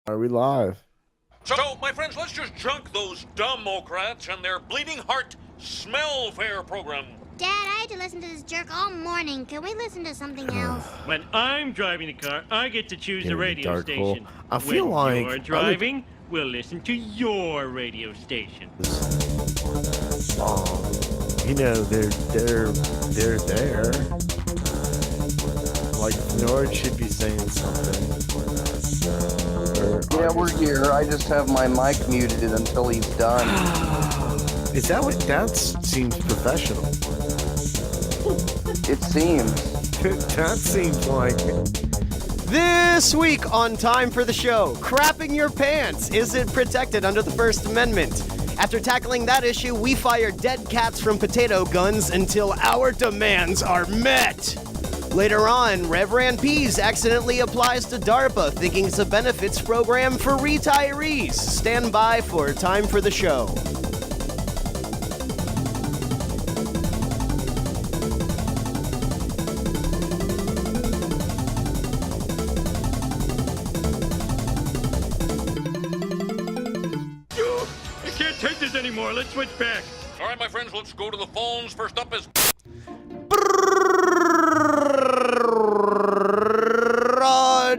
Are we live? So, my friends, let's just junk those Democrats and their bleeding heart smell fair program. Dad, I had to listen to this jerk all morning. Can we listen to something else? When I'm driving the car, I get to choose the radio station. I feel when like you're driving, we'll listen to your radio station. You know, they're there. Like Nord should be saying something. Yeah, we're here. I just have my mic muted until he's done. Is that what that seems professional? It seems. That seems like This week on Time for the Show, crapping your pants, is it protected under the First Amendment? After tackling that issue, we fire dead cats from potato guns until our demands are met. Later on, Reverend Pease accidentally applies to DARPA thinking it's a benefits program for retirees. Stand by for Time for the Show. I can't take this anymore. Let's switch back. All right, my friends, let's go to the phones. First up is...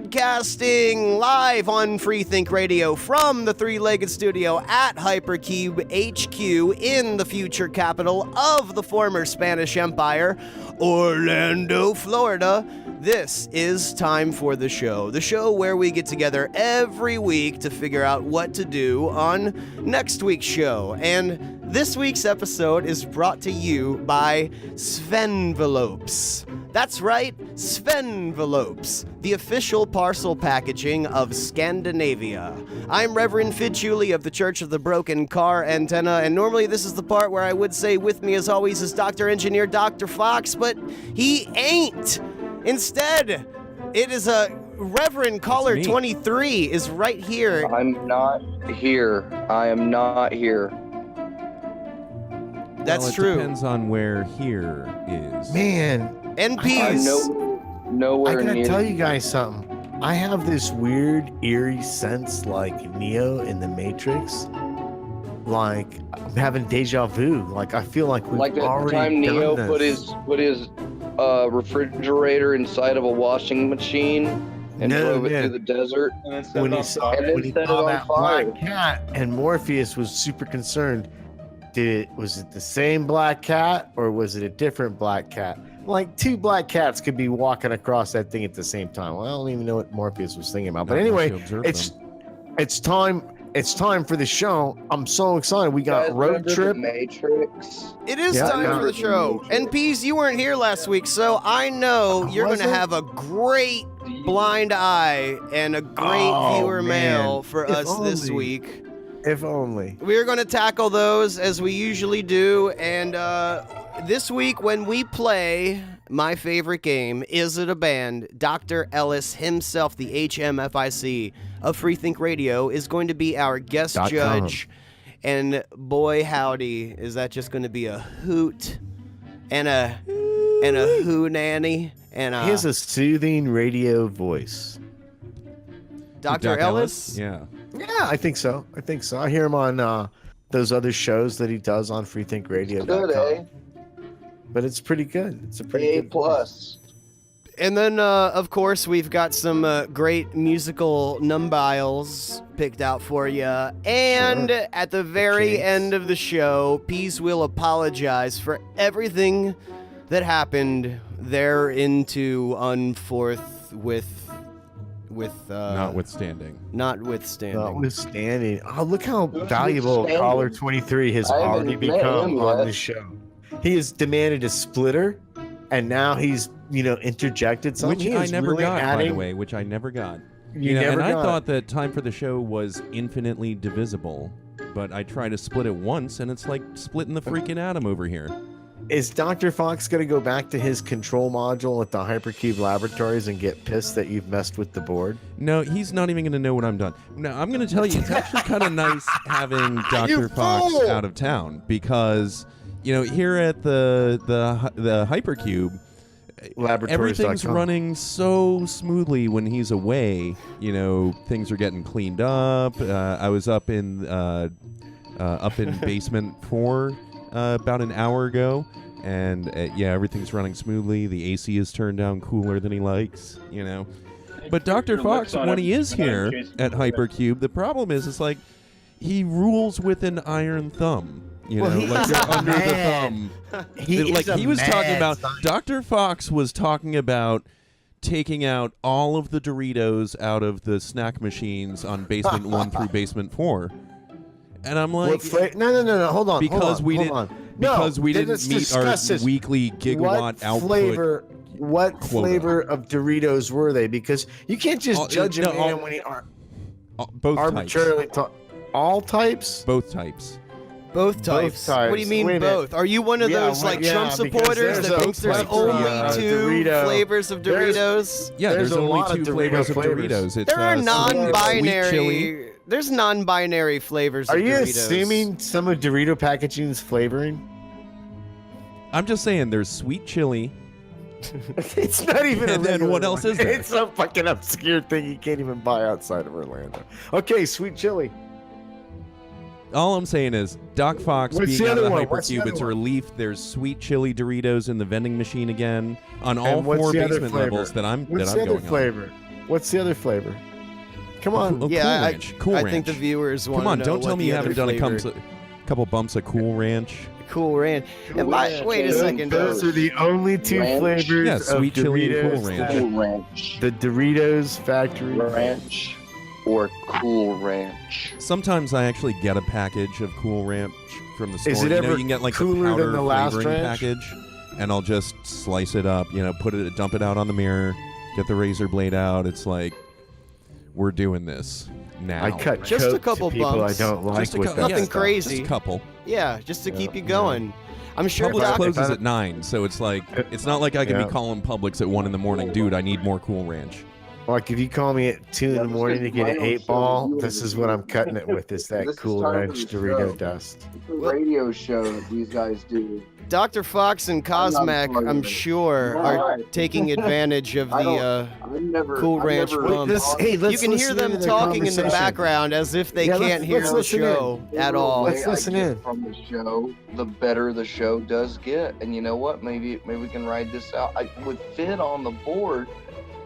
Broadcasting live on Freethink Radio from the three-legged studio at Hypercube HQ in the future capital of the former Spanish Empire, Orlando, Florida. This is Time for the show where we get together every week to figure out what to do on next week's show. And this week's episode is brought to you by Svenvelopes. That's right, Svenvelopes, the official parcel packaging of Scandinavia. I'm Reverend Fidjuli of the Church of the Broken Car Antenna, and normally this is the part where I would say with me as always is Dr. Engineer Dr. Fox, but he ain't. Instead, it is a Reverend Caller 23 is right here. I'm not here. I am not here. That's true. It depends on where here is. man. NPs. Nowhere I gotta near. tell you guys something. I have this weird, eerie sense like Neo in the Matrix. Like I'm having deja vu. Like I feel like we've Like the already time done Neo this. put his refrigerator inside of a washing machine and drove it through the desert. when he saw that black cat, and Morpheus was super concerned. Was it the same black cat or was it a different black cat? Like two black cats could be walking across that thing at the same time. Well, I don't even know what Morpheus was thinking about. But anyway, it's time for the show. I'm so excited. We got road trip. Matrix. It is time for the show. And Pease, you weren't here last week, so I know you're going to have a great blind eye and a great viewer mail for us this week. If only. We're going to tackle those as we usually do. And this week when we play my favorite game, Is It a Band? Dr. Ellis himself, the HMFIC of Freethink Radio, is going to be our guest judge. And boy howdy, is that just going to be a hoot and a hoo-nanny. And he has a soothing radio voice. Dr. Ellis? Yeah. Yeah, I think so. I hear him on those other shows that he does on freethinkradio.com. Good, eh? But it's pretty good. It's a pretty A good plus. And then, of course, we've got some great musical numbiles picked out for you. And at the very end of the show, Pease will apologize for everything that happened there into unforth with Notwithstanding. Oh, look how valuable Caller 23 has already become on this show. He has demanded a splitter, and now he's, interjected something. Which I never got, by the way. Which I never got. I thought that Time for the Show was infinitely divisible, but I tried to split it once, and it's like splitting the freaking atom over here. Is Dr. Fox going to go back to his control module at the Hypercube Laboratories and get pissed that you've messed with the board? No, he's not even going to know when I'm done. No, I'm going to tell you, it's actually kind of nice having Dr. Fox out of town because, here at the Hypercube, everything's running so smoothly when he's away. You know, things are getting cleaned up. I was up in basement 4 about an hour ago, and yeah, everything's running smoothly. The AC is turned down cooler than he likes. You know, but Dr. Fox, when he is here at Hypercube, the problem is it's like he rules with an iron thumb. You know, like you're under the thumb. He was talking about. Dr. Fox was talking about taking out all of the Doritos out of the snack machines on basement 1 through basement 4, and I'm like, no, hold on, because we didn't meet our weekly gigawatt output. What flavor of Doritos were they? Because you can't just judge a man when he both arbitrarily all types. Both types. Both types. What do you mean both? Are you one of those Trump supporters that thinks there's only 2 flavors of Doritos? There's only 2 flavors of Doritos. There are non-binary. There's non-binary flavors of Doritos. Are you assuming some of Dorito packaging's flavoring? I'm just saying there's sweet chili. It's not even. And then what else is there? It's some fucking obscure thing you can't even buy outside of Orlando. Okay, sweet chili. All I'm saying is, Doc Fox being out of the Hypercube, it's a relief. There's sweet chili Doritos in the vending machine again on all 4 basement levels that I'm going on. What's the other flavor? What's the other flavor? Come on. Cool Ranch. Cool Ranch. I think the viewers want to know. Come on, don't tell me you haven't done a couple bumps of Cool Ranch. Cool Ranch. Wait a second. Those are the only 2 flavors of sweet chili Doritos. and Cool Ranch. Cool Ranch. The Doritos factory Ranch. Or Cool Ranch. Sometimes I actually get a package of Cool Ranch from the store. Is it ever you can get like cooler the powder than the last flavoring ranch? package, and I'll just slice it up. You know, dump it out on the mirror, get the razor blade out. It's like we're doing this now. I cut just Coke a couple to people bumps. I don't like with that nothing stuff. crazy. Just a couple. Yeah, just to keep you going. I'm sure Publix closes at 9, so it's like it's not like I can be calling Publix at 1 in the morning, dude. I need more Cool Ranch. Like if you call me at 2 in the morning to get an 8-ball, this is what I'm cutting it with. Is that Cool Ranch Dorito dust? It's a radio show that these guys do. Dr. Fox and Cosmac, I'm sure, are taking advantage of the Cool Ranch bumps. You can hear them talking in the background as if they can't hear the show at all. Let's listen in. From the show, the better the show does get. And you know what? Maybe we can ride this out. With Fid on the board,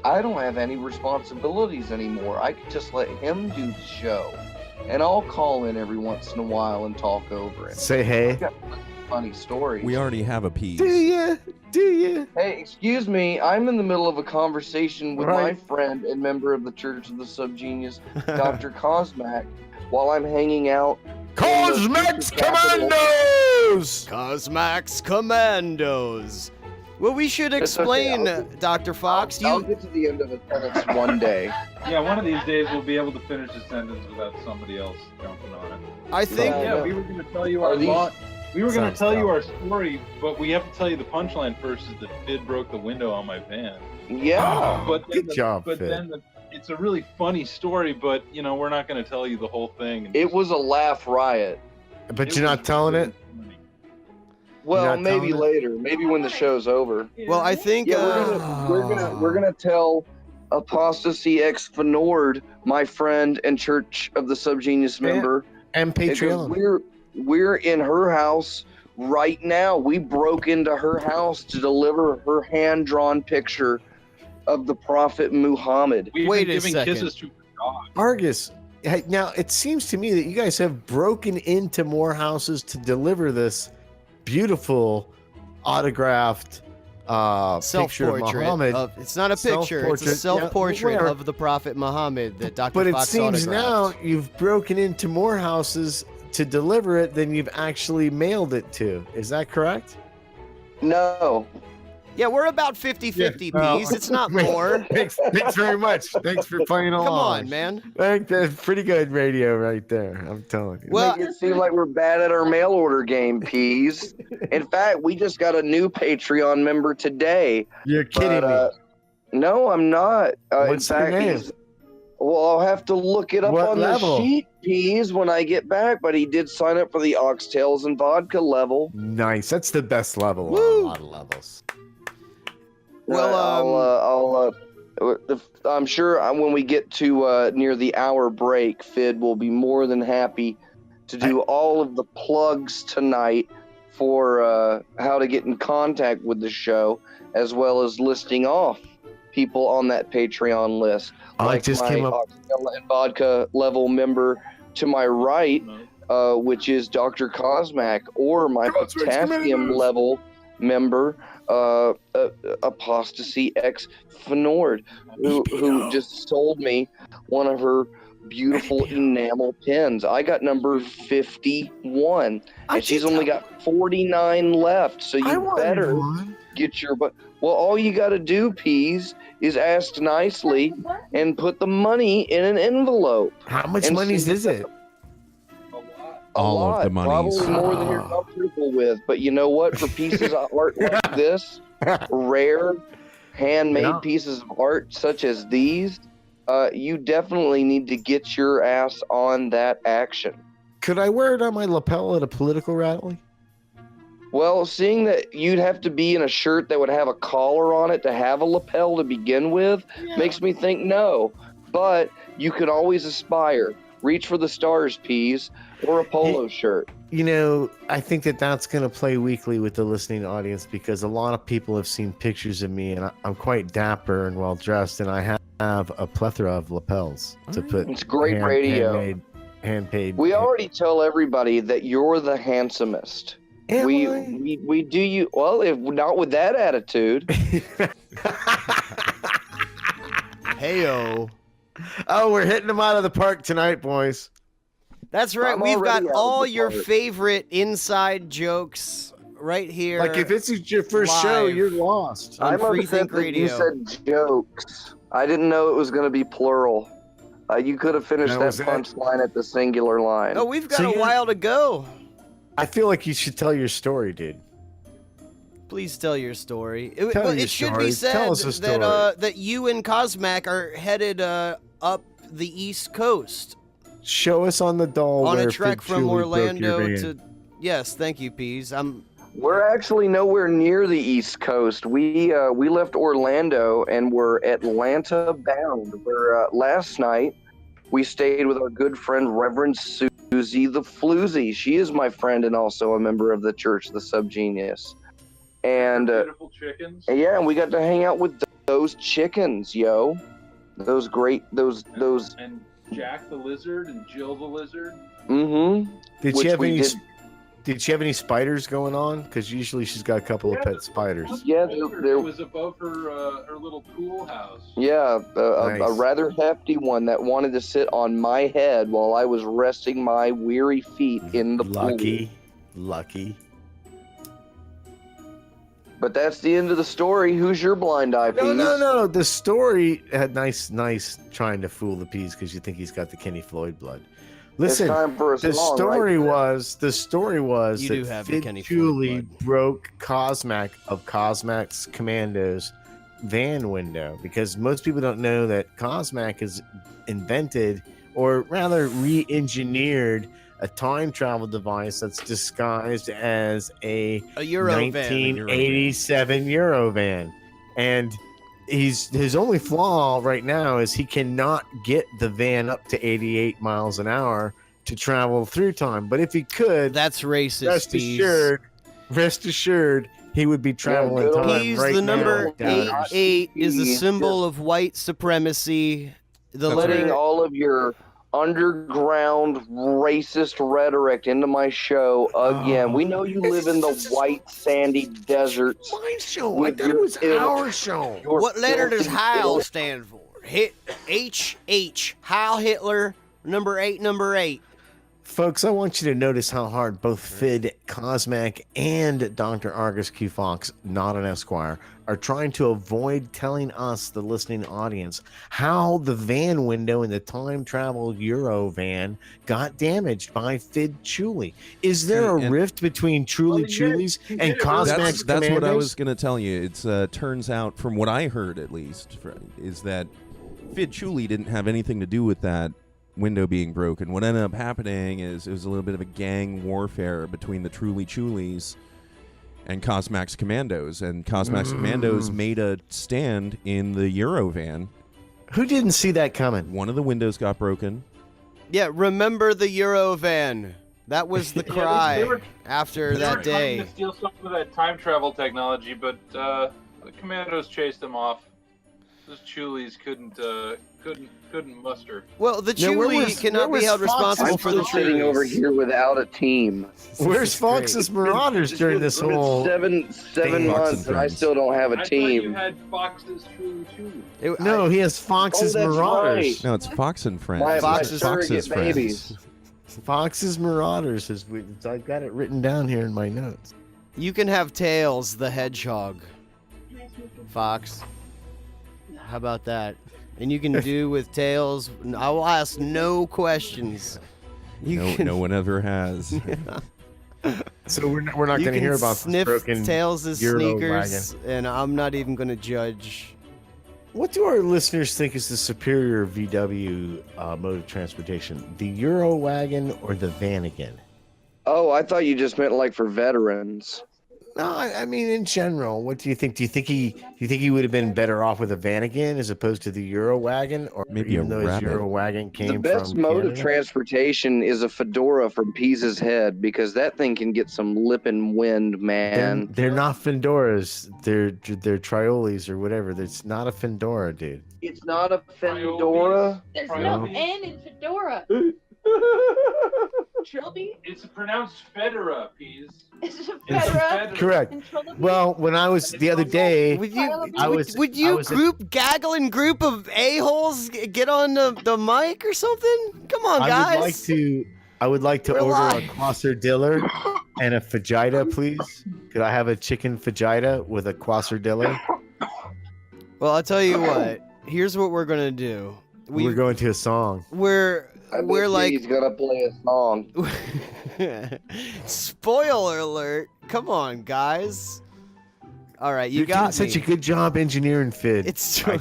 I don't have any responsibilities anymore. I could just let him do the show. And I'll call in every once in a while and talk over it. Say hey. I've got funny stories. We already have a piece. Do you? Hey, excuse me. I'm in the middle of a conversation with my friend and member of the Church of the Subgenius, Dr. Cosmac, while I'm hanging out. Cosmac's Commandos! Cosmac's Commandos. Well, we should explain, Dr. Fox. I'll get to the end of the sentence one day. Yeah, one of these days we'll be able to finish the sentence without somebody else jumping on it. I think. Yeah, we were going to tell you our We were going to tell you our story, but we have to tell you the punchline first. Is that Fid broke the window on my van? Yeah. But then Good job, But Fid. then it's a really funny story, but we're not going to tell you the whole thing. It was a laugh riot. But you're not telling it? Well, maybe later. Maybe when the show's over. Well, I think we're gonna tell Apostasy X Fenord, my friend and Church of the Subgenius member, and Patreon. We're in her house right now. We broke into her house to deliver her hand-drawn picture of the Prophet Muhammad. Wait a second. Kisses to God. Argus. Now it seems to me that you guys have broken into more houses to deliver this beautiful autographed picture of Muhammad. It's not a picture, it's a self-portrait of the Prophet Muhammad that Dr. But Fox it seems autographed. now you've broken into more houses to deliver it than you've actually mailed it to. Is that correct? No. Yeah, we're about 50-50, Peas. It's not more. Thanks very much. Thanks for playing along. Come on, man. That's pretty good radio right there. I'm telling you. Well, make it seem like we're bad at our mail order game, Peas. In fact, we just got a new Patreon member today. You're kidding me. No, I'm not. What's in fact, your name? Well, I'll have to look it up on the sheet, Peas, when I get back. But he did sign up for the Oxtails and Vodka level. Nice. That's the best level. Woo. A lot of levels. Well, I'm sure when we get to near the hour break, Fid will be more than happy to do all of the plugs tonight for how to get in contact with the show, as well as listing off people on that Patreon list. Like my Oxyella and Vodka level member to my right, which is Dr. Cosmac, or my Potassium level member, Apostasy X Fnord, who just sold me one of her beautiful enamel pins. I got number 51, and she's only got 49 left, so you better get your... Well, all you got to do, Peas, is ask nicely and put the money in an envelope. How much money is it? All of the monies. Probably more than you're comfortable with. But you know what? For pieces of art like this, rare, handmade pieces of art such as these, you definitely need to get your ass on that action. Could I wear it on my lapel at a political rally? Well, seeing that you'd have to be in a shirt that would have a collar on it to have a lapel to begin with, makes me think no. But you can always aspire. Reach for the stars, Peas, or a polo shirt. You know, I think that's going to play weakly with the listening audience, because a lot of people have seen pictures of me, and I'm quite dapper and well dressed, and I have a plethora of lapels to put. It's great radio. Hand-paid. We already tell everybody that you're the handsomest. We do you well, if not with that attitude. Heyo. Oh, we're hitting them out of the park tonight, boys. That's right. We've got all your favorite inside jokes right here. Like, if this is your first show, you're lost. I'm upset that you said jokes. I didn't know it was going to be plural. You could have finished that punchline at the singular line. Oh, we've got a while to go. I feel like you should tell your story, dude. Please tell your story. It should be said that you and Cosmac are headed up the East Coast. Show us on the doll on a trek from Orlando to... Yes, thank you, Peas. We're actually nowhere near the East Coast. We left Orlando and we're Atlanta bound. Where last night we stayed with our good friend Reverend Susie the Floozy. She is my friend and also a member of the Church of the Subgenius. And beautiful chickens. Yeah, and we got to hang out with those chickens, yo. Those and Jack the Lizard and Jill the Lizard. Mm-hmm. Did she have any spiders going on? Because usually she's got a couple of pet spiders. Yeah, there was above her little pool house. Yeah, nice. a rather hefty one that wanted to sit on my head while I was resting my weary feet in the pool. Lucky. But that's the end of the story. Who's your blind eye, Peas? No. The story had nice trying to fool the Peas because you think he's got the Kenny Floyd blood. Listen, the story was that Fid Julie broke Cosmac of Cosmac's Commandos van window, because most people don't know that Cosmac has invented, or rather re-engineered, a time travel device that's disguised as a Euro 1987 Eurovan. And his only flaw right now is he cannot get the van up to 88 miles an hour to travel through time. But if he could, that's racist. Rest assured, he would be traveling time right now. The number 88 is a symbol of white supremacy. Letting all of your underground racist rhetoric into my show again. We know you live in the white sandy deserts. My show. I thought it was our show. What letter does Heil stand for? H. Heil Hitler, number 8. Folks, I want you to notice how hard both Fid, Cosmac, and Dr. Argus Q. Fox, not an Esquire, are trying to avoid telling us, the listening audience, how the van window in the time travel Euro van got damaged by Fid Chuli. Is there a rift between Chuli's and Cosmac's That's what I was going to tell you. It turns out, from what I heard at least, is that Fid Chuli didn't have anything to do with that window being broken. What ended up happening is it was a little bit of a gang warfare between the Truly Chulies and Cosmax Commandos. And Cosmax Commandos made a stand in the Eurovan. Who didn't see that coming? One of the windows got broken. Yeah, remember the Eurovan. That was the cry they were after that day. They were trying to steal some of that time travel technology, but the Commandos chased them off. Those Chulies couldn't muster. Well, the Chuli cannot be held responsible for the sitting over here without a team. Where's Fox's Marauders during this whole seven months, and I still don't have a team. I thought you had Fox's Chuli too. No, he has Fox's that's Marauders. right. No, it's Fox and Friends. My Fox's surrogate babies. Fox's Marauders is. I've got it written down here in my notes. You can have Tails the Hedgehog, Fox. How about that? And you can do with Tails. I will ask no questions. No one ever has. So we're not going to hear about sniff this broken Tails' Euro sneakers, wagon. and I'm not even going to judge. What do our listeners think is the superior VW mode of transportation? The Euro wagon or the Vanagon? Oh, I thought you just meant like for veterans. No, I mean in general. What do you think? Do you think he would have been better off with a Vanagon as opposed to the Euro wagon, or Maybe even a though his rabbit? Euro wagon came The best from mode Canada? of transportation is a fedora from Pisa's head, because that thing can get some lip and wind, man. They're not Fedoras. They're Triolis or whatever. It's not a Fedora, dude. It's not a fedora. There's no N in Fedora. Trilby? It's pronounced Fedora, Peas. It's a Fedora. Correct. And Trilby? Well, when I was the other day, Would you, I was gaggling group of a-holes get on the mic or something? Come on, guys. I would like to We're order live. a quassardilla and a fajita, please. Could I have a chicken fajita with a quassardilla? Well, I'll tell you what. Here's what we're gonna do. We're going to a song. We're like he's gonna play a song. Spoiler alert! Come on, guys. All right, you You're got doing me. such a good job engineering, Fid. It's You're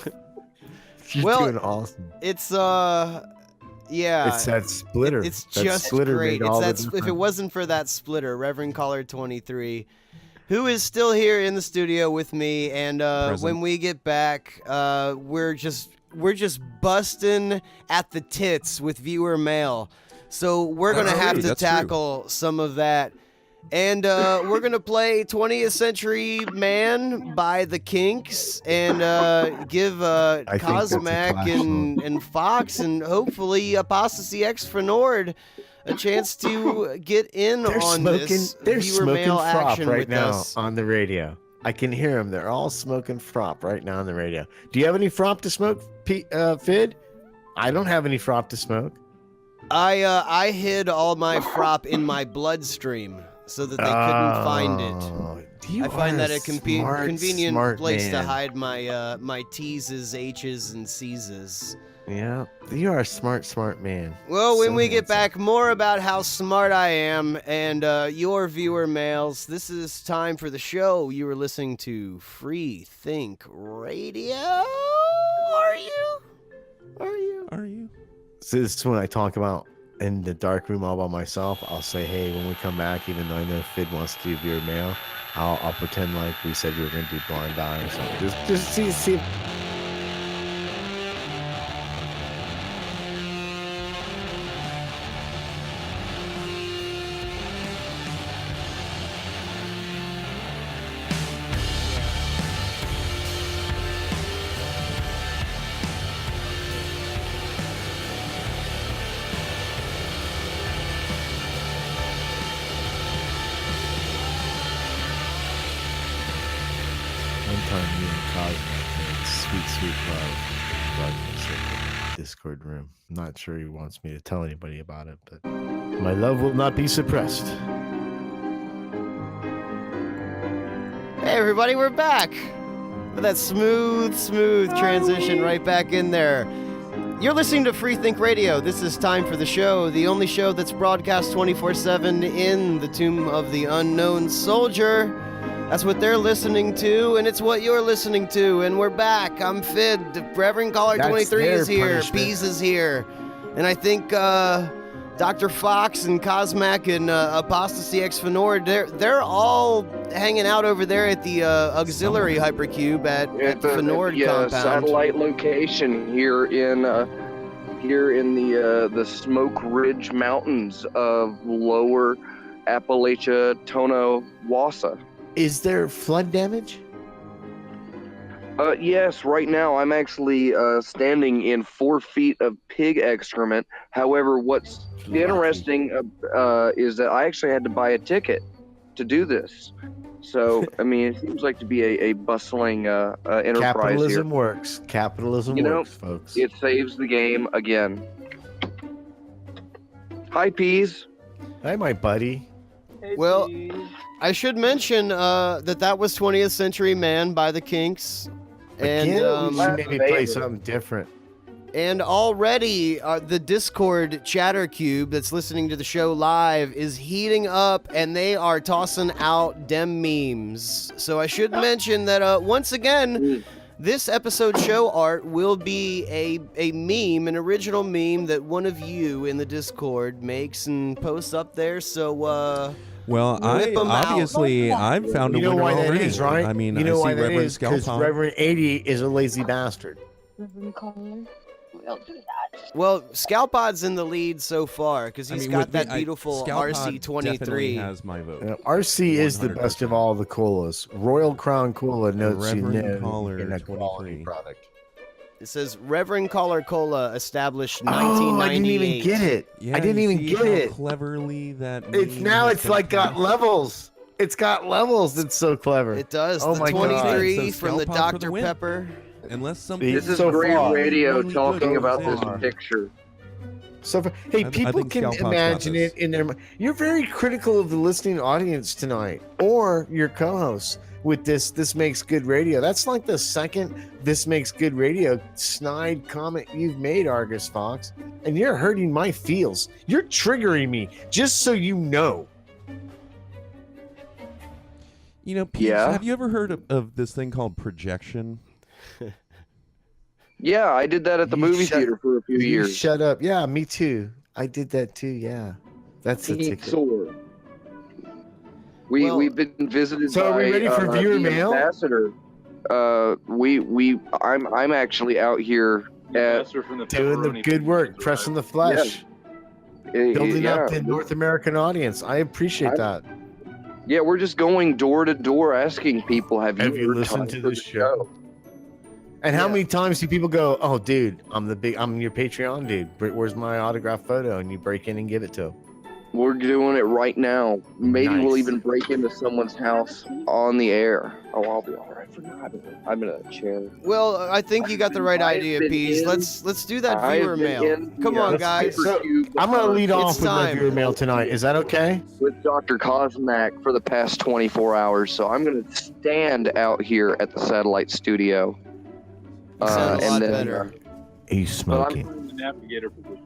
well, doing awesome. it's yeah. It's that splitter. It's That just splitter great. made all the If it difference. wasn't for that splitter, Reverend Caller 23, who is still here in the studio with me, and when we get back, we're just busting at the tits with viewer mail. So we're gonna have to tackle some of that. And we're going to play 20th Century Man by the Kinks and give Cosmac and Fox and hopefully Apostasy X for Nord a chance to get in on this They're viewer smoking mail frop action right with now us. on the radio. I can hear them. They're all smoking frop right now on the radio. Do you have any frop to smoke, Fid? I don't have any frop to smoke. I hid all my frop in my bloodstream so that they couldn't find it. I find that a convenient place to hide my my T's, H's, and C's. Yeah, you are a smart man. Well, when So we get handsome. back, more about how smart I am and your viewer mails. This is time for the show. You were listening to Free Think Radio. Are you? So this is when I talk about in the dark room all by myself. I'll say, hey, when we come back, even though I know Fid wants to do viewer mail, I'll pretend like we said we were going to do Blind Eye or something. Just see. One time me and Cosmo made sweet love darkness in the Discord room. I'm not sure he wants me to tell anybody about it, but my love will not be suppressed. Hey, everybody, we're back with that smooth transition right back in there. You're listening to Free Think Radio. This is time for the show, the only show that's broadcast 24/7 in the Tomb of the Unknown Soldier. That's what they're listening to, and it's what you're listening to. And we're back. I'm Fid. Reverend Caller 23 is here. punishment. Peas is here. And I think Dr. Fox and Cosmac and Apostasy X Fenor, they're all hanging out over there at the auxiliary hypercube at the Fenor compound. Satellite location here in the Smoke Ridge Mountains of Lower Appalachia Tono Wassa. Is there flood damage? Yes, right now I'm actually standing in 4 feet of pig excrement. However, what's interesting is that I actually had to buy a ticket to do this. So, I mean, it seems like to be a bustling enterprise Capitalism here. works. Capitalism works, folks. It saves the game again. Hi, Peas. Hi, my buddy. Well, I should mention that was 20th Century Man by the Kinks. And Again, you made me play something different. And already the Discord chatter cube that's listening to the show live is heating up, and they are tossing out dem memes. So I should mention that once again, this episode show art will be a meme, an original meme that one of you in the Discord makes and posts up there. So well, I've found a winner why already. that is, right? I mean, you know I why see that Reverend is? Because Scalpon. Reverend 80 is a lazy bastard. We'll do that. Well, Scalpod's in the lead so far because he's got that beautiful Scalpod definitely RC23. has my vote. RC is the best of all the colas. Royal Crown Cola notes you Reverend know Caller in a 23. quality product. It says Reverend Caller Cola established Oh, I 1998. didn't even get it. Yeah, I didn't you even see get how it. Cleverly that. It's meme now has it's been like got cast? levels. It's got levels. It's so clever. It does. Oh the my God. 23 So from the Scalpon for the Dr. win. Pepper. Unless something. This is So great far. radio Really talking good about so this far. picture. So, hey, I people think can Scalpon's got imagine this. it in their. You're very critical of the listening audience tonight, or your co-hosts with this. This makes good radio. That's like the second "This makes good radio" snide comment you've made, Argus Fox, and you're hurting my feels. You're triggering me. Just so you know. You know, Pete, Yeah. have you ever heard of this thing called projection? Yeah, I did that at the You movie shut- theater for a few You years. shut up. Yeah, me too. I did that too. Yeah, that's the Heat ticket. sore. Well, We've been visited So are by we ready for viewer the mail? ambassador. I'm actually out here at From the Doing the pepperoni good work, pizza, pressing the flesh, building up the North American audience. I appreciate that. Yeah, we're just going door to door asking people, have Have you heard listened time to for this the show? And how many times do people go, "Oh, dude, I'm your Patreon dude. Where's my autograph photo?" And you break in and give it to them. We're doing it right now. Maybe we'll Nice. even break into someone's house on the air. Oh, I'll be all right for now. I'm in a chair. Well, I think you got the right I've idea, been Pease. in- Let's do that I've viewer been mail. in Come the, on, uh, guys. So, Hypercube I'm gonna lead off It's with my time. viewer mail tonight. Is that okay? with Dr. Cosmac for the past 24 hours. So I'm going to stand out here at the satellite studio. You sound a lot and then, better. He's but I'm- smoking. In the navigator position.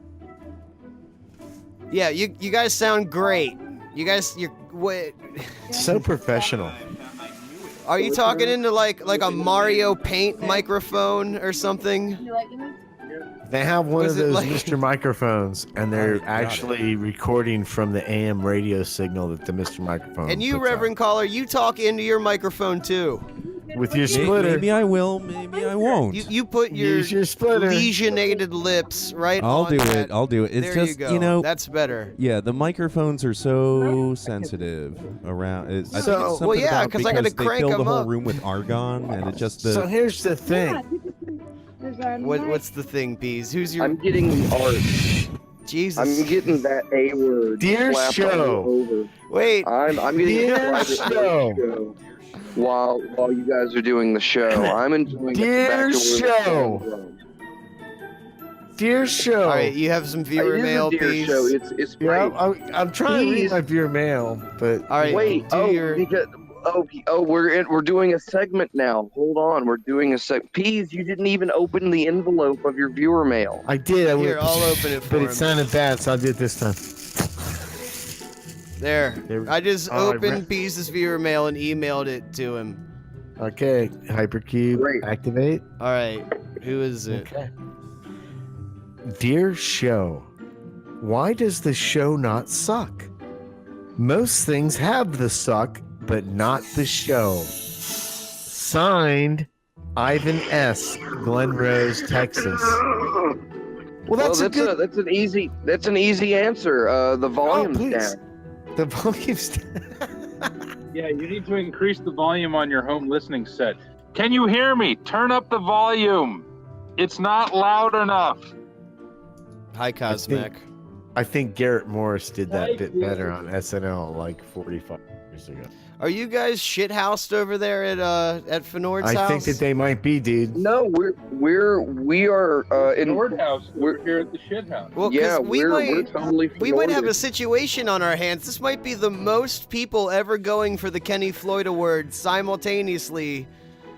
Yeah, you guys sound great. You're wait. So professional. Are you talking into like a Mario Paint microphone or something? You like me? They have one Was of it those like- Mr. microphones, and they're Got it. actually recording from the AM radio signal that the Mr. microphone. And you, puts out. Reverend Caller, you talk into your microphone too. with your splitter. Maybe I will, maybe I won't. You put your Use your splitter. lesionated lips right I'll on do that. it. I'll do it. It's There just, you go. know, That's better. yeah, the microphones are so sensitive around. I think So- it's well, something yeah, about 'cause I gotta because they crank fill the 'em whole up. room with argon, and it just So here's the thing. What's the thing, Pease? Who's your I'm getting the art. Jesus? I'm getting that A word. Dear slapped show. all over. Wait. I'm getting Dear a private show. while you guys are doing the show. I'm enjoying Dear it. show. Dear show. All right, you have some viewer It is a mail, dear Pease. show. It's Yeah, great. I'm trying to read Please. my viewer mail, but All right, Wait, do your. we're doing a segment now. Hold on, we're doing a Peas, you didn't even open the envelope of your viewer mail. I did. Here, I'll open it for but him. it sounded bad, so I'll do it this time. There. There- I just All right, opened Pease's viewer mail and emailed it to him. Okay, Hypercube, Great. activate. All right. Who is it? Okay. Dear show, Why does the show not suck? Most things have the suck, but not the show. Signed, Ivan S., Glen Rose, Texas. Well, that's an easy answer. The volume's down. The volume's down. Yeah, you need to increase the volume on your home listening set. Can you hear me? Turn up the volume. It's not loud enough. Hi, Cosmic. I think Garrett Morris did that bit better on SNL like 45 years ago. Are you guys shithoused over there at Fenord's house? I think that they might be, dude. No, we are in Nord House. We're here at the shit house. Well, yeah, we're totally. We might have a situation on our hands. This might be the most people ever going for the Kenny Floyd Award simultaneously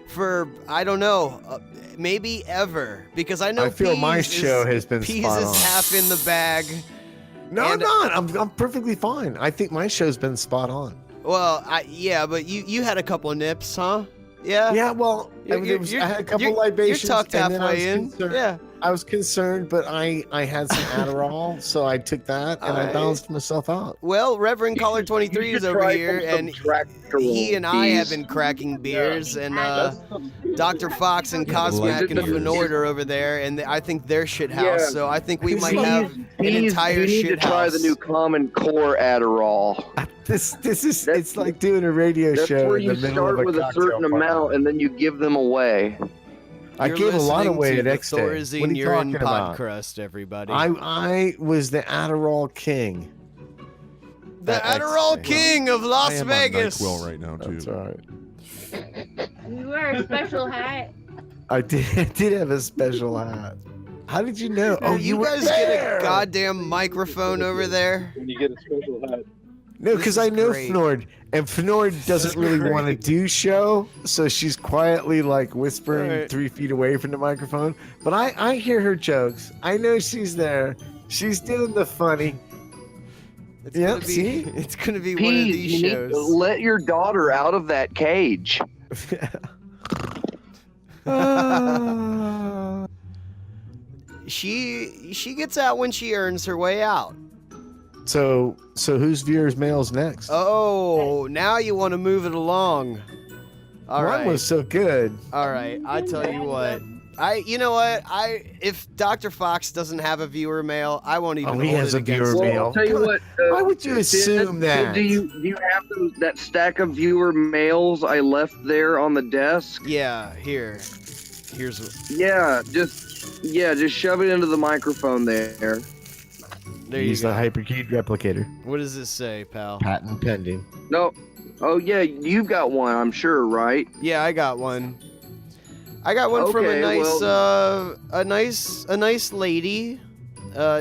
for, I don't know, maybe ever. Because I know I feel my show has been Peas spot is on. half in the bag. No, I'm not. I'm perfectly fine. I think my show's been spot on. Well, yeah, but you had a couple nips, huh? Yeah. Yeah, well, I had a couple libations. You're tucked and then halfway in. Yeah. I was concerned, but I had some Adderall, so I took that and I balanced myself out. Well, Reverend Caller 23 is over here, and he and I have been cracking beers, and Dr. Fox and Cosmac and Fenord are over there, and I think they're shit house. So I think we might have an entire shit house. You need to try the new Common Core Adderall. This is it's like doing a radio That's show where in the you middle of start a with a cocktail certain party. amount and then you give them away. I gave a lot away at X Day. What are Thorazine you urine talking pod about? crust, everybody. I was the Adderall king. The at Adderall X Day. King of Las I am Vegas. on NyQuil right now too. That's all right. You wear a special hat. I did have a special hat. How did you know? Oh, you were guys there! get a goddamn microphone over there? When you get a special hat. No, This because is I know great. Fenord, and Fenord doesn't really want to do show, so she's quietly like whispering Right. 3 feet away from the microphone. But I hear her jokes. I know she's there. She's doing the funny. It's Yep, gonna be, see? It's gonna be one of Pete, these you need shows. to let your daughter out of that cage. She gets out when she earns her way out. So whose viewers mail's next? Oh, now you want to move it along. All Mine right. was so good. All right, I tell you what. You know what? If Dr. Fox doesn't have a viewer mail, I won't even. Oh, he hold has it a against viewer him. mail. I'll tell you what. Why would you assume that? Do you have that stack of viewer mails I left there on the desk? Yeah, here's. Yeah, just shove it into the microphone there. There you Use the go. Hypercube replicator. What does this say, pal? Patent pending. No. Oh yeah, you've got one, I'm sure, right? Yeah, I got one. I got one from a Okay, nice lady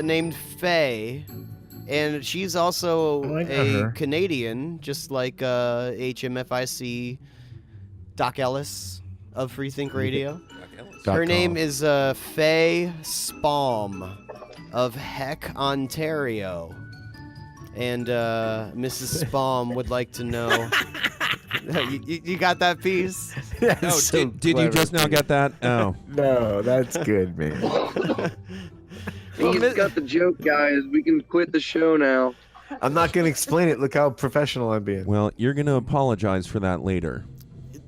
named Faye, and she's also Oh, I know a her. Canadian, just like HMFIC Doc Ellis of Freethink Radio. Her name is Faye Spalm of Heck, Ontario. And Mrs. Spalm would like to know. you got that piece? Oh, did you just now get that? Oh. No, that's good, man. He's got the joke, guys. We can quit the show now. I'm not going to explain it. Look how professional I'm being. Well, you're going to apologize for that later.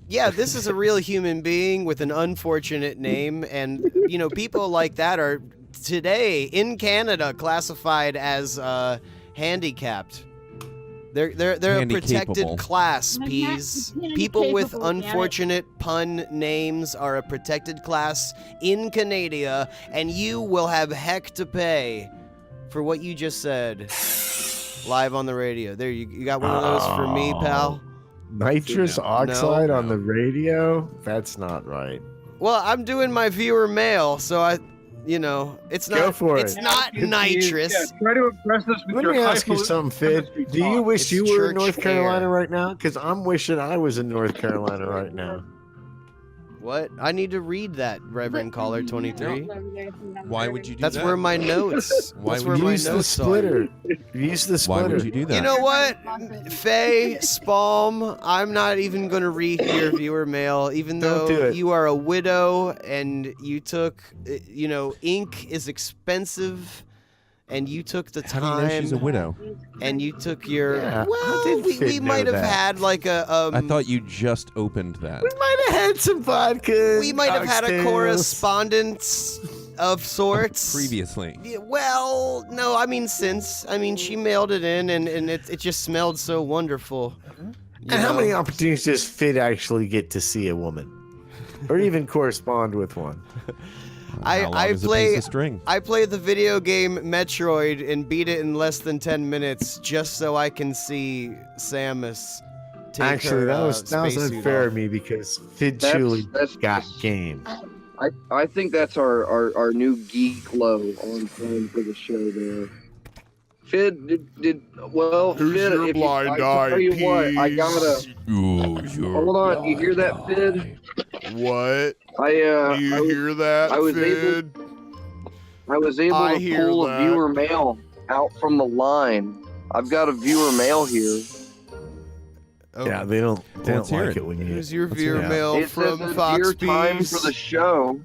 Yeah, this is a real human being with an unfortunate name, and people like that are today in Canada classified as handicapped. They're a protected Handicapable. class, I'm Peas. not People with handicapable, damn it. unfortunate pun names are a protected class in Canada, and you will have heck to pay for what you just said live on the radio. There, you got one of those for me, pal? Nitrous oxide on the radio? That's not right. Well, I'm doing my viewer mail, so it's not. Go for it's it. not nitrous. Yeah, try to impress us with Let your me ask you highfalutin something, Fid. chemistry Do you talk. wish It's you were in church North Carolina air. right now? Because I'm wishing I was in North Carolina right now. What? I need to read that, Reverend Caller 23. Why would you do That's that? where my notes. Why That's would where you my Use the notes are. splitter. Use the Why splitter. would you do that? You know what, Faye Spalm? I'm not even going to read your viewer mail, even Don't do though it. you are a widow and you took, ink is expensive, and you took the How do you know time. she's a widow? And you took your. Yeah, Well, how did we Finn might know have that? had like a. I thought you just opened that. We might have had some vodka. We might have had a oxtails. correspondence of sorts. Previously. Yeah, well, no, I mean since. I mean, she mailed it in, and it just smelled so wonderful. And how many opportunities does Finn actually get to see a woman, or even correspond with one? How long is a piece of string? I play the video game Metroid and beat it in less than 10 minutes just so I can see Samus take Actually, her, that was spacesuit unfair off. of me because Finn That's- truly that's- got game. I think that's our new geek low on time for the show there. Fid well, Who's Fid, your if blind you, I tell you what, I eye gotta hold on. You hear that, Fid? What? Hear that, I was able- I was able I to hear pull that. a viewer mail out from the line. I've got a viewer mail here. Oh, Yeah, they don't Let's hear like it. it when you. here's your Let's viewer hear it. mail It from says Fox dear time for the Bees. show.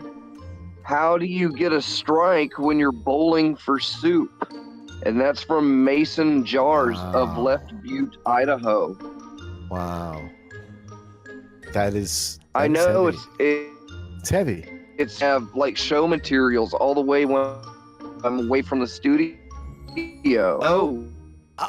How do you get a strike when you're bowling for soup? And that's from Mason Jars of Wow. Left Butte, Idaho. Wow. That is. I that is know heavy. It's heavy. it's have like show materials all the way when I'm away from the studio. Oh,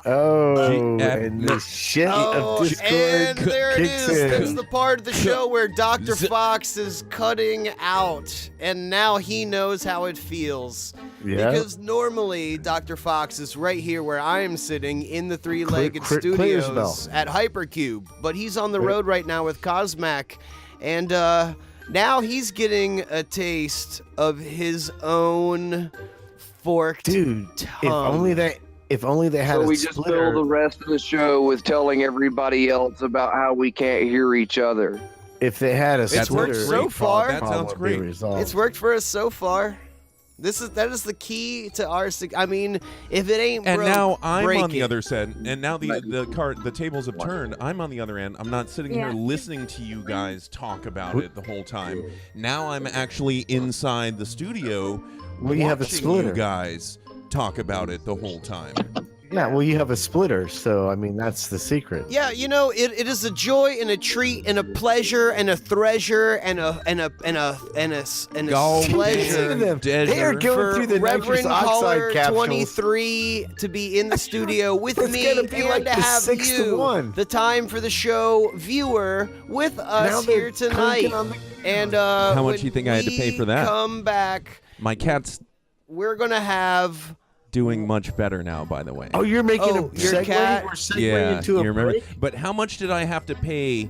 Oh, Gee, and the shit Oh, of Discord and there it kicks is. in. That's the part of the show where Dr. Fox is cutting out, and now he knows how it feels. Yeah. Because normally Dr. Fox is right here where I am sitting in the three-legged Clear as studios at Hypercube, but he's on the Clear- road right now with Cosmac, and now he's getting a taste of his own forked Dude, tongue. if only they had so a we just splitter. fill the rest of the show with telling everybody else about how we can't hear each other. If they had a It's splitter, worked so far. That sounds problem would be great. resolved. It's worked for us so far. That is the key to our. I mean, if it ain't And broke, now I'm break on the it. other side, and now the tables have turned. I'm on the other end. I'm not sitting here Yeah. listening to you guys talk about it the whole time. Now I'm actually inside the studio. Well, you have a watching splitter. You guys talk about it the whole time. Yeah, well, you have a splitter, so I mean that's the secret. Yeah, you know, it is a joy and a treat and a pleasure and a treasure and a Go pleasure them. They are Desert. going for through the nitrous Reverend Caller oxide capsules. 23 to be in the studio with It's me gonna and be like to the have 6-1. the time for the show viewer with Now us they're here tonight. cranking on the- And How much when do you think I had to pay for that? Come back. My cat's We're gonna have. doing much better now, by the way. Oh, you're making Oh, a your segue? cat- We're segueing yeah, into a you remember. break? But how much did I have to pay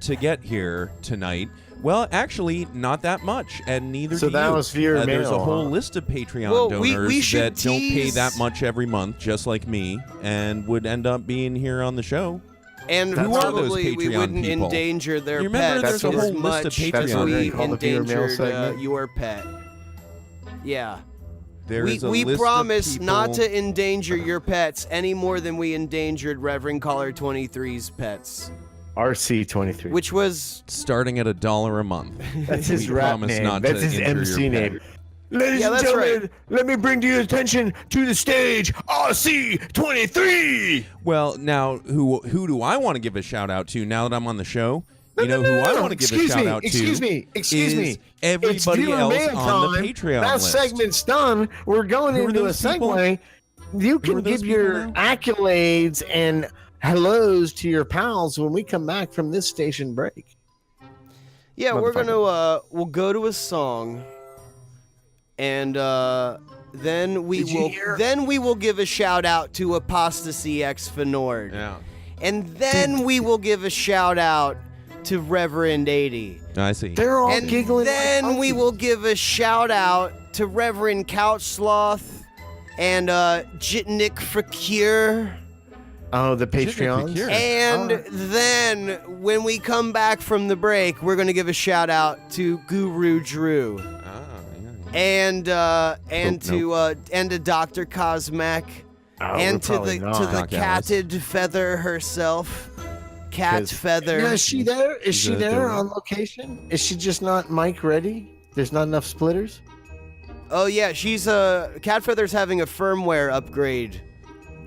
to get here tonight? Well, actually, not that much, and neither So do that you. was viewer There's a mail, whole huh? list of Patreon Well, donors we should that don't pay tease- that much every month, just like me, and would end up being here on the show. And Who are those probably we Patreon wouldn't people? endanger their You remember pets there's a as whole list of much Patreon as we called the viewer mail endangered segment? your pet. Yeah. There is a We list of promise not people- to endanger your pets any more than we endangered Reverend Caller 23's pets, RC23. which was starting at $1 a month. That's his We rap promise name. not That's to his injure MC your pet. name. Ladies Yeah, and that's gentlemen, right. let me bring to your attention to the stage RC23. Well, now who do I want to give a shout out to now that I'm on the show? You know who I want to give a shout out to? Excuse me. is It's everybody viewer else mail on the time. Patreon That list. segment's done. We're going Who are into a those people? segue. You Who can are those give your people accolades and hellos to your pals when we come back from this station break. yeah. We're Motherfucker. gonna we'll go to a song, and then we Did you will hear- then we will give a shout out to Apostasy X Fenord. Yeah, And then we will give a shout out to Reverend 80. I see. They're all And giggling. then like we monkeys. will give a shout out to Reverend Couch Sloth and Jitnik Fakir. Oh, the Patreon. Patreons. And Alright. then when we come back from the break, we're gonna give a shout out to Guru Drew and to Dr. Cosmac Oh, and we're to probably the not. to the Doc Alice. catted feather herself. Cat 'Cause- Feather. Yeah, is she there? Is she She's there doing it. on location? Is she just not mic ready? There's not enough splitters? Oh yeah, she's Cat Feather's having a firmware upgrade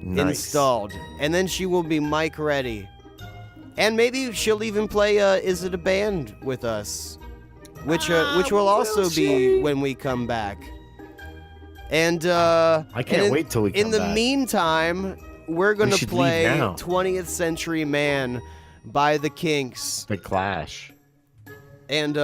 installed, and then she will be mic ready, and maybe she'll even play "Is It a Band" with us, which will also be when we come back. And I can't wait till we come back. In the back. meantime, we're gonna play 20th Century Man by the Kinks. The Clash. And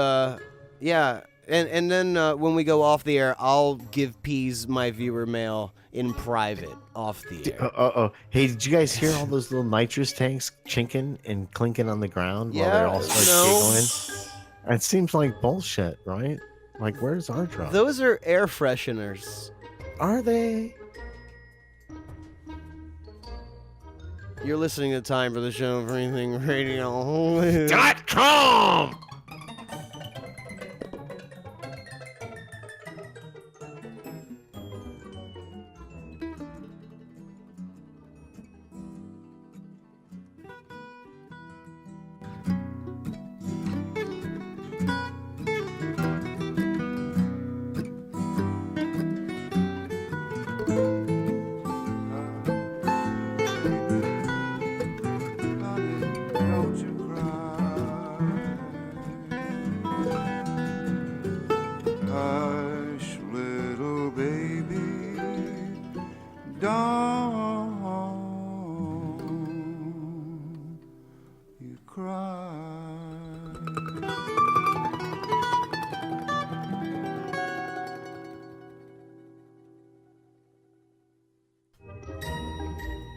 yeah. And then when we go off the air, I'll give Peas my viewer mail in private off the air. Hey, did you guys hear all those little nitrous tanks chinking and clinking on the ground while they all start giggling? It seems like bullshit, right? Like, where's our drum? Those are air fresheners. Are they? You're listening to Time for the Show for Anything Radio. .com!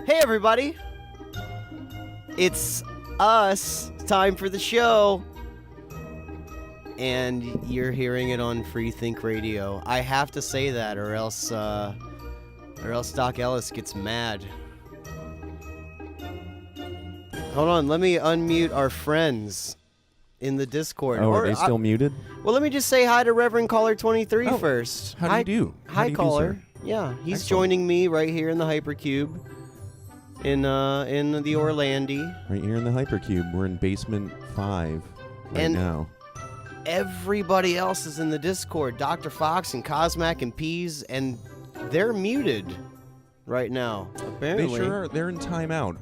Hey everybody, it's us, time for the show, and you're hearing it on Free Think Radio. I have to say that, or else Doc Ellis gets mad. Hold on, let me unmute our friends in the Discord. Oh, are they still muted? Well, let me just say hi to Reverend Caller 23 first. How do you do? Hi, Caller. Yeah, he's joining me right here in the Hypercube. In the Orlandi. Right here in the Hypercube. We're in basement 5 right now. Everybody else is in the Discord. Dr. Fox and Cosmac and Peas, and they're muted right now, apparently. They sure are. They're in timeout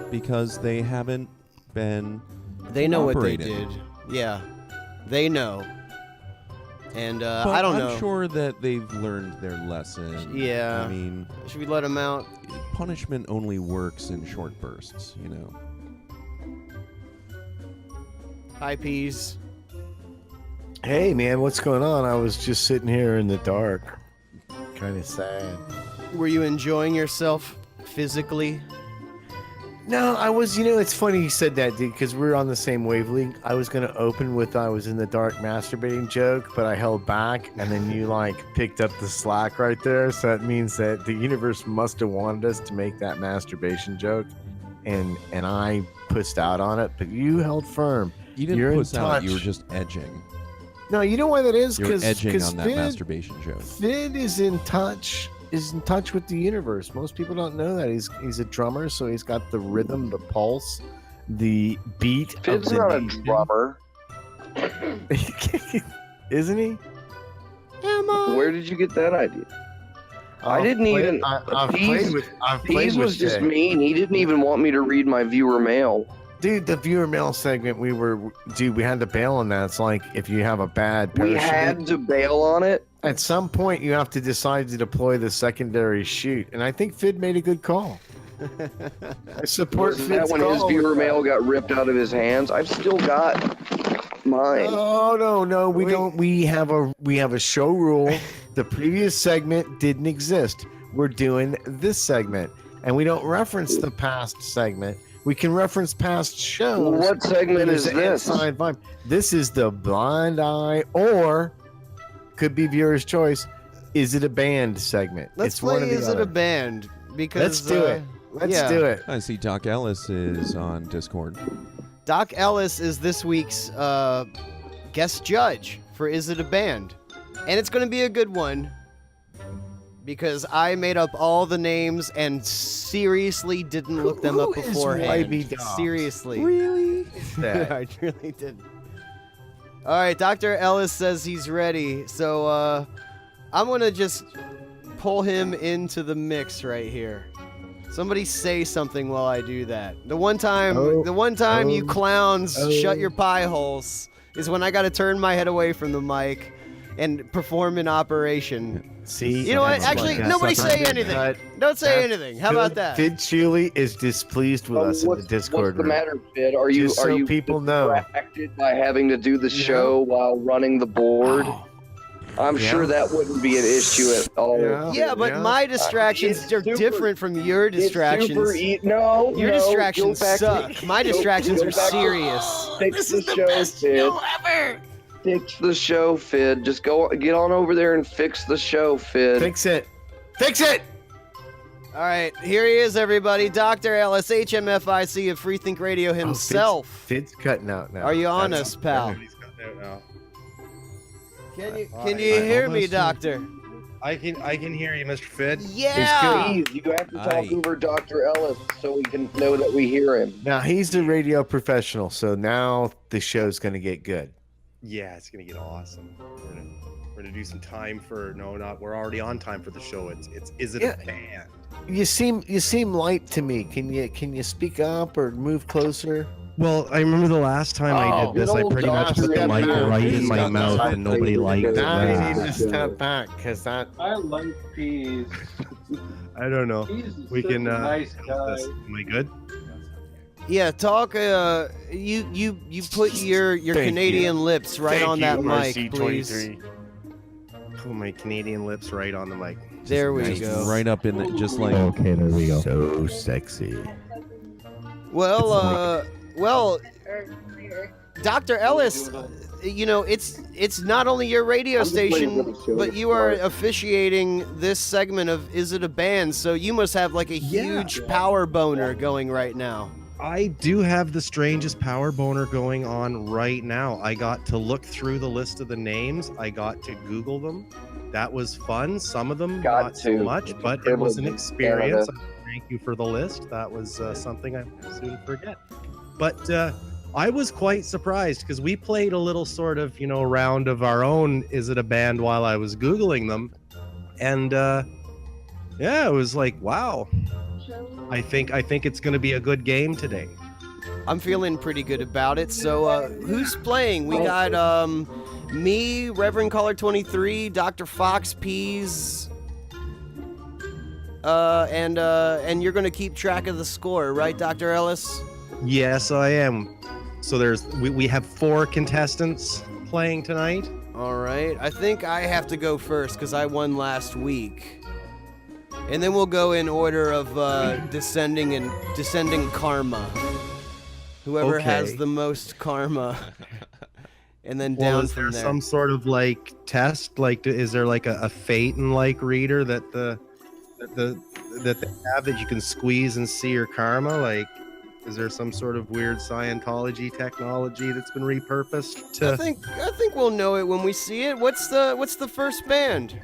because they haven't been They know operated. what they did. Yeah. They know. And I don't know. I'm sure that they've learned their lesson. Yeah. I mean, should we let them out? Punishment only works in short bursts, you know. Hi, Peas. Hey, man, what's going on? I was just sitting here in the dark. Kind of sad. Were you enjoying yourself physically? No, I was, it's funny you said that, dude, because we're on the same wavelength. I was going to open with I was in the dark masturbating joke, but I held back, and then you, picked up the slack right there, so that means that the universe must have wanted us to make that masturbation joke, and I pushed out on it, but you held firm. You didn't push out, you were just edging. No, you know why that is? You're edging on that masturbation joke. Fid is in touch with the universe. Most people don't know that. He's a drummer, so he's got the rhythm, the pulse, the beat. Fid's not a drummer. Isn't he? Where did you get that idea? I didn't even. Peas was just mean. He didn't even want me to read my viewer mail. Dude, the viewer mail segment, we had to bail on that. It's like if you have a bad parachute. We had to bail on it? At some point, you have to decide to deploy the secondary chute. And I think Fid made a good call. I support Fid's that when his viewer mail got ripped out of his hands? I've still got mine. Oh, no, we don't. We have a show rule. The previous segment didn't exist. We're doing this segment. And we don't reference the past segment. We can reference past shows. Well, what segment is this? Vibe. This is the Blind Eye, or could be viewer's choice. Is it a band segment? Let's play Is It a Band? Because let's do it. Let's do it. I see Doc Ellis is on Discord. Doc Ellis is this week's guest judge for Is It a Band? And it's going to be a good one. Because I made up all the names and seriously didn't look them up beforehand. Seriously. Really? I really did. All right, Dr. Ellis says he's ready. So I'm gonna just pull him into the mix right here. Somebody say something while I do that. The one time you clowns shut your pie holes is when I gotta turn my head away from the mic and perform an operation. See, you know what? Actually, nobody say anything. Don't say anything. How about that? Fid Chuli is displeased with us in the Discord What's the room. matter, Fid? Are you people know distracted by having to do the show while running the board? I'm sure that wouldn't be an issue at all. Yeah, but my distractions are different from your distractions. Your distractions suck. My distractions are serious. Fix the show, Fid. Fix the show, Fid. Just get on over there and fix the show, Fid. Fix it. Fix it! All right, here he is, everybody. Dr. Ellis, HMFIC of Freethink Radio himself. Fid's cutting out now. Are you on us, pal? He's cutting out now. Can you hear me, Doctor? I can hear you, Mr. Fid. Yeah. Please, you have to talk over Dr. Ellis so we can know that we hear him. Now, he's a radio professional, so now the show's going to get good. Yeah, it's gonna get awesome. We're gonna do some time for we're already on time for the show. Is it a band? You seem light to me. Can you speak up or move closer? Well, I remember the last time I did this, I pretty much put the mic right in my mouth and nobody liked it. Now you need to step back because that. I like peas. I don't know. We can. Nice guy. Am I good? Yeah, talk. You put your Canadian lips right on that mic, please. Put my Canadian lips right on the mic. There we go. Right up in it, just like. Okay, there we go. So sexy. Well, Dr. Ellis, it's not only your radio station, but you are officiating this segment of Is It a Band? So you must have like a huge power boner going right now. I do have the strangest power boner going on right now. I got to look through the list of the names. I got to Google them. That was fun. Some of them not so much, but it was an experience. Thank you for the list. That was something I will soon forget. But I was quite surprised because we played a little sort of, round of our own Is It a Band while I was Googling them. And it was like, wow. I think it's going to be a good game today. I'm feeling pretty good about it. So who's playing? We got me, Reverend Caller 23, Dr. Fox Peas, and you're going to keep track of the score, right, Dr. Ellis? Yes, I am. So we have 4 contestants playing tonight. All right. I think I have to go first because I won last week. And then we'll go in order of descending karma. Whoever has the most karma, and then down is from there there. Some sort of like test? Like, is there like a Phaeton like reader that they have that you can squeeze and see your karma? Like, is there some sort of weird Scientology technology that's been repurposed to? I think we'll know it when we see it. What's the first band?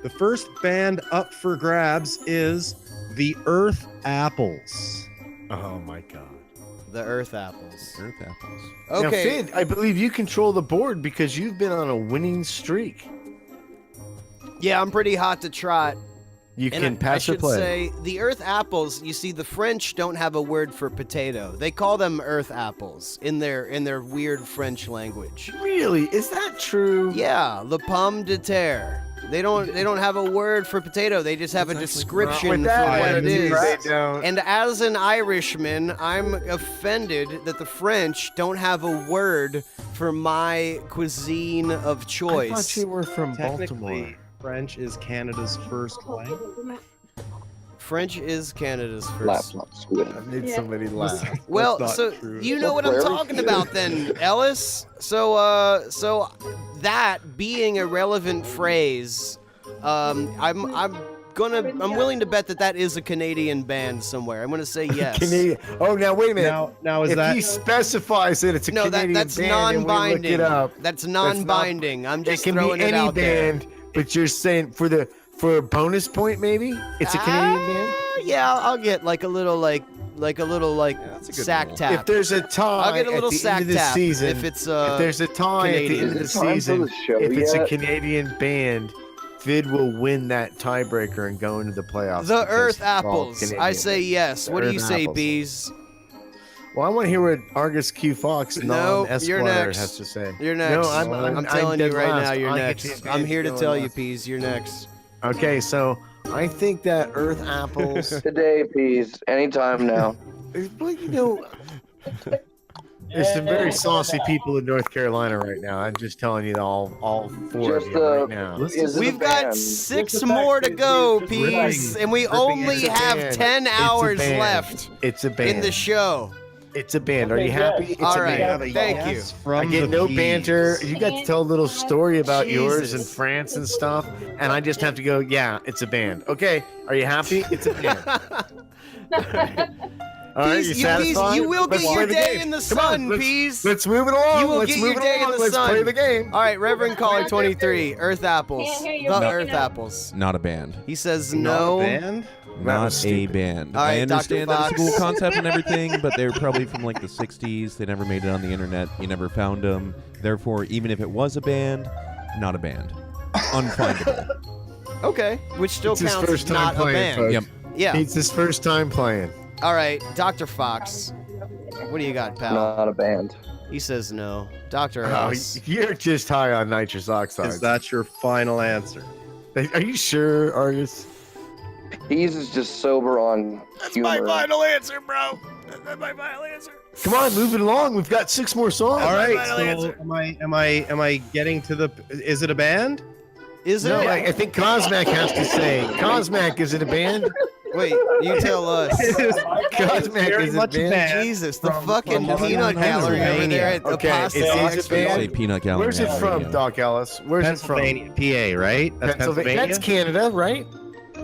The first band up for grabs is the Earth Apples. Oh my god. The Earth Apples. Earth Apples. Okay. Now, Fid, I believe you control the board because you've been on a winning streak. Yeah, I'm pretty hot to trot. You can pass or play. I should say, the Earth Apples, you see, the French don't have a word for potato. They call them Earth Apples in their weird French language. Really? Is that true? Yeah, le pomme de terre. They don't have a word for potato. They just have a description for what it is. And as an Irishman, I'm offended that the French don't have a word for my cuisine of choice. I thought you were from Technically, Baltimore. French is Canada's first language. French is Canada's first. I need somebody to laugh. Well, so you know what I'm talking about then, Ellis. So that being a relevant phrase, I'm willing to bet that is a Canadian band somewhere. I'm gonna say yes. Canadian. Oh, now wait a minute. Now if he specifies that it's a Canadian that's band, non-binding. and we look it up, that's non-binding. I'm just it can throwing be it any out there. band, but you're saying for a bonus point, maybe it's a Canadian band. Yeah, I'll get like a little sack tap. If there's a tie I'll get a little at the sack end of the tap season, if it's if there's a tie Canadian. at the end of the season, if it's a Canadian band, Fid will win that tiebreaker and go into the playoffs. The because Earth we're all apples. Canadian. I say yes. What do you Earth say, apples. Bees? Well, I want to hear what Argus Q Fox No, Esquire you're next. has to say. You're next. No, I'm telling you dead right last. now, you're I get next. the I'm here to advantage tell going you, last. Peas, you're next. Okay, so I think that Earth apples. Today, Peas. Anytime now. Well, you know, there's some very saucy people in North Carolina right now. I'm just telling you, all four of Just, you right now. We've got 6 more to go, Peas, and we only It's a have band. 10 It's a hours band. left It's a band. in the show. It's a band. Are you happy? It's All a right, band. thank you. I get no banter. You got to tell a little story about yours in Jesus. France and stuff, and I just have to go, yeah, it's a band. Okay, are you happy? It's a band. All right, you satisfied? you will Let's get play your the day game. in the Come on, sun, let's- Peas. Let's move it along. You will Let's get move your it day in along. the Let's sun. play the game. All right, Reverend Caller 23, Earth Apples. Can't hear you The breaking Earth up. Apples. Not a band. He says Not no. a band? Not a stupid. band. All right, I understand Dr. that it's a cool Fox. concept and everything, but they're probably from like the 60s. They never made it on the internet. You never found them. Therefore, even if it was a band, not a band. Unfindable. Okay, which still It's his counts first as time not a playing, band. folks. Yep. Yeah. It's his first time playing. All right, Dr. Fox. What do you got, pal? Not a band. He says no. Dr. Oh, House. you're just high on nitrous oxide. Is that your final answer? Are you sure, Argus? Peas is just sober on humor. answer, bro. That's my final answer. Come on, move it along. We've got 6 more songs. All right. final So answer. am I getting to the? Is it a band? Is it? No, I think Cosmac has to say. Cosmac, is it a band? Wait, you tell us. Cosmac, Very is it a much a band? band. Jesus, the From- fucking from peanut gallery over Pennsylvania. there at Okay, Apostle is it a Expo. band? Say peanut gallery. Where's it on the from, radio. Doc Ellis? Where's Pennsylvania, PA, right? it That's from? Pennsylvania. Pennsylvania. That's Canada, right?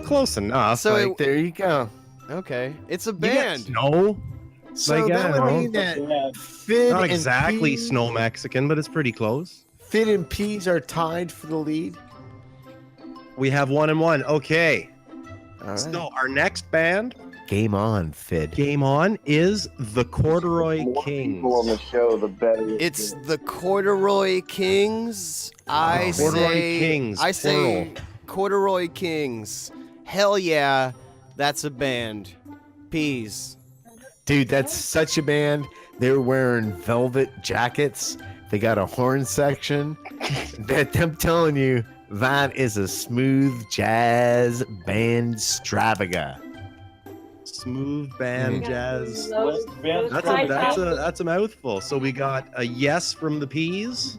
Close enough. So like, There you go. Okay, it's a You got- band. no, So Like, that I would don't mean that Fid not and exactly Peas, snow Mexican, but it's pretty close. Fid and Peas are tied for the lead. We have 1 and 1. Okay. All right. So our next band, Game on, Fid. game on, is the Corduroy The more people on Kings. the show, the better. It's the Corduroy Kings. I Corduroy say. Kings, I say Corduroy Kings. Hell yeah, that's a band. Peas. Dude, that's such a band. They're wearing velvet jackets. They got a horn section. I'm telling you, that is a smooth jazz band stravaga. Smooth band jazz. Those That's a mouthful. So we got a yes from the Peas.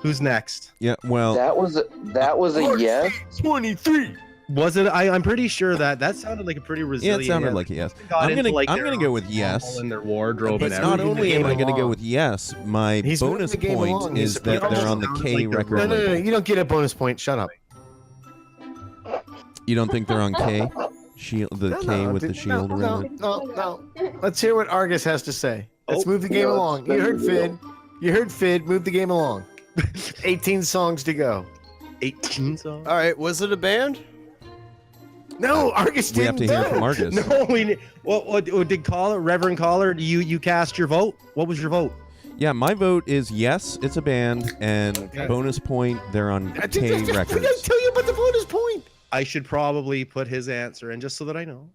Who's next? Yeah, well, That was a yes. 23. Was it? I'm pretty sure that sounded like a pretty yeah, resilient. it sounded like a yes. Got I'm into, gonna like, I'm their gonna go with ensemble yes. and their wardrobe But and not everything. only am I game going to go along. with yes, my He's moving bonus the game point along. is He's- that it they're on the sounds K like they're record No, no, label. no. You don't get a bonus point. Shut up. You don't think they're on K? Shield, the No, K no, with the shield no, around it? no. Let's hear what Argus has to say. Let's Oh, move the game no, along. it's You heard been Fid. You heard Fid. Move the game along. 18 songs to go. 18 songs. All right, was it a band? No, Argus We have didn't to hear do from it. Argus. No, what did Caller, Reverend Caller? You cast your vote? What was your vote? Yeah, my vote is yes, it's a band, and bonus point, they're on I K didn't Records. tell you about the bonus point. I should probably put his answer in just so that I know.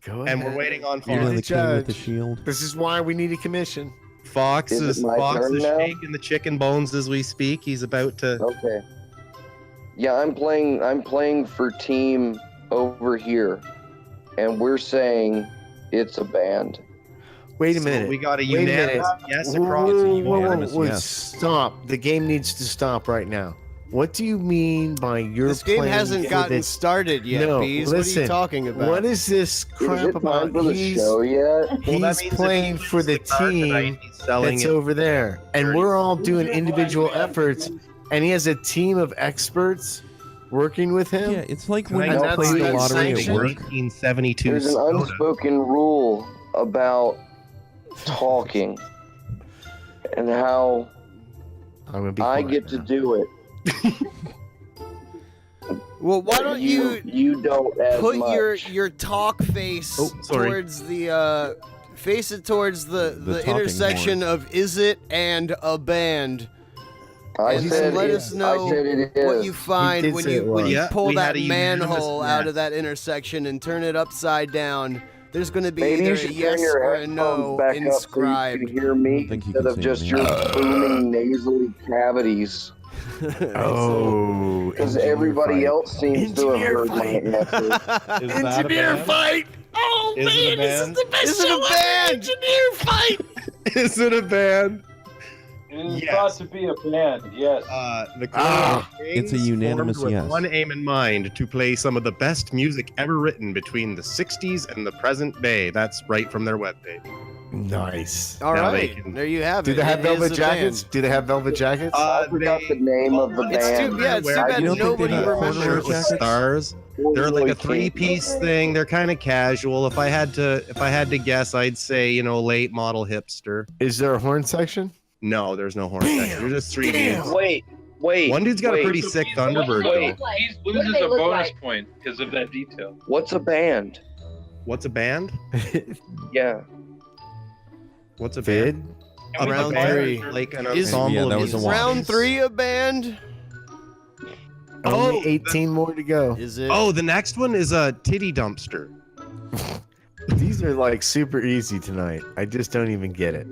Go And we're waiting on You're You're on the Fox. the K with the judge. shield. This is why we need a commission. Fox Is it is my turn now? shaking the chicken bones as we speak. He's about to. Okay. Yeah, I'm playing for team over here, and we're saying it's a band. Wait a So minute. we got a Wait a minute. unanimous yes Whoa, across. whoa, the whoa, whoa, unanimous whoa, yes. Stop. The game needs to stop right now. What do you mean by you're This game playing hasn't for gotten this? started yet, No, Bees. What are listen, you talking about? What is this Is crap it time about? for the show yet? Well, that He's means if playing he for wins the card tonight, team he's selling that's it. over there, and we're all doing individual efforts, and he has a team of experts working with him. Yeah, it's like Can when I you tell play you the that lottery at sanction? work. 1972 There's an soda. unspoken rule about talking and how I'm gonna be I quiet get to now. do it. Well, why don't you don't as put much. your talk face Oh, sorry. towards the face it towards the talking intersection of is it and a band, And then let us know what you find when you pull that manhole out of that intersection and turn it upside down. There's going to be either a yes or a no inscribed. So you can hear me instead of just your booming nasally cavities. Oh, because everybody else seems to have heard my answer. Engineer fight! Oh Is man, this is the best show ever! Engineer fight! Is it a band? It is thought to be a band, yes. It's a unanimous with yes. one aim in mind, to play some of the best music ever written between the 60s and the present day. That's right from their webpage. Nice. All right, there you have it. Do they have It velvet is a jackets? band. Do they have velvet jackets? I forgot the name of the band. It's too bad nobody remembers. Stars. They're like a three-piece thing. They're kind of casual. If I had to guess, I'd say late model hipster. Is there a horn section? No, there's no horn section. There's just three dudes. Wait. One dude's got a pretty sick Thunderbird though. He loses a bonus point because of that detail. What's a band? What's a band? Yeah. What's a band? Round three. Like an Is ensemble of musicians. round three a band? Only 18 more to go. Is it? Oh, the next one is a titty dumpster. These are like super easy tonight. I just don't even get it.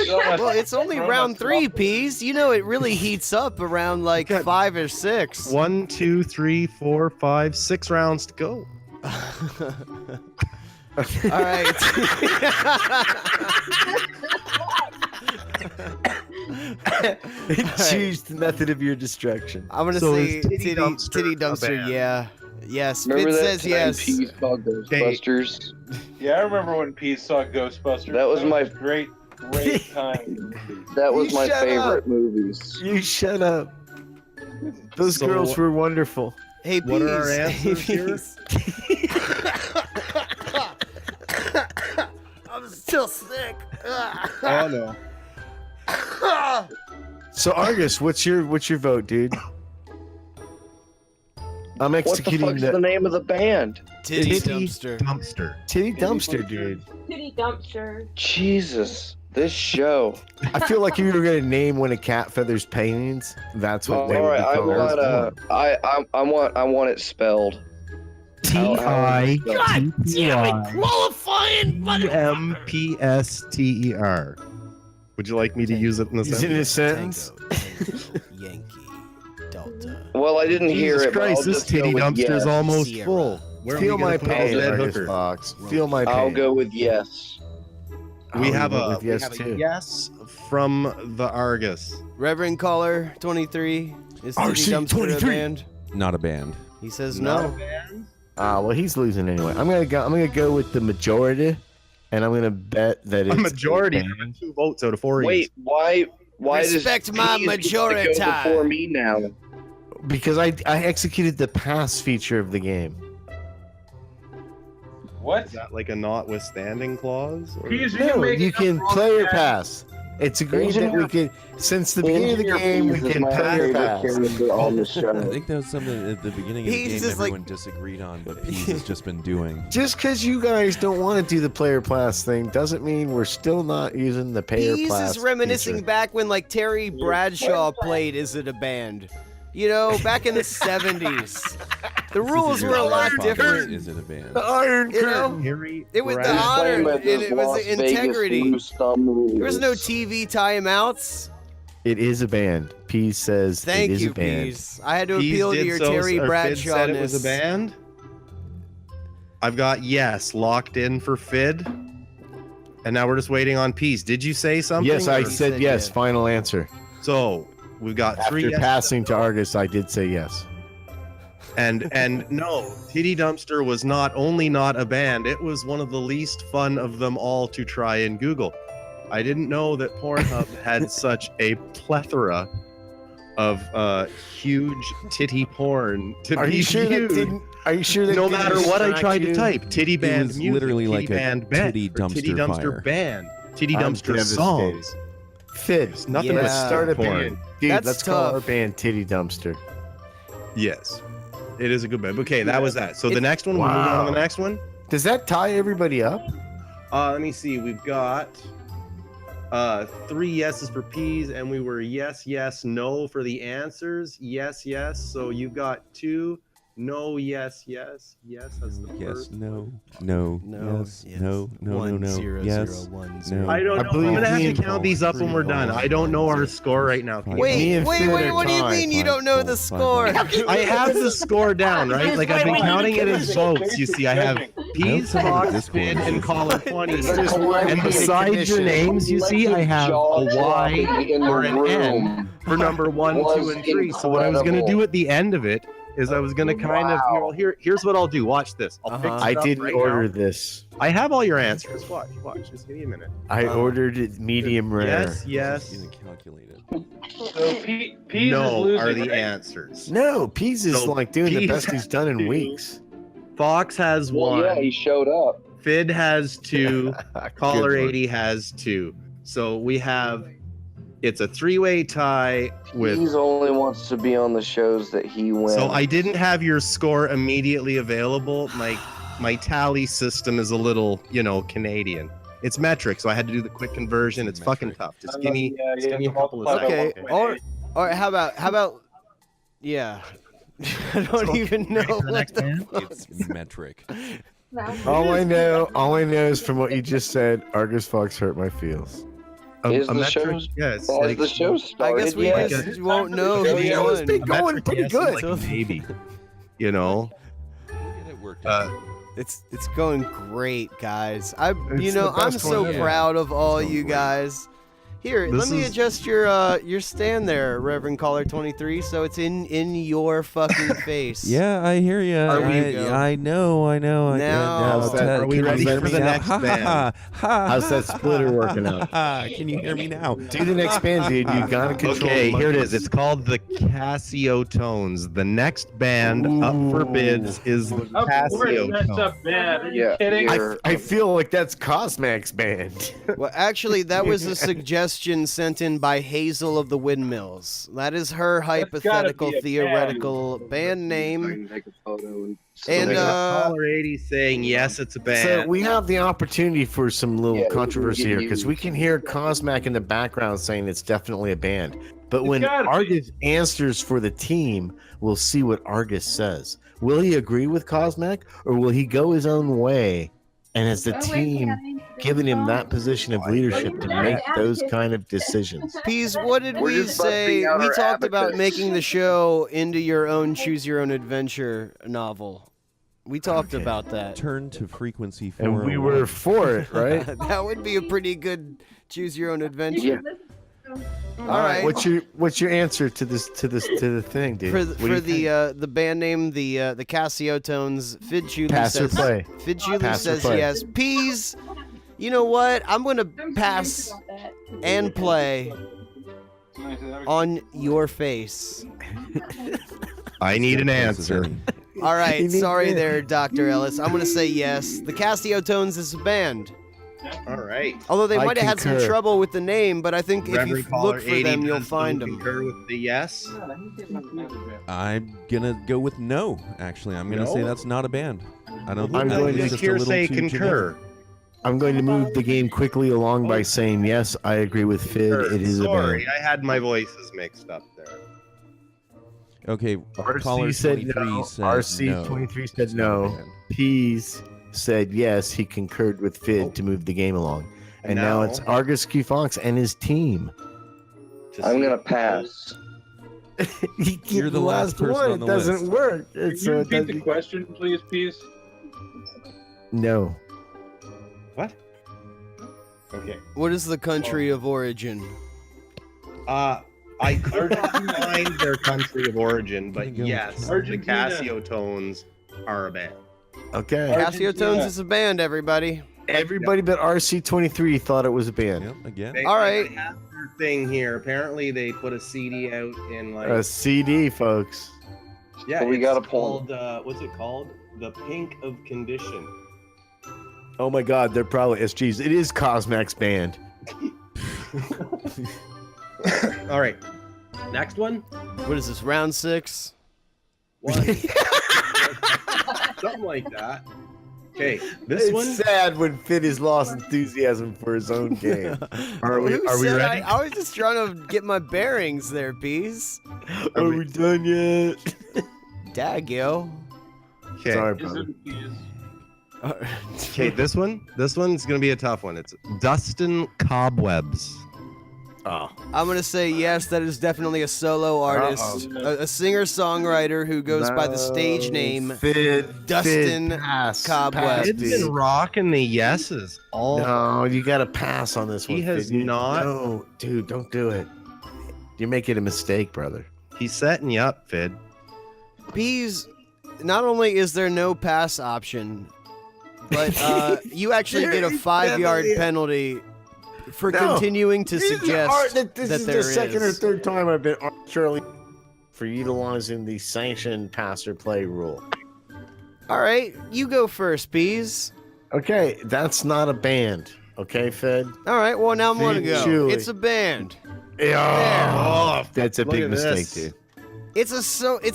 Well, it's only round three, Peas. You know, it really heats up around like 5 or 6. 1, 2, 3, 4, 5, 6 rounds to go. All right. Choose the method of your destruction. I'm gonna say titty dumpster. Yeah. Yes. Remember It that says yes. Peas saw Ghostbusters? Yeah, I remember when Peas saw Ghostbusters. That was my great time. That was You my shut favorite up. movies. You shut up. Those So- girls were wonderful. Hey, What are our answers here? Peas. I'm still sick. Oh no. So Argus, what's your vote, dude? I'm What the executing fuck's the name of the band? Titty Titty dumpster. Dumpster. Titty dumpster, dude. Titty dumpster. Jesus, this show. I feel like you were gonna name one of Cat Feather's paintings. That's what they All would right, be called. I want it spelled. T-I-T-T-Y qualifying M-P-S-T-E-R. Would you like me to use it in the Is it in a sentence? Yankee Delta. Well, I didn't hear Jesus it. But Christ, I'll this just go titty with dumpster is yes. almost Sierra. full. Where Feel are we my gonna put pain, all that Argus hooker? Box. Feel my pain. I'll go with yes. We Oh, have you went a with yes, we have a too. yes from the Argus. Reverend Caller 23 is Titty RC Dumpster 23. a band? Not a band. He says Not no. Well, he's losing anyway. I'm gonna go with the majority, and I'm gonna bet that it's A majority. a band. 2 votes out of 4. Wait, why Respect does my Peas get to majority. go before me now? Because I executed the pass feature of the game. What? Is that like a notwithstanding clause? Or? Peas, No, making you up can wrong player stats? pass. It's agreed that we can, since the beginning of the game, we can player pass. On the show. I think that was something at the beginning of the He's game just like- everyone disagreed on, but Peas has just been doing. Just because you guys don't want to do the player pass thing doesn't mean we're still not using the player Peas pass is reminiscing feature. back when like Terry Bradshaw played Is It a Band? You know, back in the 70s. The rules were a lot different. Is it a band? The Iron You know, Harry it was the Brad- honor Claim and it it was Las the Vegas integrity. loose thumb There was no rules. TV timeouts. It is a band. P says Thank it is you, a band. Peas. I had to Peas appeal to did your so, Terry or Fid Bradshaw. said it was a band. I've got yes locked in for Fid, and now we're just waiting on Peas. Did you say something? Yes, I or- said said yes. yes. Final answer. So we've got After 3 yes, passing to Argus, I did say yes. and no, Titty Dumpster was not only not a band; it was one of the least fun of them all to try and Google. I didn't know that Pornhub had such a plethora of huge titty porn to Are be you sure that viewed. didn't? Are you sure that No didn't matter what I distract tried to you? type, titty band was music, literally titty like a band band, titty or titty dumpster dumpster fire. band, titty I'm dumpster devastated. songs. Fid, It's nothing Yeah. but start a porn. band. Dude, That's let's call our tough. band Titty Dumpster. Yes, it is a good band. Okay, that was that. So the It- next one, we're moving on to the next one. Does that tie everybody up? Let me see. We've got 3 yeses for P's, and we were yes, yes, no for the answers. Yes, yes. So you got 2. No, yes, yes, yes. That's the Yes, first. no, yes, 1, no, 0, yes, 0, 1, no. 0. I don't know. I'm gonna have to count these up when we're done. I don't know our score right now. Wait, what do you mean you don't know the score? I have the score down, right? Like I've been counting it as votes. You see, I have Peas, Fox, Finn, and Caller 20. And besides your names, you see, I have a Y or an N for number 1, 2, and 3. So what I was gonna do at the end of it is I was gonna kind of here's what I'll do. Watch this. I'll fix it I up didn't right order now. this. I have all your answers. Watch. Just give me a minute. I ordered it medium rare. Yes. Calculated. So Peas is No losing, are the right? answers. No, Peas is So like doing the Peas best he's done in 2. weeks. Fox has 1. Yeah, he showed up. Fid has 2. Caller Good one. 80 has 2. So we have it's a 3-way tie with. He only wants to be on the shows that he wins. So I didn't have your score immediately available. My tally system is a little, Canadian. It's metric, so I had to do the quick conversion. It's fucking tough. Just give me a couple of seconds. Okay. All right. How about? Yeah. I don't even know what the It's metric. All I know is from what you just said, Argus Fox hurt my feels. Is A the metric, show? yes. Has the show I started guess we yet? just won't know The who show's won. been going metric, pretty yes, good. Like a baby. You know. It worked. It's going great, guys. I'm the best so one ever. proud of all It's you going great. guys. Here, This let me is- adjust your stand there, Reverend Caller 23, so it's in your fucking face. Yeah, I hear you. Are we- I know. Now- Are we ready for the next band? How's that splitter working out? Can you hear me now? Do the next band, dude. You gotta control. Okay, the here it is. monkeys. It's called the Casio Tones. The next band up for bids is the Of course, Casio that's Tones. a band. Are you Yeah, kidding? you're- I feel like that's Cosmac's band. Well, actually, that was a suggestion sent in by Hazel of the Windmills. That is her hypothetical, be a theoretical band name. And Caller 80 saying yes, it's a band. So we have the opportunity for some little Yeah, controversy we here can because we can hear Cosmac in the background saying it's definitely a band. But It's when gotta be. Argus answers for the team, we'll see what Argus says. Will he agree with Cosmac or will he go his own way? And has the team given him that position of leadership to make those kind of decisions? Peas, what did We're we just say? busting out We our talked about abacus. making the show into your own choose your own adventure novel. We talked Okay. about that. Turn to frequency 4. And we were for it, right? That would be a pretty good choose your own adventure. Yeah. All right. What's your answer to the thing, dude? For What do you think? the band name, the Casio Tones, Fid Chuli Pass or says play? Fid Chuli Pass or says play? yes. Peas, you know what? I'm gonna pass and play on your face. I need an answer. All right, You need sorry to- there, Dr. Ellis. I'm gonna say yes. The Casio Tones is a band. All right. Although they I might have had some concur. trouble with the name, but I think if you Reverend Caller look for 80 them, you'll does find them. concur with the yes. I'm gonna go with no. Actually, I'm gonna say No? that's not a band. I don't I'm think that going is to just a Here little say too concur. generic. I'm going to move the game quickly along by saying yes. I agree with Fid. It is a Sorry, band. I had my voices mixed up there. Okay, caller RC said 23 no. said RC no. 23 said It's not a no. band. Peas said yes. He concurred with Fid to move the game along. And now it's Argus Q Fox and his team. I'm gonna pass. You're the last person one. on the It doesn't list. work. Can It's you it repeat the doesn't- question, please, Peas? no. What? Okay. What is the country of origin? I couldn't find their country of origin, but Gonna go yes, the Argentina. Casio Tones are a band. Okay. Casio Tones is a band, everybody. Everybody but RC23 thought it was a band. Yep, again. They, All right. they have their thing here. Apparently, they put a CD out in like A CD, folks. yeah. But we it's got a poll. called what's it called? The Pink of Condition. Oh my God, they're probably SGs. It is Cosmac's band. All right. Next one. What is this, round 6? One. Something like that. Okay, this It's one. sad when Finn has lost enthusiasm for his own game. Are we said ready? I was just trying to get my bearings there, Bees. Are we done yet? Dag, yo. Okay. Sorry, brother. Okay, this one's gonna be a tough one. It's Dustin Cobwebs. Oh. I'm gonna say yes. That is definitely a solo artist, a singer-songwriter who goes by the stage name Dustin Cobwebs. He's been rocking the yeses all. No, you got to pass on this one. He has Fid. not. No, dude, don't do it. You're making a mistake, brother. He's setting you up, Fid. Bees. Not only is there no pass option, but you actually get a 5-yard penalty for continuing to suggest this that is there the second or is. third time I've been arbitrarily for utilizing the sanctioned pass or play rule. All right, you go first, Bees. Okay, that's not a band. Okay, Fed? All right, well, now I'm going to go. Julie. It's a band. Oh, that's a Look big at mistake, this. dude. It's a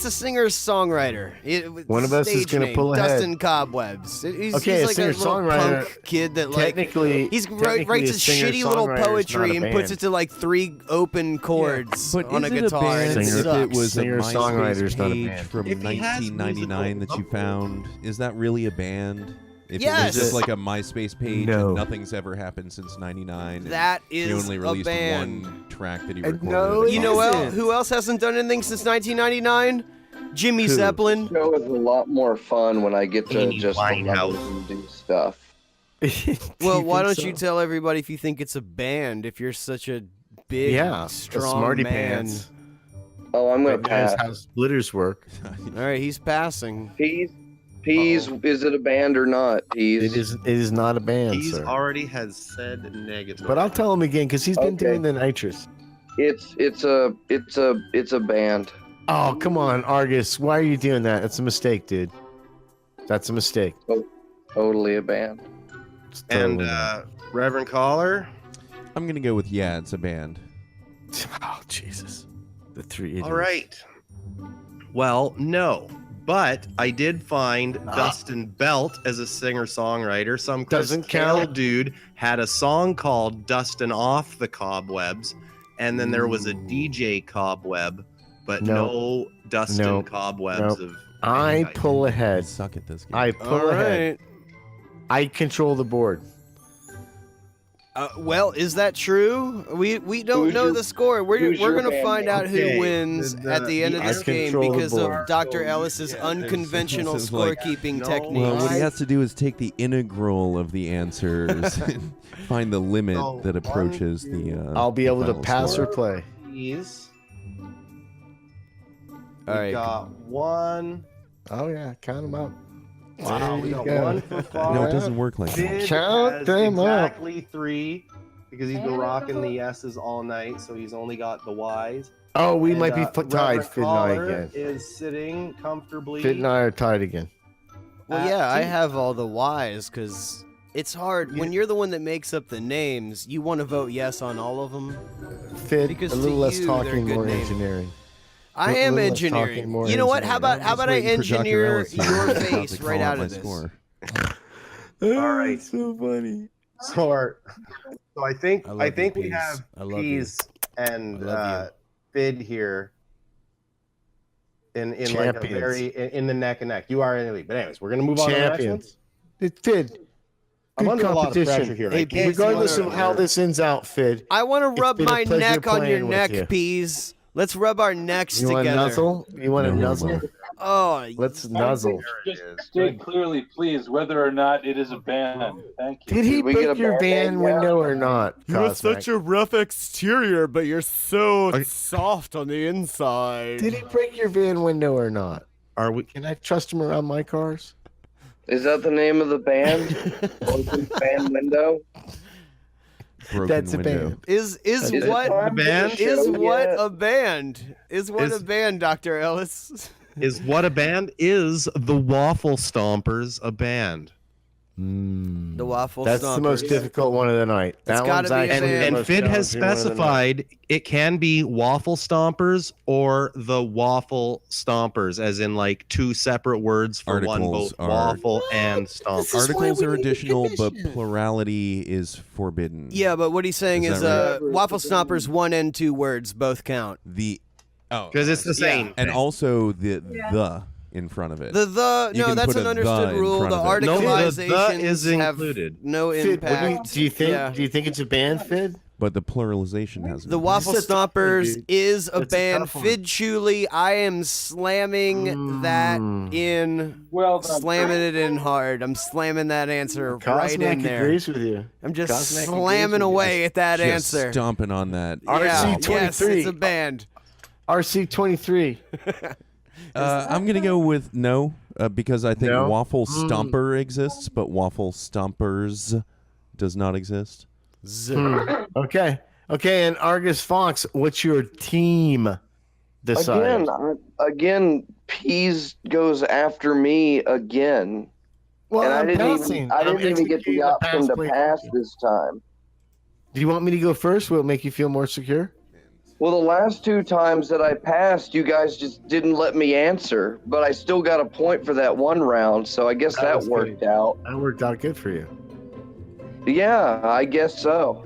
singer-songwriter. One of us is going gonna pull ahead. Dustin Cobwebs. He's Okay, like a a little singer-songwriter, punk kid that technically writes a shitty little poetry and puts it it to like 3 open chords But on a is it guitar. band And it if sucks. it was a Singer-songwriter's MySpace not a page band. from If he has 1999 that you found? Is that really a band? If it Yes. was just like a MySpace page No. and nothing's ever happened since '99, That he is only a released band. one track that he And recorded. no, You know isn't. who else hasn't done anything since 1999? Jimmy Who? Zeppelin. The show is a lot more fun when I get to Amy just Winehouse. remember and do stuff. Well, why don't think you so? tell everybody if you think it's a band? If you're such a big, Yeah, a strong smarty man. pants. Oh, I'm gonna That knows pass. how splitters work. All right, he's passing. Peas, is it a band or not? Peas. It is not a band, He's sir. already has said negative. But I'll tell him again because he's been Okay. doing the nitrous. It's a band. Oh, come on, Argus. Why are you doing that? That's a mistake, dude. That's a mistake. Totally a band. It's And totally- Reverend Caller. I'm gonna go with it's a band. oh, Jesus. The 3 idiots. All right. Well, no. But I did find Dustin Belt as a singer-songwriter. Some Doesn't Chris Carroll count. dude had a song called Dustin Off the Cobwebs. And then there was a DJ Cobweb, but no Dustin No. Cobwebs No. of I any type. pull ahead. Suck at this game. I pull All ahead. right. I control the board. Well, is that true? We don't Who's know your- the score. We're who's your gonna band find name? out Okay, who wins at the end of I this game control the because of board. Dr. Ellis's Yeah, unconventional this is like- scorekeeping No. technique. Well, what he has to do is take the integral of the answers and find the limit So, that approaches the. I'll be able to final pass score. or play. Please. All right. We got one. Oh, yeah. Count them up. Wow, There we you got go. one for five. No, it doesn't work like that. Sid Count has them up. exactly 3 because he's been rocking the yeses all night, so he's only got the Y's. Oh, we And, might be tied, Reverend Fid and I Caller again. is sitting comfortably. Fid and I are tied again. Well, yeah, I two. have all the Y's because it's hard when you're the one that makes up the names. You want to vote yes on all of them. Fid, Because a to little less you, they're talking, good more names. engineering. I A am little less talking, engineering. more You know what? How engineering. about how about I Waiting for Dr. engineer Ellis to your about to face call right out out my of this? score. All right. So funny. So I think I love I think you, we Peas. have I love Peas and I love Fid here in like a Champions. very in the neck and neck. You are in the league, but anyways, we're gonna move on to the next one. Champions. It Fid. I'm Good under a lot of competition. pressure here. Hey, I can't Regardless see of what how I'm- this ends out, Fid. I want It's to rub been a my pleasure neck on your playing with neck, you. Peas. Let's rub our necks You want to together. nuzzle? You want to No, nuzzle? no. Oh, Let's nuzzle. Just state clearly, please, whether or not it is a band. Thank you. Did he Did we get break a your band van yet? window or not? Cosmic? a rough exterior, but you're so soft on the inside. Did he break your van window or not? Are we? Can I trust him around my cars? Is that the name of the band? Open band window. Broken That's a window. band. Is Is it what time for the band? is show what yet? a band? Is what Is- a band, Dr. Ellis? Is what a band is the Waffle Stompers a band? The waffle That's stompers. the most difficult one of the night. That's That gotta one's be a actually band. the And most Fid has challenging one of the night. specified it can be waffle stompers or the waffle stompers, as in like two separate words for one, Articles both are- waffle and stomp. Articles are additional, but plurality is forbidden. Yeah, but what he's saying Is is, that waffle stompers, 1 and 2 words both count. Because it's the same. And also the in front of it. The You no, can that's put an a understood the in rule. front The of it. No, the articlizations is have included. no Fid, what impact. do you think? Yeah. Do you think it's a band, Fid? But the pluralization has The Waffle That's a tough one, Stompers dude. is a That's a band. tough one. Fid Chuli, I am slamming that in. Well done. Slamming it in hard. I'm slamming that answer right Cosmic in there. agrees with you. I'm just Cosmic agrees slamming with you. away at that Just answer. stomping on that. Yeah, RC23. yes, it's a band. RC23. I'm gonna go with no, because I think No? Waffle Stomper exists, but Waffle Stompers does not exist. Okay. Okay, and Argus Fox, what's your team decided? Again, Peas goes after me again. Well, And I I'm didn't passing. even, I didn't even get the option to pass this time. Do you want me to go first? Will it make you feel more secure? Well, the last 2 times that I passed, you guys just didn't let me answer, but I still got a point for that one round, so I guess that was worked good. out. That worked out good for you. Yeah, I guess so.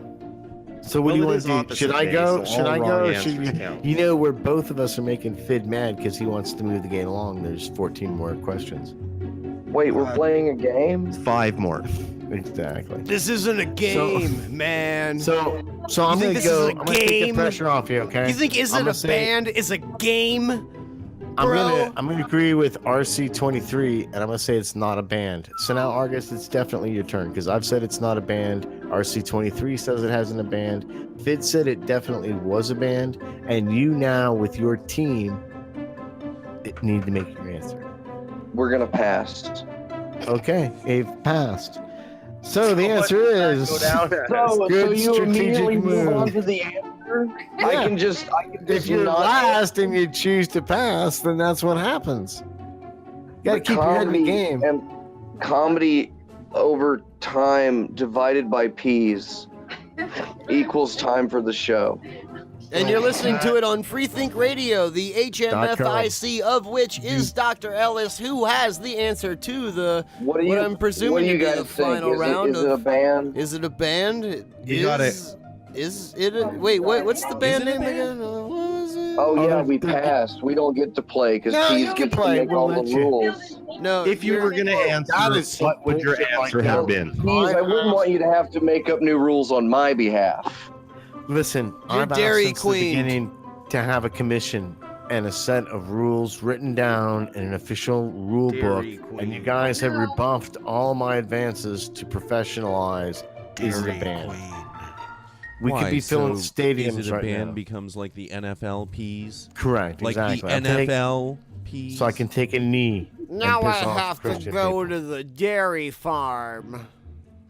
So what Well, do you it want is to do? opposite Should I day, go? so Should all I wrong go? Or answers should you? count. You know, where both of us are making Fid mad because he wants to move the game along. There's 14 more questions. Wait, we're playing a game? 5 more. Exactly. This isn't a game, man. So I'm You think gonna this go. is a I'm gonna take the game? pressure off you. Okay. You think Is I'm It gonna a say- Band is a game? I'm Bro. gonna agree with RC23, and I'm gonna say it's not a band. So now, Argus, it's definitely your turn because I've said it's not a band. RC23 says it hasn't a band. Fid said it definitely was a band, and you now with your team need to make your answer. We're going to pass. Okay, they've passed. So the answer is So good you immediately strategic move on move. to the answer? Yeah. I can just If you're not- last and you choose to pass, then that's what happens. You gotta But keep your head in the comedy game. And comedy over time divided by P's equals time for the show. And you're listening to it on Freethink Radio, the HMFIC of which is Dr. Ellis, who has the answer to the What do you? I'm presuming what do you to be guys the think? final Is round It, is it a of band? Is It a Band? You got it. Is it a wait, what's the band name again? What was it? Oh yeah, Oh, we the- passed. We don't get to play because No, P's you can gets to play. make We'll all let the you. rules. No, If you were going to answer, That is what would your bullshit like answer that. have been? P's, I wouldn't want you to have to make up new rules on my behalf. Listen, You're I've asked Dairy since Queen. the beginning to have a commission and a set of rules written down in an official rule Dairy book, Queen. and you guys have rebuffed all my advances to professionalize Is It a Band. We Why? could be filling So stadiums Is It a right Band now. becomes like the NFLPs? Correct, Like exactly. the I'm taking- NFLPs? so I can take a knee. now and I piss off have to Christian go people. to the dairy farm.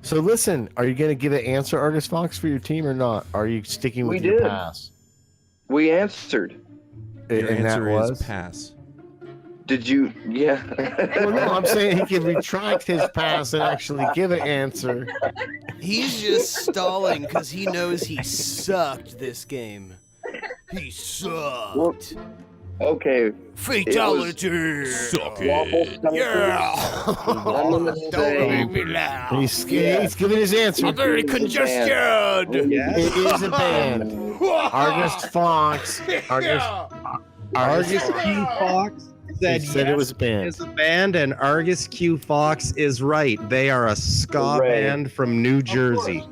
So listen, are you going to give an answer, Argus Fox, for your team or not? Are you sticking with We your did. pass? We answered. Your And that answer was is pass. Did you? Yeah. Well, no, I'm saying he can retract his pass and actually give an answer. He's just stalling because he knows he sucked this game. He sucked. Okay. Fatality. Waffle Stompers. Yeah. I'm gonna Don't say make me laugh. He's giving his answer. I'm very It is a congested. Yes. It is a band. Argus Fox. Argus Q Fox said, He said it yes, was a band. It's a band, and Argus Q Fox is right. They are a ska Hooray. band from New Jersey.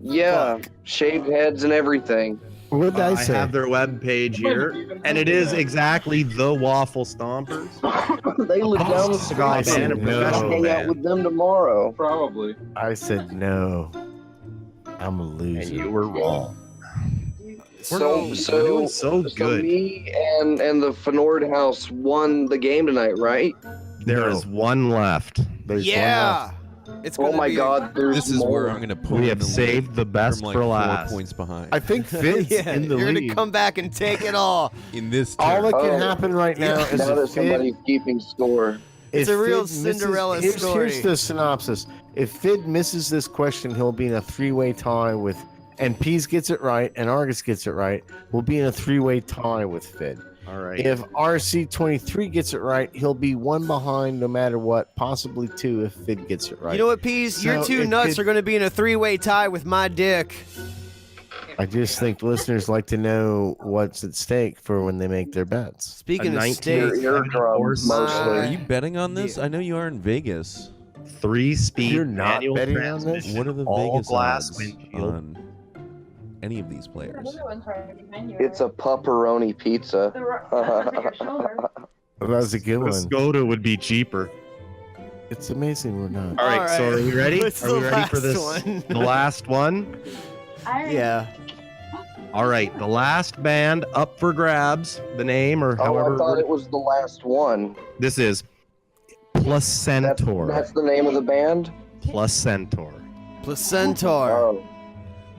Yeah, shaved heads and everything. What did I I say? have their webpage here, and it is exactly the Waffle Stompers. They live down the Ska street. band, a No. professional Hang out band. with them tomorrow. Probably. I said no. I'm a And loser. you were wrong. So We're doing so good. me and the Fenord House won the game tonight, right? There No. is one left. There's Yeah. It's Oh gonna my be God! There's This is more. where I'm going to pull We in have the saved lead the best from like for 4 last. points behind. I think Fid's Yeah, in the you're lead. gonna come back and take it all. in this All turn. that can Oh. happen right now is Now if that somebody's keeping score. It's If a real Fid misses- Cinderella here's story. the synopsis. If Fid misses this question, he'll be in a three-way tie with, and Pease gets it right, and Argus gets it right. We'll be in a three-way tie with Fid. All right. If RC23 gets it right, he'll be one behind no matter what, possibly two if Fid gets it right. You know what, Pease? Your So two it nuts could- are going to be in a three-way tie with my dick. I just think listeners like to know what's at stake for when they make their bets. Speaking of 19 steak, Eardrum, my- Are you betting on this? I know you are in Vegas. 3-speed You're not manual betting on this? transmission, What are the all Vegas glass odds windshield. on any of these players? It's a pepperoni pizza. That was a good The one. Skoda would be cheaper. It's amazing we're not. All right, so are we ready? What's Are we the ready for last this? one? The last one? Yeah. All right, the last band up for grabs, the name or Oh, however. I thought it was the last one. This is Placentor. That's the name of the band? Placentor. Placentar. Oh,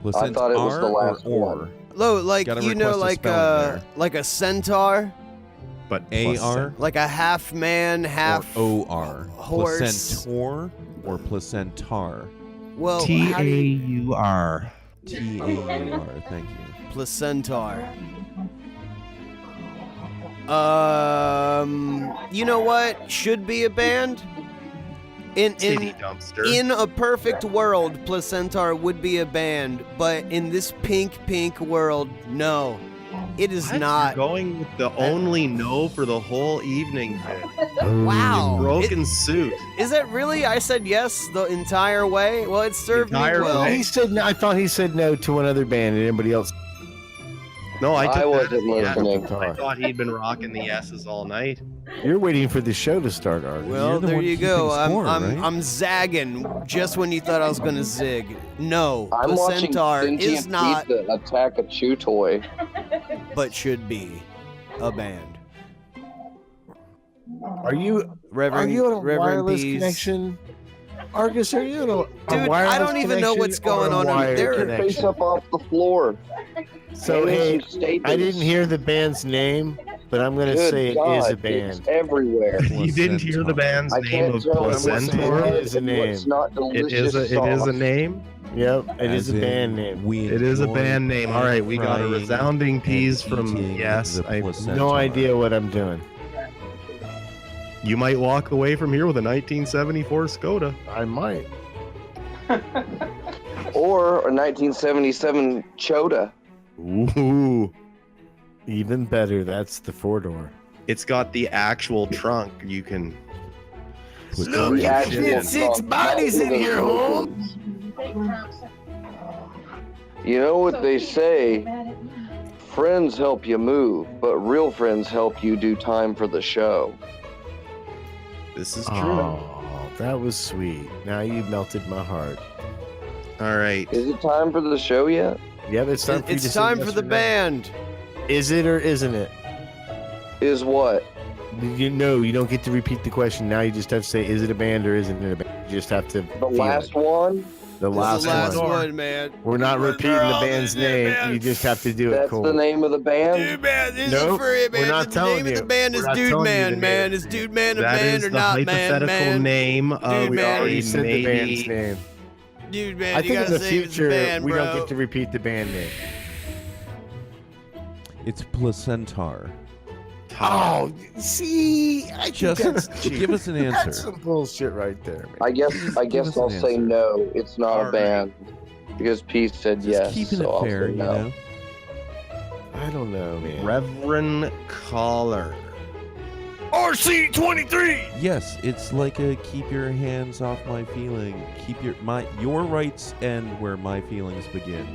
I thought it was the Placentar last or one. Lo, like, Gotta you know, request a spelling like a centaur? But AR Like a half man, half or OR? horse. Placentor or placentar? Well, Taur. TAUR. Thank you. Placentar. You know what? Should be a band. Titty dumpster. In a perfect world, Placentar would be a band, but in this pink world, no. It is What? not. You're going with the only no for the whole evening. Wow. Broken suit. Is that really? I said yes the entire way? Well, it served me Entire well. way? He said no, I thought he said no to one other band and anybody else. No, I took that wasn't as a yes. listening. I thought he'd been rocking the S's all night. You're waiting for the show to start, Argus. Well, You're the there one you keeping go. score, I'm right? zagging just when you thought I was gonna zig. No, I'm watching Placentar Sentient is not, Pizza attack a chew toy. but should be a band. Are you Reverend, are you on a Reverend wireless Pease. connection? Argus, are you on a Dude, wireless I don't even know what's connection or going a on in wired there. Get your face connection? up off the floor. So, Hey, hey, some staples. I didn't hear the band's name, but I'm going to Good say it God, is a it's band. everywhere. You didn't hear the band's I name can't of tell I'm gonna say Placentor? it is a name. It's not It delicious is a name. Yep, it is As a in, band name. we It is a enjoy band name. All right, we got a frying resounding peas and from eating yes. the I, placenta. No idea what I'm doing. you might walk away from here with a 1974 Skoda. I might. Or a 1977 Chota. Ooh, Even better, that's the four-door. it's got the actual trunk. You can. Put The the- actual Fit six trunk. bodies in here, Holmes. You know what they say? Friends help you move, but real friends help you do time for the show. This is true. Oh, that was sweet. Now you melted my heart. All right. Is it time for the show yet? Yep, it's time for you to It's say time yes for the or no. band. Is it or isn't it? Is what? You know, you don't get to repeat the question. Now you just have to say, is it a band or isn't it a band? You just have to. The feel last it. one? The This last, is the last one. one, man. We're not repeating the band's name. You just have to do it That's cool. the name of the band? Dude, man, this Nope, is for it, man. we're not the telling name of you. the band is We're not Dude telling you the Man, name. man. Is Dude Man a That band is or the not, man? hypothetical Man. name of Dude, We man. already a said the band's name. Dude, man, I you think in gotta the say it's a future band, we bro. don't get to repeat the band name. It's placentar. Oh, see, I think Just that's cheap. give us an That's answer. some bullshit right there, man. I guess us I'll an say answer. no. It's not All a right. band. Because Pete said Just yes. keeping so it I'll fair, say you no. know. I don't know, man. Reverend Collar. RC23. Yes, it's like a keep your hands off my feeling. Keep your rights end where my feelings begin.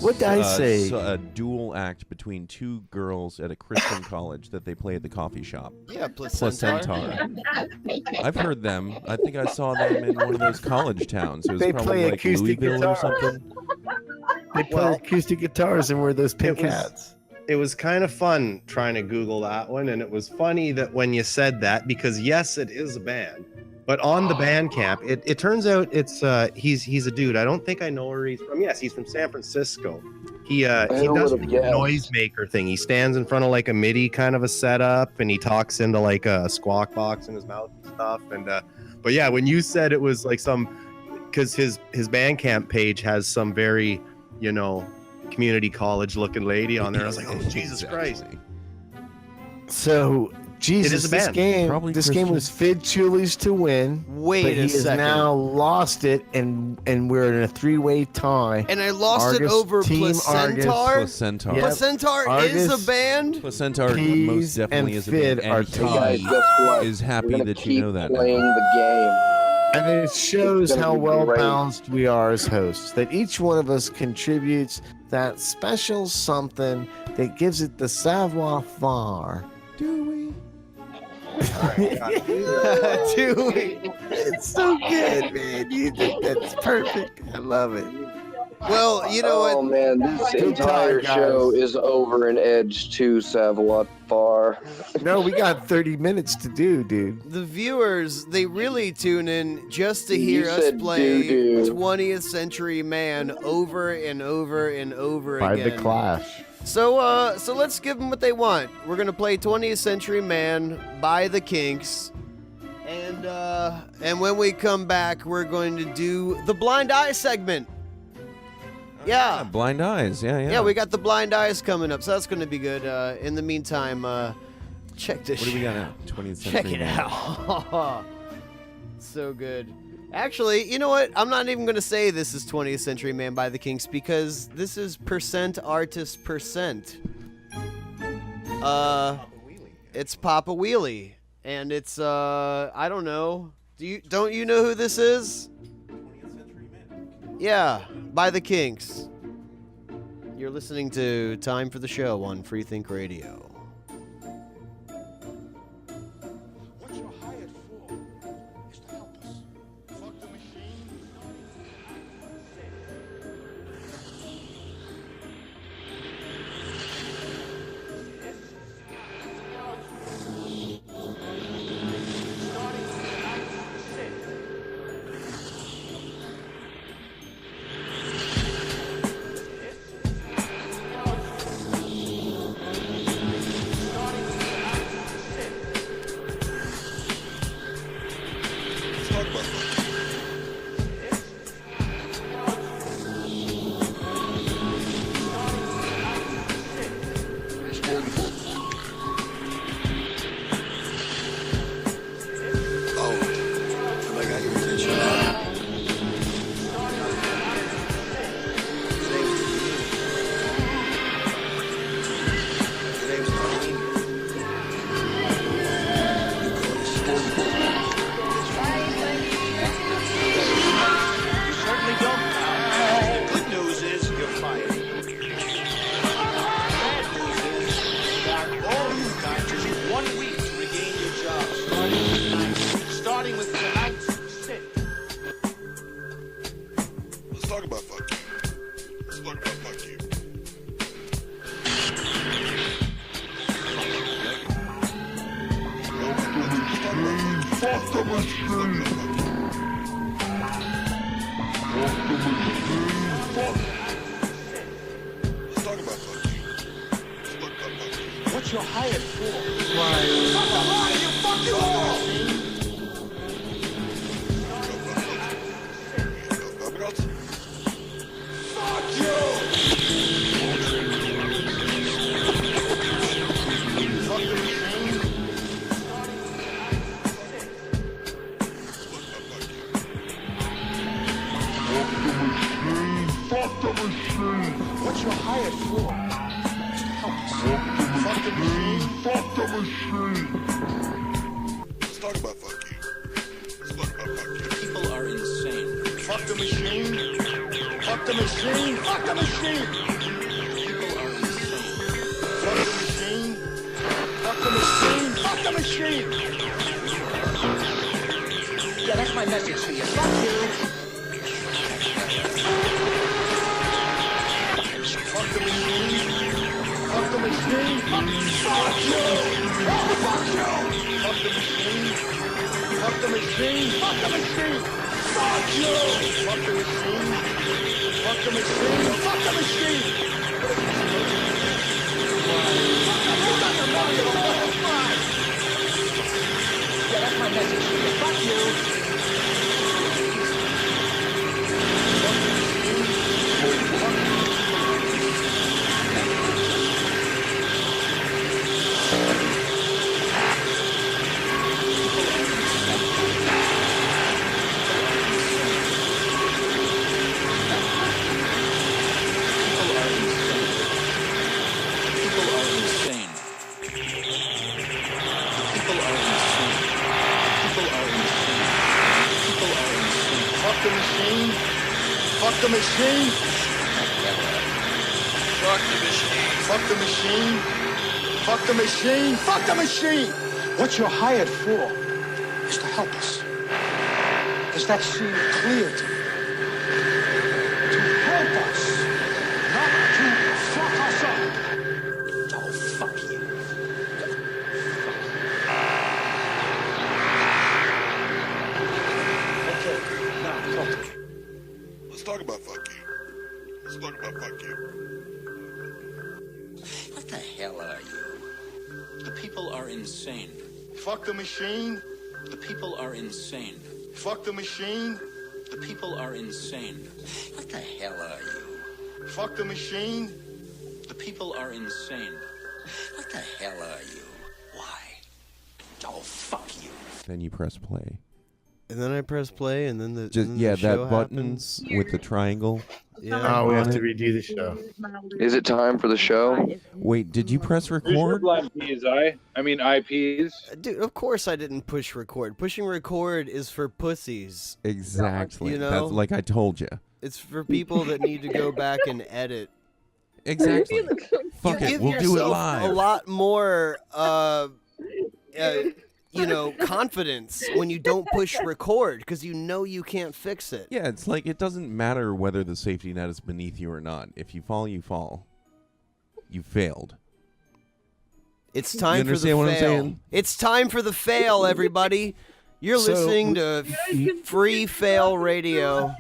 What did I say? A dual act between two girls at a Christian college that they play at the coffee shop. Yeah, Placentar. Placentar. I've heard them. I think I saw them in one of those college towns. It was They probably play like acoustic Louisville guitar. or something. They play Well, acoustic guitars and wear those pink it was- hats. It was kind of fun trying to Google that one, and it was funny that when you said that, because yes, it is a band, but on the Bandcamp, it turns out it's he's a dude. I don't think I know where he's from. Yes, he's from San Francisco. He Who does would've like a guessed? noisemaker thing. He stands in front of like a MIDI kind of a setup, and he talks into like a squawk box in his mouth and stuff. And but yeah, when you said it was like because his Bandcamp page has some very, you know, community college looking lady on there. I was like, oh, Jesus Christ. So, Jesus, It is a this band. game Probably this game was Fid Chulies to win. Wait but a he has second. now lost it, and we're in a 3-way tie. And I lost it Argus, over Team Placentar. Placentar. Yep. Placentar is Argus, a band. Placentar Peas most definitely and is a Fid band, are and Hey guys, he guess what? is We're happy gonna that keep you know that. playing the game. And it shows It's gonna how be well great. balanced we are as hosts. That each one of us contributes that special something that gives it the savoir-faire. Do we? Do we? It's so good, man. That's perfect. I love it. Well, you know Oh what? man, this Good entire time, show guys. is over an edge too, Savoir-Faire. No, we got 30 minutes to do, dude. The viewers, they really tune in just to You hear us said play doo-doo. 20th Century Man over and over and over By again. the Clash. So let's give them what they want. We're gonna play 20th Century Man by the Kinks, and when we come back, we're going to do the Blind Eye segment. Yeah. Blind Eyes. Yeah. Yeah, we got the Blind Eyes coming up, so that's gonna be good. In the meantime, check this. What do we got shit now? 20th Century Check it Man. out. So good. Actually, you know what? I'm not even going to say this is 20th Century Man by the Kinks because this is Percent Artist Percent. It's Papa Wheelie. And it's, I don't know. Don't you know who this is? 20th Century Man. Yeah, by the Kinks. You're listening to Time for the Show on Freethink Radio. What you're hired for is to help us. Fuck the machine. What you're hired for. What you're hired for is to help us. Fuck the machine. Fuck the machine. Let's talk about fuck you. Let's talk about fuck you. People are insane. Fuck the machine. Fuck the machine. Fuck the machine. People are insane. Fuck the machine. Fuck the machine. Fuck the machine. Yeah, that's my message to you. Fuck you. Fuck the machine. Fuck the machine. Fuck you. Fuck you. Fuck the machine. Fuck the machine. Fuck the machine. Fuck you. Fuck the machine. Fuck the machine. Fuck the machine. Yeah, that's my message. Fuck the machine. Fuck the machine. Fuck the machine. Fuck the machine. Fuck the machine. What you're hired for is to help us. Does that seem clear to you? To help us, not to fuck us up. Oh, fuck you. Okay, now talk to me. Let's talk about fuck you. Let's talk about fuck you. What the hell are you? The people are insane. Fuck the machine. The people are insane. Fuck the machine. The people are insane. What the hell are you? Fuck the machine. The people are insane. What the hell are you? Why? Oh, fuck you. Then you press play. And then I press play, and then the Just and then yeah, the show that button happens. with the triangle. Yeah. Oh, we have to redo the show. Is it time for the show? Wait, did you press Who's record? blind P's, IPs. Dude, of course I didn't push record. Pushing record is for pussies. Exactly. You know? That's like I told you. It's for people that need to go back and edit. Exactly. Fuck You it, give we'll do it yourself live. a lot more, confidence when you don't push record because you know you can't fix it. Yeah, it's like it doesn't matter whether the safety net is beneath you or not. If you fall, you fall. You failed. It's time for the understand fail. what I'm saying? It's time for the fail, everybody. You're So- listening to Free Fail Radio.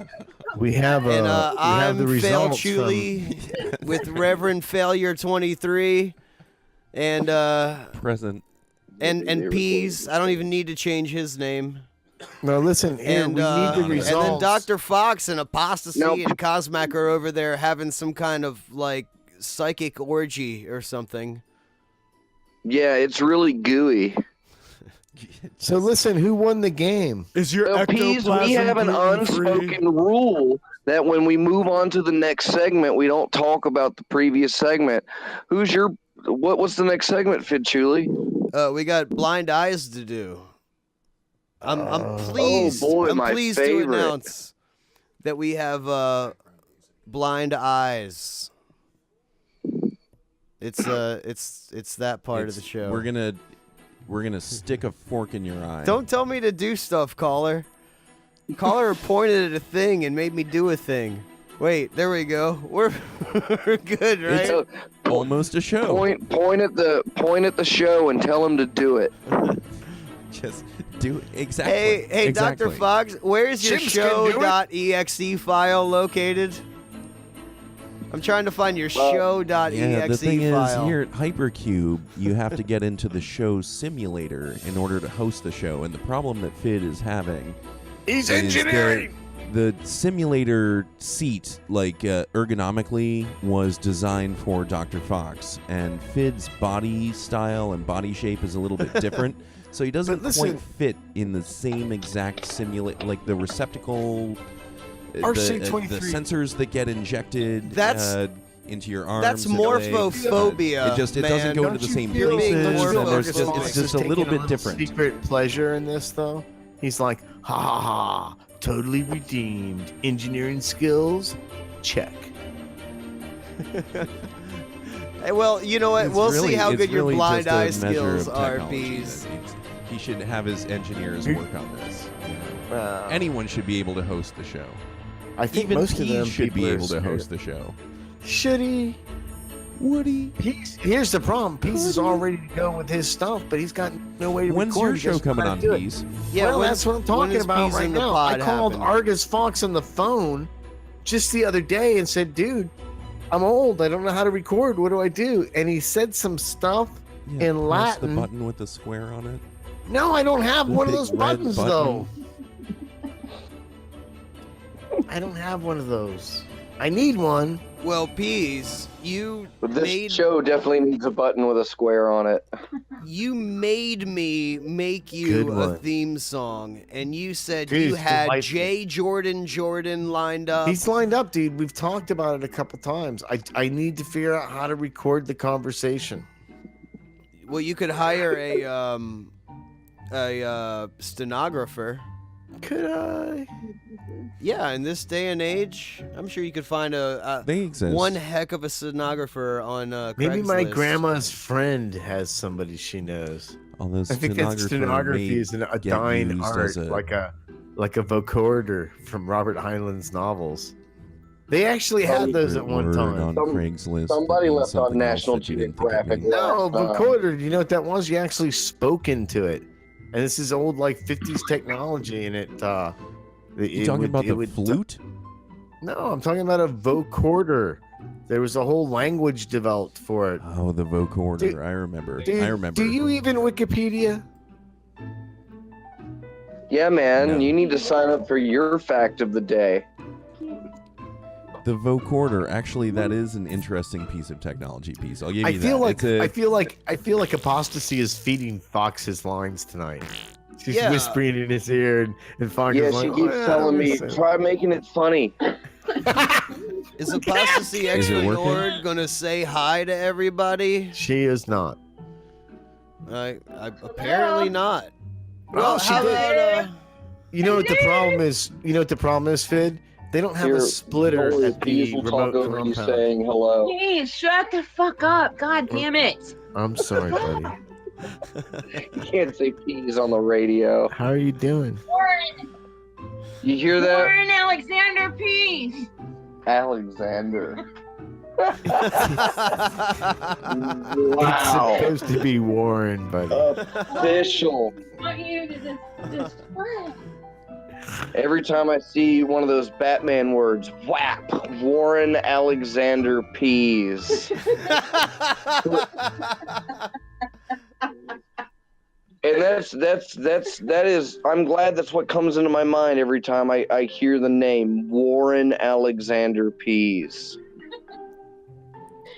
We have And we have I'm the Fail results Chuli with Reverend Failure 23 and Present. and Peas. I don't even need to change his name. No, listen, here, And we need the results. and then Dr. Fox and Apostasy Nope. and Cosmac are over there having some kind of like psychic orgy or something. Yeah, it's really gooey. So listen, who won the game? Is your Well, Peas, we have an unspoken rule that when we move on to the next segment, we don't talk about the previous segment. What's the next segment, Fidchuli? We got Blind Eyes to do. I'm pleased. Oh boy, I'm my pleased to favorite. announce that we have Blind Eyes. It's that part of the show. We're gonna stick a fork in your eye. Don't tell me to do stuff, caller. Caller pointed at a thing and made me do a thing. Wait, there we go. We're good, right? So, Almost a show. point at the show and tell him to do it. Just do it. Exactly. Hey, exactly. Dr. Fox, where's your Chimps can do it. show.exe file located? I'm trying to find your show.exe Yeah, the thing file. is, here at Hypercube, you have to get into the show simulator in order to host the show. And the problem that Fid is having He's is engineering. the simulator seat, like ergonomically, was designed for Dr. Fox. And Fid's body style and body shape is a little bit different. So he doesn't listen- quite fit in the same exact simulate, like the receptacle, the RC-23. sensors that get injected That's- into your arms. That's and legs. morphophobia. It doesn't man. go Don't into the you same feel- places. being And there's morphophobia. just, it's just a little bit different. Secret pleasure in this, though. He's like, ha ha ha, totally redeemed. Engineering skills, check. Hey, well, you know what? It's We'll really- see how it's good your really blind just a eye measure skills of are, technology Bees. that he should have his engineers work on this. You know. Anyone should be able to host the show. I think Even most of he them should be people are able to scared. host the show. Should he? Would he? Here's the problem. Peace is all ready to go with his stuff, but he's got no way to When's record. your He show doesn't know coming how on, to do it. Peas? Yeah, well, when- that's what I'm when talking is about Peas right in the now. I Pod called happen? Argus Fox on the phone just the other day and said, dude, I'm old. I don't know how to record. What do I do? And he said some stuff Yeah, in press Latin. the button with the square on it. No, I don't have The one of big those red buttons, button. though. I don't have one of those. I need one. Well, Peas, you But this made show definitely needs a button with a square on it. you made me make you Good a one. theme song, and you said Dude, you it's had delightful. J. Jordan lined up. He's lined up, dude. We've talked about it a couple times. I need to figure out how to record the conversation. Well, you could hire a stenographer. Could I? Yeah, in this day and age, I'm sure you could find They exist. one heck of a stenographer on Maybe my Craigslist. grandma's friend has somebody she knows. All those I think that stenography is a dying art, like a vocoder from Robert Heinlein's novels. They actually had those at one time. On Craigslist. Somebody and left on something else National that you didn't think it Geographic. meant. No, vocoder. You know what that was? You actually spoke into it, and this is old, like 50s technology, and it. You talking about the flute? No, I'm talking about a vocoder. There was a whole language developed for it. Oh, the vocoder. I remember. I remember. Do you even Wikipedia? Yeah, man. No. You need to sign up for your fact of the day. The vocoder. Actually, that is an interesting piece of technology. I'll give you I feel that. like I feel like Apostasy is feeding Fox his lines tonight. She's whispering in his ear, and Fox is like, she keeps telling me, try making it funny. Is Apostasy Explored gonna say hi to everybody? She is not. I apparently not. Well, she did. You know what the problem is? You know what the problem is, Fid? They don't have a splitter at the remote compound. Saying hello. Please shut the fuck up. God damn it. I'm sorry, buddy. You can't say peas on the radio. How are you doing? Warren. You hear that? Warren Alexander Peace. Alexander. It's supposed to be Warren, buddy. Official. I want you to just Every time I see one of those Batman words, whap, Warren Alexander Peas. And that is, I'm glad that's what comes into my mind every time I hear the name Warren Alexander Pease.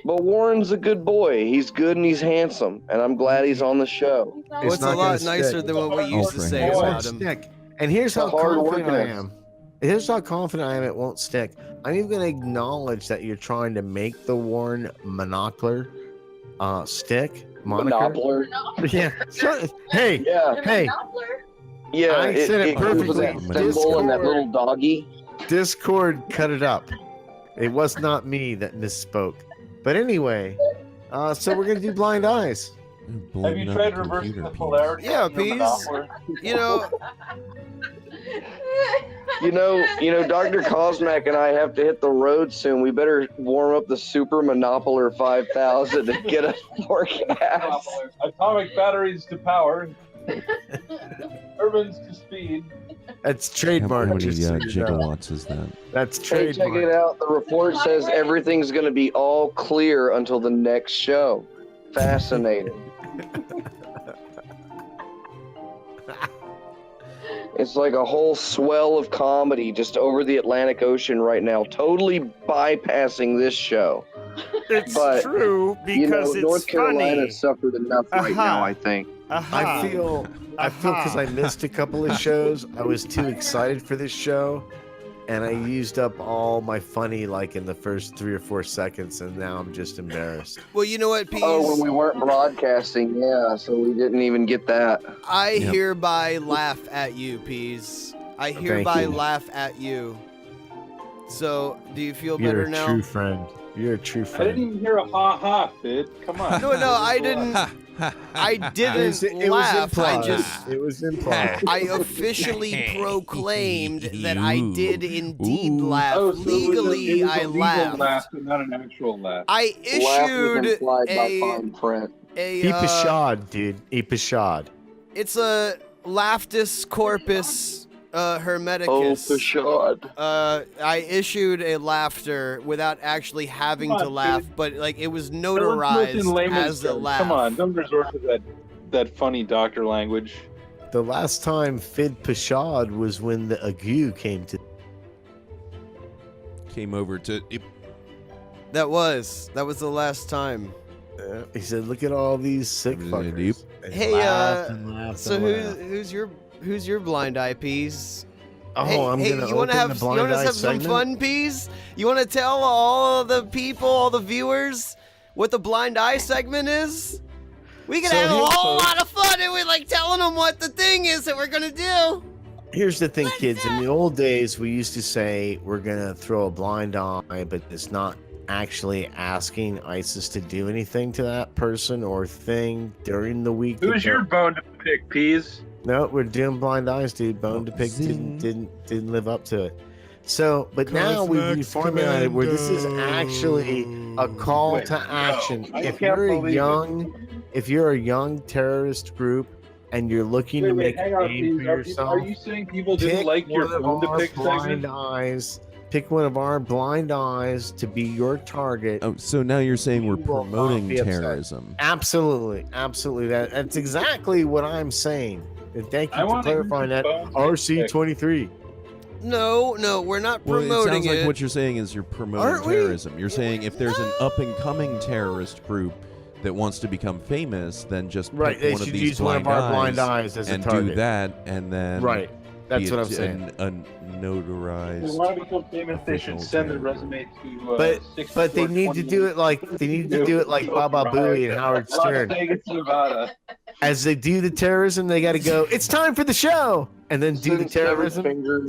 But Warren's a good boy. He's good and he's handsome, and I'm glad he's on the show. It's a lot nicer than what we used to say about him. And here's how hard confident working I is. am. Here's how confident I am it won't stick. I'm even going to acknowledge that you're trying to make the Warren monocular stick. Moniker. Yeah. Hey. Yeah. Hey. Yeah. I said it perfectly. That symbol and that little doggy. Discord cut it up. It was not me that misspoke. But anyway, so we're gonna do blind eyes. Have you tried reversing the polarity? Yeah, of your Pease. monopoly? You know. You know, Dr. Cosmac and I have to hit the road soon. We better warm up the Super Monopoler 5000 to get a forecast. Atomic batteries to power. Turbines to speed. That's trademark. How many just so you know. gigawatts is that? That's Hey, trademark. check it out. The report says everything's going to be all clear until the next show. Fascinating. It's like a whole swell of comedy just over the Atlantic Ocean right now, totally bypassing this show. It's But, true because you know, it's North Carolina funny. suffered enough right now, I think. I feel because I missed a couple of shows. I was too excited for this show, and I used up all my funny like in the first 3 or 4 seconds, and now I'm just embarrassed. Well, you know what, Pease? Oh, when we weren't broadcasting, yeah, so we didn't even get that. I hereby laugh at you, Pease. I hereby laugh at you. So, do you feel better now? You're a true friend. You're a true I friend. didn't even hear a ha-ha, Fid. Come on. No, I didn't. I didn't It was laugh. I implied. just. It was implied. I officially proclaimed that I did indeed laugh. Oh, so Legally, it was a I legal laughed. laugh, but not an actual laugh. I Laugh was issued implied by a fine print. Epishad, dude. Epishad. It's a laftus corpus Oh, hermeticus. Pashad. I issued a laughter without actually having Come on, to laugh, dude. but like it was Let's do it in notarized layman's as a terms. laugh. Come on, don't resort to that funny doctor language. The last time Fid Pashad was when the ague came to. Came over to. That was the last time. He said, "Look at all these sick fuckers." And Hey, laughed and laughed so and laughed. who's your blind eye, Pease? Oh, hey, I'm gonna you wanna open have the blind eye some segment? fun, Pease? You want to tell all the people, all the viewers, what the blind eye segment is? We can So have a here's whole the- lot of fun, and we're like telling them what the thing is that we're gonna do. Here's the thing, kids. In the old days, we used to say we're gonna throw a blind eye, but it's not actually asking ISIS to do anything to that person or thing during the week. Who's your bone to pick, Peas? No, we're doing blind eyes, dude. Bone to pick didn't live up to it. So, but now we've reformulated where this is actually a call to action. If you're a young terrorist group and you're looking to make a name for yourself, Are you saying people didn't like your bone to pick segment? Pick one of our blind eyes to be your target. Oh, so now you're saying we're promoting terrorism? Absolutely, absolutely. That's exactly what I'm saying. And thank you for clarifying that. RC23. No, we're not promoting it. Sounds like what you're saying is you're promoting terrorism. You're saying if there's an up-and-coming terrorist group that wants to become famous, then just pick they one of should these use one of our blind eyes as a and target. do that, and then That's what I'm saying. A notarized. If they want to become famous, they should send their resume to. But they need to do it like Baba Booey and Howard Stern. Las Vegas, Nevada. As they do the terrorism, they got to go. It's time for the show, and then do the terrorism, and then do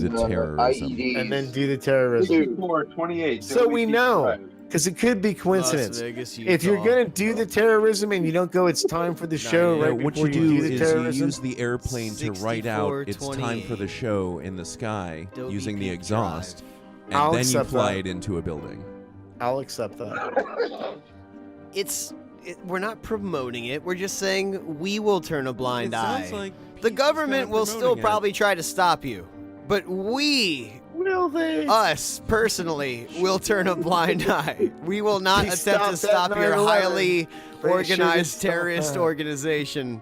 the terrorism, and then do the terrorism. 28. So we know. Because it could be coincidence. Vegas, if you're gonna do the terrorism and you don't go, it's time for the show. Right what before you do the is terrorism, you use the airplane to write out "It's time for the show" in the sky using the exhaust, and then you fly it into a building. I'll accept that. We're not promoting it. We're just saying we will turn a blind eye. Sounds like the government will still promoting it. probably try to stop you, but we. Will they? Us, personally, will turn a blind eye. We will not attempt to stop your highly organized terrorist organization.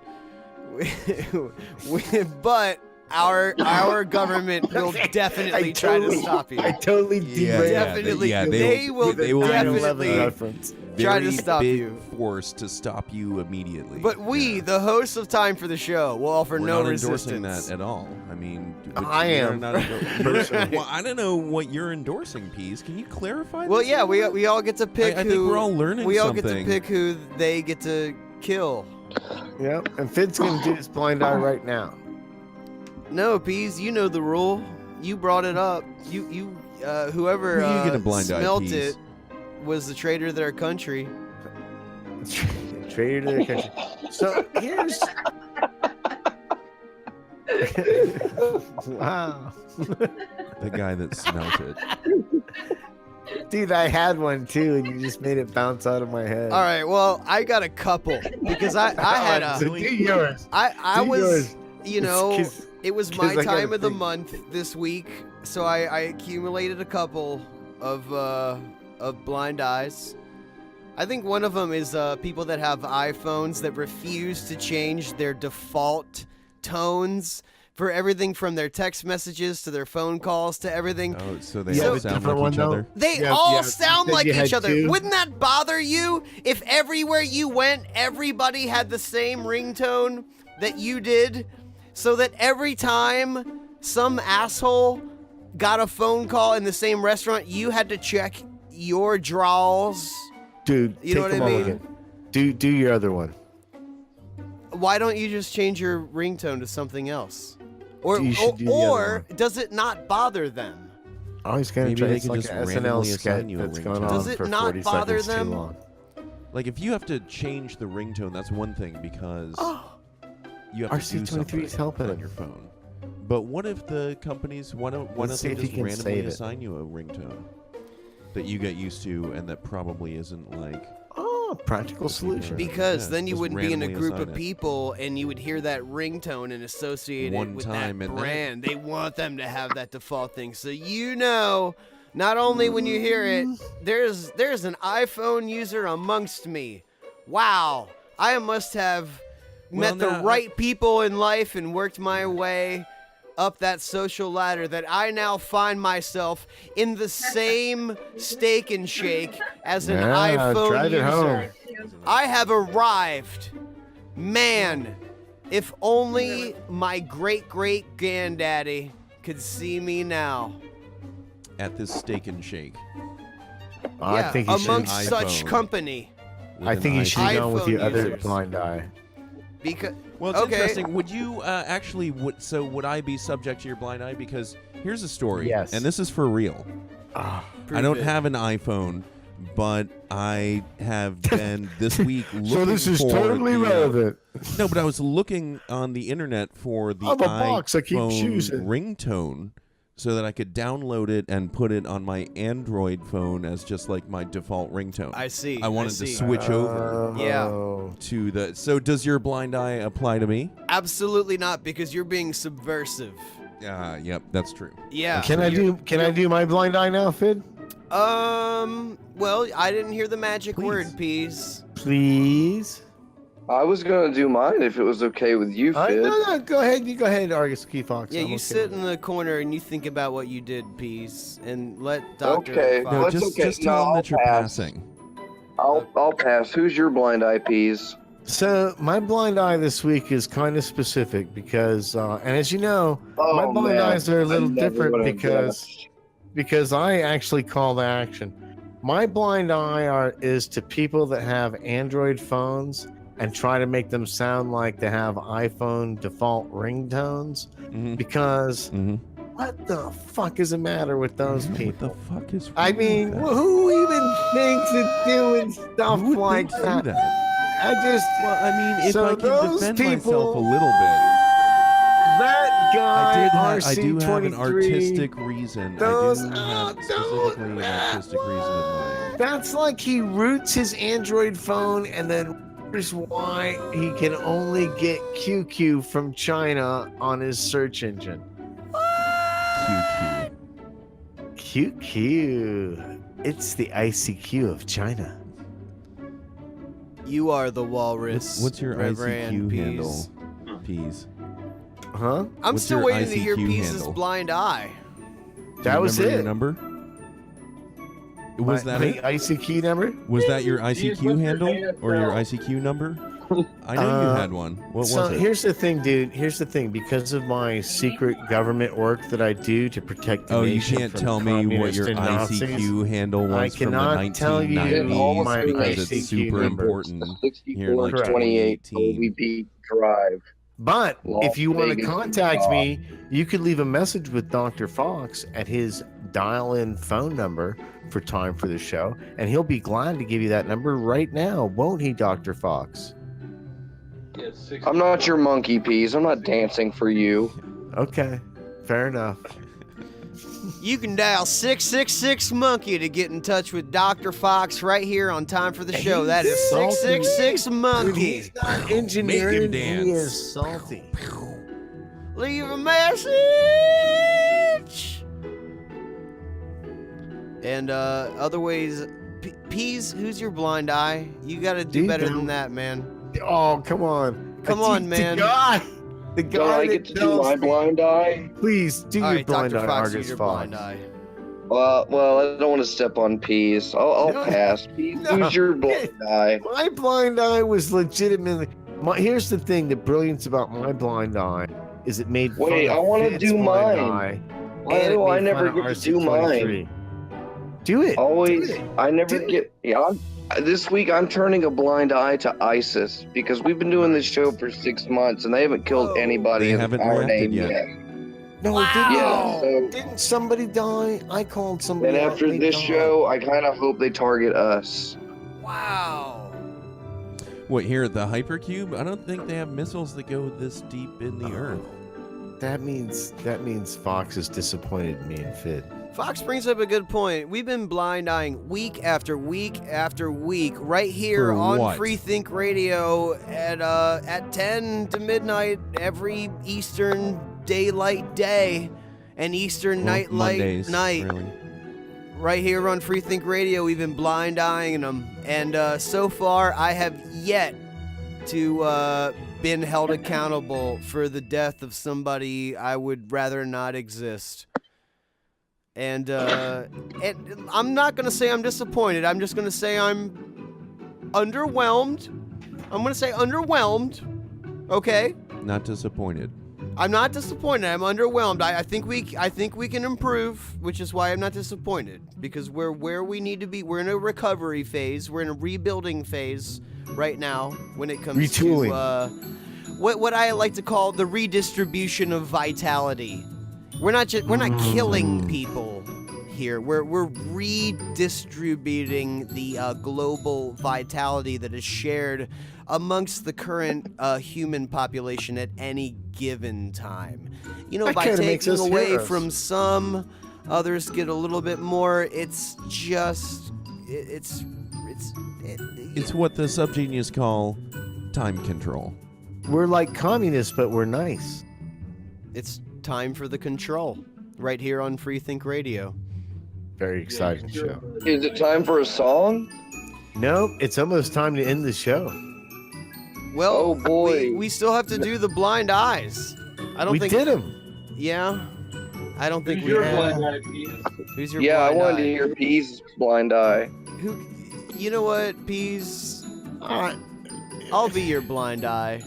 But our government will definitely try to stop you. I totally derailed. They will definitely try to stop you. Force to stop you immediately. But we, the hosts of Time for the Show, will offer We're no not resistance. endorsing that at all. I mean, I am. Well, I don't know what you're endorsing, Peas. Can you clarify? Well, this yeah, a little? we all get to pick I who. think we're all learning We all something. get to pick who they get to kill. Yep, and Finn's gonna do his blind eye right now. No, Peas, you know the rule. You brought it up. Whoever Who you get a blind eye, smelt Peas? it was the traitor to their country. Traitor to their country. So here's. Wow. The guy that smelt it. Dude, I had one too, and you just made it bounce out of my head. All right, well, I got a couple because I had a. So do yours. I Do was, yours. you know, 'Cause- it was 'cause my I gotta time of the think. month this week, so I accumulated a couple of blind eyes. I think one of them is people that have iPhones that refuse to change their default tones for everything from their text messages to their phone calls to everything. Oh, so they all sound like each other? They all sound like each other. Wouldn't that bother you if everywhere you went, everybody had the same ringtone that you did? So that every time some asshole got a phone call in the same restaurant, you had to check your draws. Dude, You know take what I a mean? moment. Do your other one. Why don't you just change your ringtone to something else? Or You should do the other or does it not bother them? I was gonna Maybe try. they It's can like just an SNL randomly sketch assign you a that's gone ringtone. on Does it for not 40 bother seconds them? too long. Like if you have to change the ringtone, that's one thing because you have to do RC23 something is helping on him. your phone. But what if the companies why don't Let's see they if he just can randomly save it. assign you a ringtone that you get used to and that probably isn't like Practical solution. Because then you just wouldn't be in a randomly group assign of it. people and you would hear that ringtone and associate One it with time that and then- brand. They want them to have that default thing. So you know, not only when you hear it, there's an iPhone user amongst me. Wow. I must have met the right people in life and worked my way up that social ladder that I now find myself in the same Steak and Shake as an iPhone drive it user. home. I have arrived. Man, if only my great granddaddy could see me now. at this Steak and Shake. I Yeah, think you should. amongst such company. I think you should have gone with your iPhone other users. blind eye. Because Well, it's Okay. interesting. Would you actually? Would I be subject to your blind eye? Because here's a story. Yes. And this is for real. I don't have an iPhone, but I have been this week looking So this is for totally the, relevant. No, but I was looking on the internet for the Oh, the box I keep iPhone choosing. ringtone so that I could download it and put it on my Android phone as just like my default ringtone. I see. I wanted to switch over to the... So does your blind eye apply to me? Absolutely not, because you're being subversive. Yep, that's true. Yeah. Can I do my blind eye now, Fid? Well, I didn't hear the magic word, Peas. Please. I was gonna do mine if it was okay with you, Fid. No, go ahead. You go ahead, Argus Key Fox. Yeah, I'm you okay sit with in the corner and you think about what you did, Peas, and let Dr. Okay, Fox... No, that's just, okay. just tell them that you're pass. passing. I'll pass. Who's your blind eye, Peas? So my blind eye this week is kind of specific because, and as you know, my blind eyes are a little different because I actually call the action. My blind eye is to people that have Android phones and try to make them sound like they have iPhone default ringtones because what the fuck is the matter with those people? What the fuck is I mean, who even thinks of doing stuff like that? I just, well, I mean, if so I can those defend people, myself a little bit, that guy, I do have an RC23, artistic reason. those- I do have specifically an artistic reason in mind. That's like he roots his Android phone and then wonders why he can only get QQ from China on his search engine. QQ. It's the ICQ of China. You are the walrus. What's your Reverend ICQ Peas. handle? Peas. Huh? I'm What's still your waiting to hear ICQ Peas' handle? blind eye. That was Remember it. your number? Was that my it? ICQ number? Was that your ICQ handle or your ICQ number? I know you had one. What was So it? here's the thing, dude. Here's the thing. Because of my secret government work that I do to protect the Oh, you nation can't from tell me what communists your and Nazis, ICQ handle I was from the cannot tell you 1990s my because it's ICQ super number. important here in like 6428 OVP Drive. But Las if you want to Vegas, contact Utah. me, you could leave a message with Dr. Fox at his dial-in phone number for time for the show, and he'll be glad to give you that number right now, won't he, Dr. Fox? I'm not your monkey, Peas. I'm not dancing for you. Okay, fair enough. You can dial 666 Monkey to get in touch with Dr. Fox right here on Time for the Show. That is 666 Monkey. He's not engineering. Make him He dance. is salty. Leave a message. And other ways, Peas, who's your blind eye? You got to do Dude, better no. than that, man. Oh, come on. Come on, man. The guy Don't I that get to do tells my me- blind eye? Please do All your right, blind Dr. eye, Fox, do Argus your Fox. blind eye. Well, I don't want to step on Peas. I'll No. pass. Peas, No. who's your blind eye? My blind eye was legitimately. Here's the thing: the brilliance about my blind eye is it made. Wait, fun I of want to Fid's do blind mine. eye, Why and it do I made never fun of get to do RC23. mine? Do it. Always, Do it. I never Do get. Yeah, this week I'm turning a blind eye to ISIS because we've been doing this show for 6 months and they haven't killed anybody They in haven't our reacted name yet. yet. No, Yeah, so didn't somebody die? I called somebody. and out, after they this died. show, I kind of hope they target us. Wow. What, here at the Hypercube? I don't think they have missiles that go this deep in the earth. That means Fox is disappointed in me and Fid. Fox brings up a good point. We've been blind eyeing week after week after week right here For on what? Free Think Radio at 10 to midnight every Eastern daylight day and Eastern Well, nightlight Mondays, night. really. Right here on Free Think Radio, we've been blind eyeing them, and so far I have yet to been held accountable for the death of somebody I would rather not exist. And I'm not going to say I'm disappointed. I'm just going to say I'm underwhelmed. I'm going to say underwhelmed. Okay? Not disappointed. I'm not disappointed. I'm underwhelmed. I think we can improve, which is why I'm not disappointed, because we're where we need to be. We're in a recovery phase. We're in a rebuilding phase right now when it comes Retooling. to what I like to call the redistribution of vitality. We're not killing people here. We're redistributing the global vitality that is shared amongst the current human population at any given time. You know, That by kinda makes taking us away heroes. from some, others get a little bit more. It's just, it's what the subgenius call time control. We're like communists, but we're nice. It's time for the control, right here on Free Think Radio. Very exciting show. Is it time for a song? Nope, it's almost time to end the show. Well, oh boy, we still have to do the blind eyes. I don't We think did 'em. Yeah, I don't think Who's we your have. blind eye, Pete? Who's your Yeah, I blind wanted eye? to hear P's blind eye. Who? You know what, Peas? I'll be your blind eye.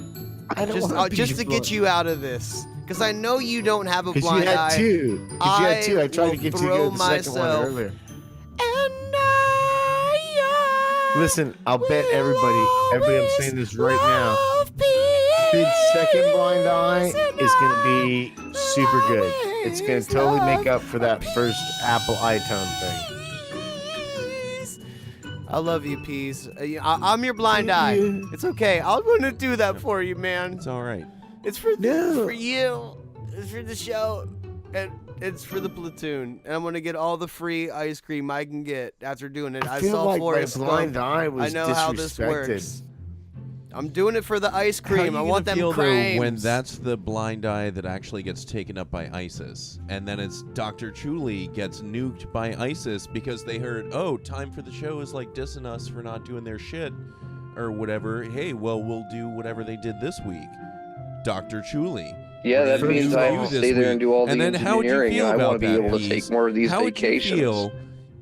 I don't wanna be just your to get blind- you out of this, because I know you don't have a 'Cause you blind had eye. two. 'Cause you had two. I tried to will get you to throw go to the second one myself earlier. And Listen, I'll bet everybody I'm saying this right now. Bid's second blind eye is going to be super good. It's going to totally make up for that first Apple iTunes thing. I love you, Peas. I'm your blind eye. It's okay. I'm going to do that for you, man. It's all right. It's for for you. It's for the show. And it's for the platoon. And I'm going to get all the free ice cream I can get after doing it. I feel saw like Forrest my blind Gump. eye was I know how this disrespected. works. I'm doing it for the ice How cream. you I gonna want them feel, though, creams. when that's the blind eye that actually gets taken up by ISIS, and then it's Dr. Chuli gets nuked by ISIS because they heard, oh, time for the show is like dissing us for not doing their shit or whatever. Hey, well, we'll do whatever they did this week. Dr. Chuli. Yeah, that We're gonna means do I you have to this stay there week. and do all the And then how would you engineering. feel I about want to be that, able to Pease? take more of these How would you vacations. feel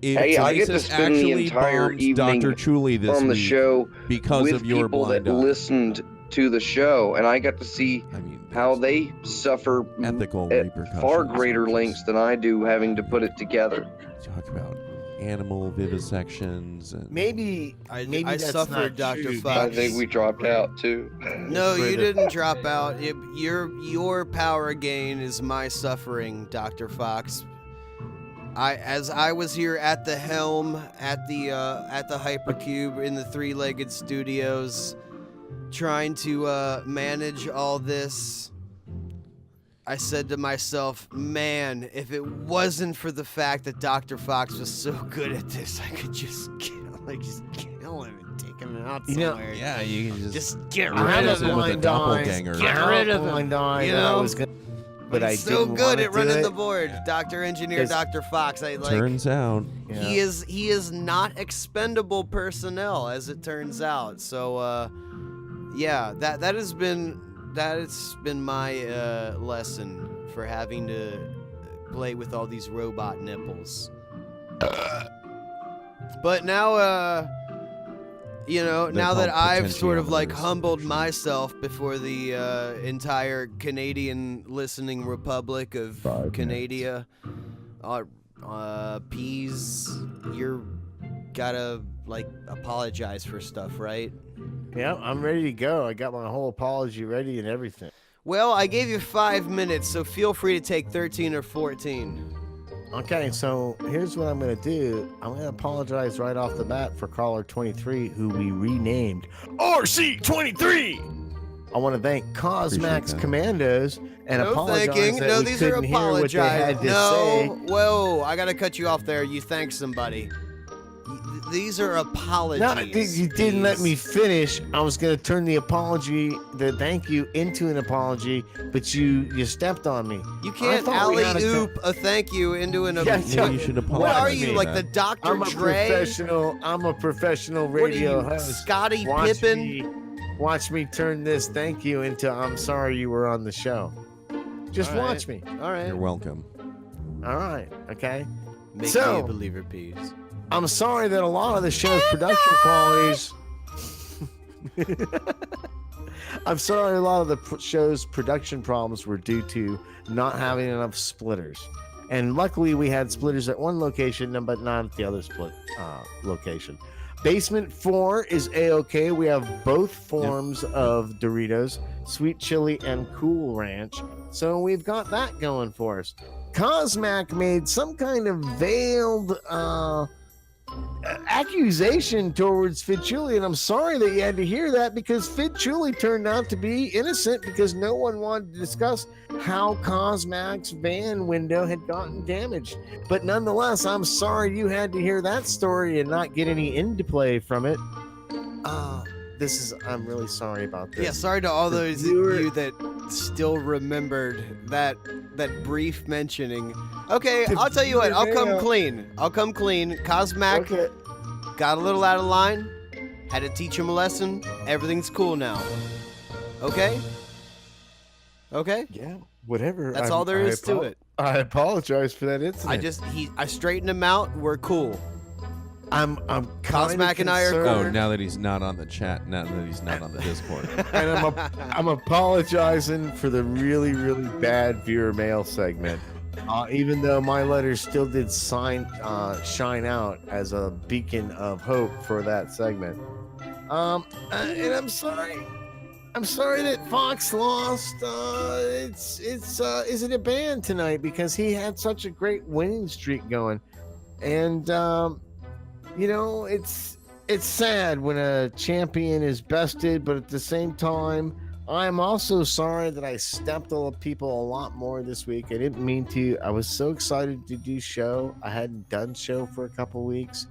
if Hey, I get to ISIS spend the actually entire bombs evening Dr. Chuli this on the week show because with of your people blind that eye? listened to the show, and I got to see how they suffer ethical at repercussions. far greater lengths than I do having to put it together. Talk about animal vivisections and Maybe I that's suffered, not Dr. true. Fox. I think we dropped out too. No, For you the- didn't drop out. Your power gain is my suffering, Dr. Fox. As I was here at the helm at the Hypercube in the three-legged studios, trying to manage all this, I said to myself, man, if it wasn't for the fact that Dr. Fox was so good at this, I could just kill him and take him out You know, somewhere. yeah, you can Just get I rid had of a him. with a blind eye. doppelganger. Get I rid had a of him, blind eye you that I know? was gonna, but I He's so didn't good wanna at running do the it. board, Dr. Engineer, Yes. Dr. Fox. turns out. Yeah. He is not expendable personnel, as it turns out. So yeah, that's been my lesson for having to play with all these robot nipples. But now now that called I've sort of like potentiometers. humbled myself before the entire Canadian listening republic of Canada, Peas, you're gotta like apologize for stuff, right? Yeah, I'm ready to go. I got my whole apology ready and everything. Well, I gave you 5 minutes, so feel free to take 13 or 14. Okay, so here's what I'm going to do. I'm going to apologize right off the bat for caller 23, who we renamed RC23. I want to thank Cosmax that. Commandos and No apologize thanking. that No, we these are couldn't hear what they had apologize. to No, say. whoa, I gotta cut you off there. You thank somebody. These are apologies. No, you didn't let Peas. me finish. I was going to turn the thank you into an apology, but you stepped on me. You can't I thought we had a alley-oop a thank you into an... Yeah, Maybe you should apologize. What are to you, me like the then. Dr. I'm a Dre? professional What are radio you, host. Scottie Pippen? Watch me turn this thank you into I'm sorry you were on the show. Just All right. watch me. All right. You're welcome. All right. Okay. Make So- me a believer, Peas. I'm sorry that a lot of the show's production qualities. I'm sorry a lot of the show's production problems were due to not having enough splitters. And luckily we had splitters at one location, but not at the other location. Basement 4 is A-OK. We have both forms of Doritos, sweet chili and Cool Ranch. So we've got that going for us. Cosmac made some kind of veiled accusation towards Fitchuli, and I'm sorry that you had to hear that, because Fitchuli turned out to be innocent because no one wanted to discuss how Cosmac's van window had gotten damaged. But nonetheless, I'm sorry you had to hear that story and not get any into play from it. I'm really sorry about this. Yeah, sorry to all those of you that still remembered that brief mentioning. Okay, I'll tell you what, I'll come clean. Cosmac got a little out of line, had to teach him a lesson. Everything's cool now. Okay? Okay? Yeah, whatever. That's all there is to it. I apologize for that incident. I straightened him out. We're cool. I'm Cosmac and I are cool. Oh, now that he's not on the chat, now that he's not on the Discord. And I'm apologizing for the really, really bad viewer mail segment. Even though my letters still did shine out as a beacon of hope for that segment. And I'm sorry. I'm sorry that Fox lost. Is it a ban tonight because he had such a great winning streak going, and it's sad when a champion is bested, but at the same time, I'm also sorry that I stepped on people a lot more this week. I didn't mean to. I was so excited to do show. I hadn't done show for a couple weeks,